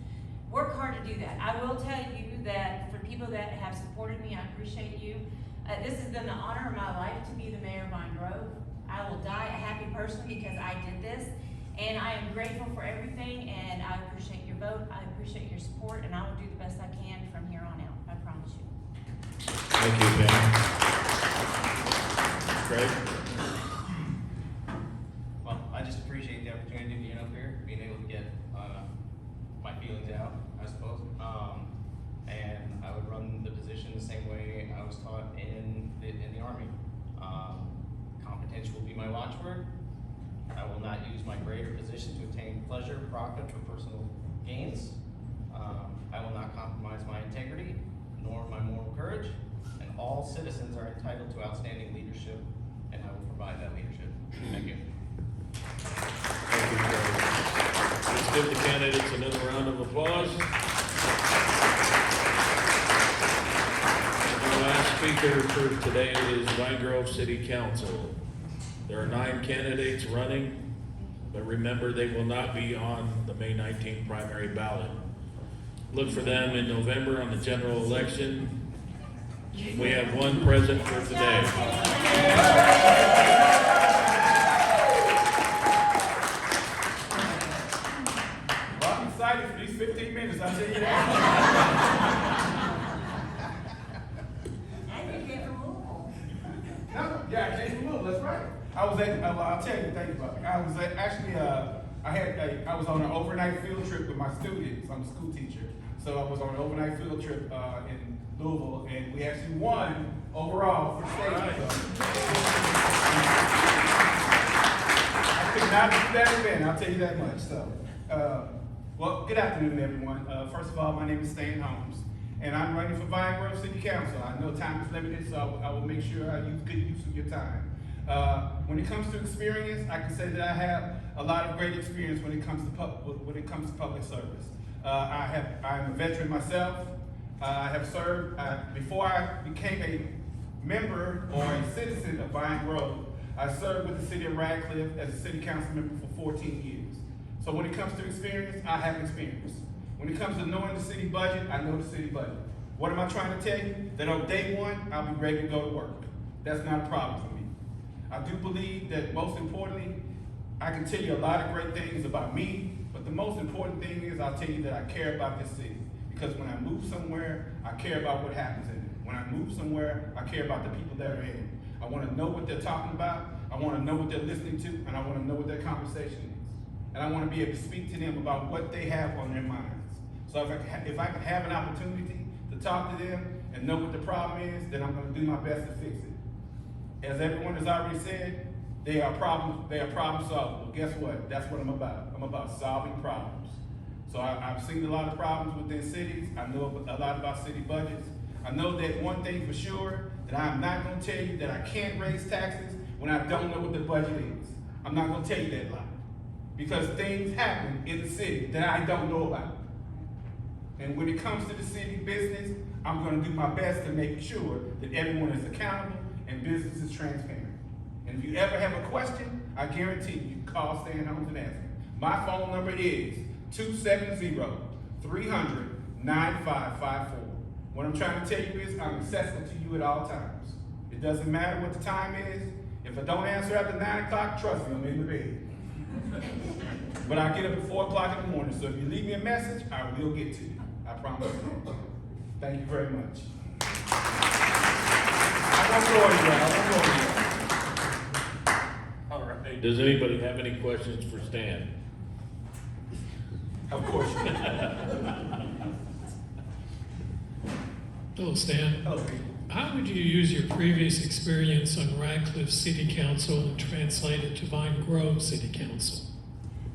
Work hard to do that. I will tell you that for people that have supported me, I appreciate you. This has been the honor of my life to be the mayor of Vine Grove. I will die a happy person because I did this, and I am grateful for everything, and I appreciate your vote, I appreciate your support, and I will do the best I can from here on out, I promise you. Thank you, Pam. Craig? Well, I just appreciate the opportunity of being up here, being able to get my feelings out, I suppose. And I would run the position the same way I was taught in the Army. Competence will be my watchword. I will not use my grade or position to obtain pleasure, profit, or personal gains. I will not compromise my integrity, nor my moral courage, and all citizens are entitled to outstanding leadership, and I will provide that leadership. Thank you. Thank you, Craig. Let's give the candidates another round of applause. And our last speaker for today is Vine Grove City Council. There are 9 candidates running, but remember they will not be on the May 19th primary ballot. Look for them in November on the general election. We have one present for today. Well, I'm excited for these 15 minutes, I'll tell you that. No, yeah, I came from Louisville, that's right. I'll tell you, thank you, Bobby. I was actually, I was on an overnight field trip with my students. I'm a school teacher. So I was on an overnight field trip in Louisville, and we actually won overall for state. Right. I could not do that again, I'll tell you that much. So, well, good afternoon, everyone. First of all, my name is Stan Holmes, and I'm running for Vine Grove City Council. I know time is limited, so I will make sure I use good use of your time. When it comes to experience, I can say that I have a lot of great experience when it comes to public service. I'm a veteran myself. I have served before I became a member or a citizen of Vine Grove. I served with the city of Radcliff as a city council member for 14 years. So when it comes to experience, I have experience. When it comes to knowing the city budget, I know the city budget. What am I trying to tell you? That on day one, I'll be ready to go to work. That's not a problem for me. I do believe that most importantly, I can tell you a lot of great things about me, but the most important thing is I'll tell you that I care about this city. Because when I move somewhere, I care about what happens in it. When I move somewhere, I care about the people that are in it. I want to know what they're talking about, I want to know what they're listening to, and I want to know what their conversation is. And I want to be able to speak to them about what they have on their minds. So if I can have an opportunity to talk to them and know what the problem is, then I'm going to do my best to fix it. As everyone has already said, they are problem solvers. Well, guess what? That's what I'm about. I'm about solving problems. So I've seen a lot of problems within cities. I know a lot about city budgets. I know that one thing for sure, that I'm not going to tell you that I can't raise taxes when I don't know what the budget is. I'm not going to tell you that lie. Because things happen in the city that I don't know about. And when it comes to the city business, I'm going to do my best to make sure that everyone is accountable and business is transparent. And if you ever have a question, I guarantee you can call Stan Holmes and ask me. My phone number is 270-300-9554. What I'm trying to tell you is I'm accessible to you at all times. It doesn't matter what the time is. If I don't answer after 9 o'clock, trust me, I'm in the bed. But I get up at 4 o'clock in the morning, so if you leave me a message, I will get to you. I promise you. Thank you very much. I won't go anywhere. All right. Does anybody have any questions for Stan? Of course you do. Hello, Stan. Hello. How would you use your previous experience on Radcliff City Council and translate it to Vine Grove City Council?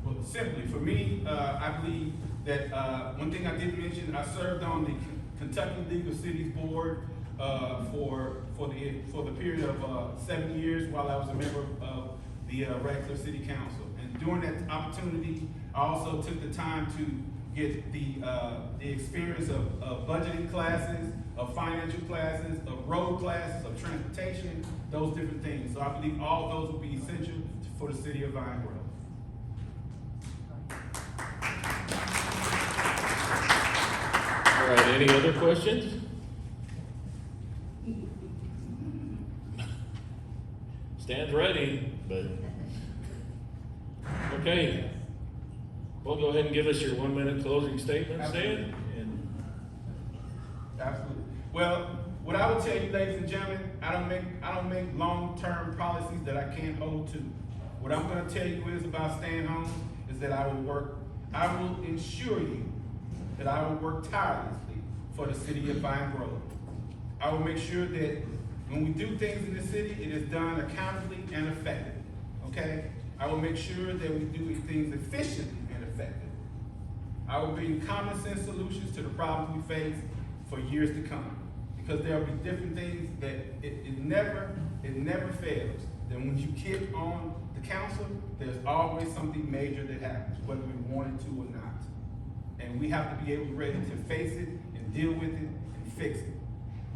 Well, simply, for me, I believe that one thing I didn't mention, I served on the Kentucky League of Cities Board for the period of 7 years while I was a member of the Radcliff City Council. And during that opportunity, I also took the time to get the experience of budgeting classes, of financial classes, of road classes, of transportation, those different things. So I believe all those will be essential for the city of Vine Grove. All right, any other questions? Stan's ready, but, okay. Well, go ahead and give us your 1 minute closing statement, Stan. Absolutely. Well, what I would tell you, ladies and gentlemen, I don't make long-term policies that I can't hold to. What I'm gonna tell you is about staying home is that I will ensure you that I will work tirelessly for the city of Vine Grove. I will make sure that when we do things in the city, it is done accountably and effectively, okay? I will make sure that we do things efficiently and effectively. I will bring common sense solutions to the problems we face for years to come. Because there will be different things that it never fails. That when you get on the council, there's always something major that happens, whether we want it to or not. And we have to be able ready to face it and deal with it and fix it.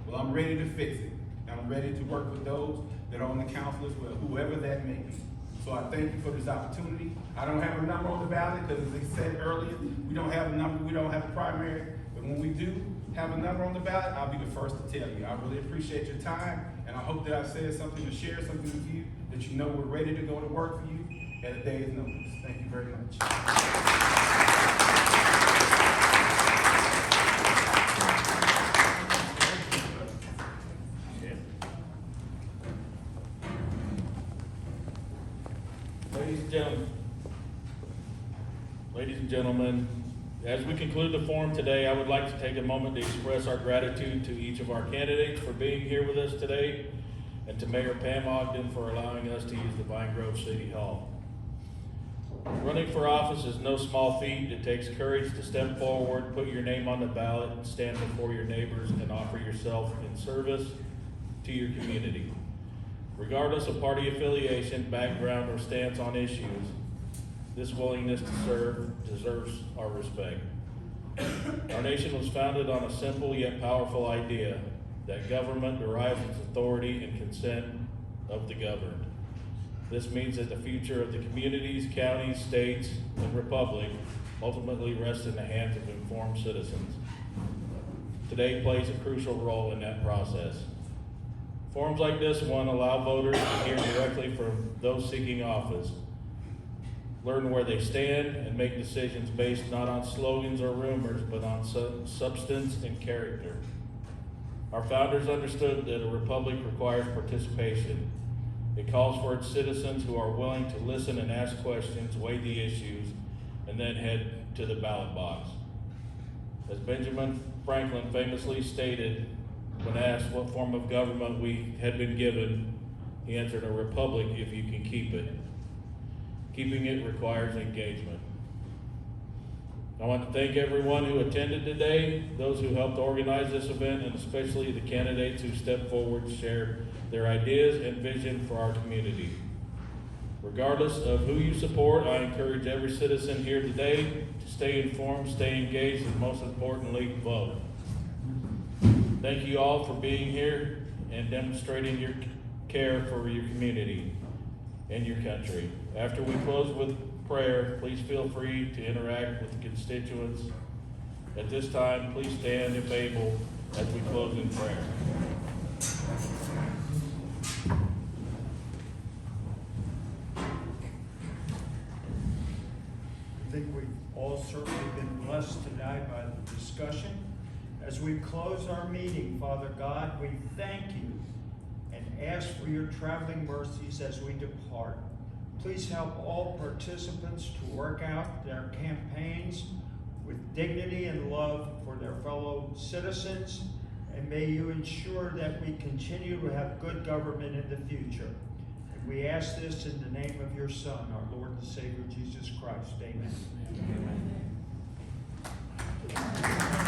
Well, I'm ready to fix it. And I'm ready to work with those that are on the council as well, whoever that may be. So I thank you for this opportunity. I don't have a number on the ballot because, as they said earlier, we don't have a number, we don't have a primary. But when we do have a number on the ballot, I'll be the first to tell you. I really appreciate your time, and I hope that I've said something to share something with you that you know we're ready to go to work for you at a day's notice. Thank you very much. Ladies and gentlemen, as we conclude the forum today, I would like to take a moment to express our gratitude to each of our candidates for being here with us today, and to Mayor Pam Ogden for allowing us to use the Vine Grove City Hall. Running for office is no small feat. It takes courage to step forward, put your name on the ballot, stand before your neighbors, and offer yourself in service to your community. Regardless of party affiliation, background, or stance on issues, this willingness to serve deserves our respect. Our nation was founded on a simple yet powerful idea that government derives its authority and consent of the governed. This means that the future of the communities, counties, states, and republic ultimately rests in the hands of informed citizens. Today plays a crucial role in that process. Forums like this one allow voters to hear directly from those seeking office, learn where they stand, and make decisions based not on slogans or rumors, but on substance and character. Our founders understood that a republic requires participation. It calls for its citizens who are willing to listen and ask questions, weigh the issues, and then head to the ballot box. As Benjamin Franklin famously stated, when asked what form of government we had been given, he answered, "A republic if you can keep it." Keeping it requires engagement. I want to thank everyone who attended today, those who helped organize this event, and especially the candidates who stepped forward to share their ideas and vision for our community. Regardless of who you support, I encourage every citizen here today to stay informed, stay engaged, and most importantly, vote. Thank you all for being here and demonstrating your care for your community and your country. After we close with prayer, please feel free to interact with the constituents. At this time, please stand if able as we close in prayer. think we've all certainly been blessed tonight by the discussion. As we close our meeting, Father God, we thank you and ask for your traveling mercies as we depart. Please help all participants to work out their campaigns with dignity and love for their fellow citizens, and may you ensure that we continue to have good government in the future. And we ask this in the name of your Son, our Lord and Savior, Jesus Christ. Amen. Amen.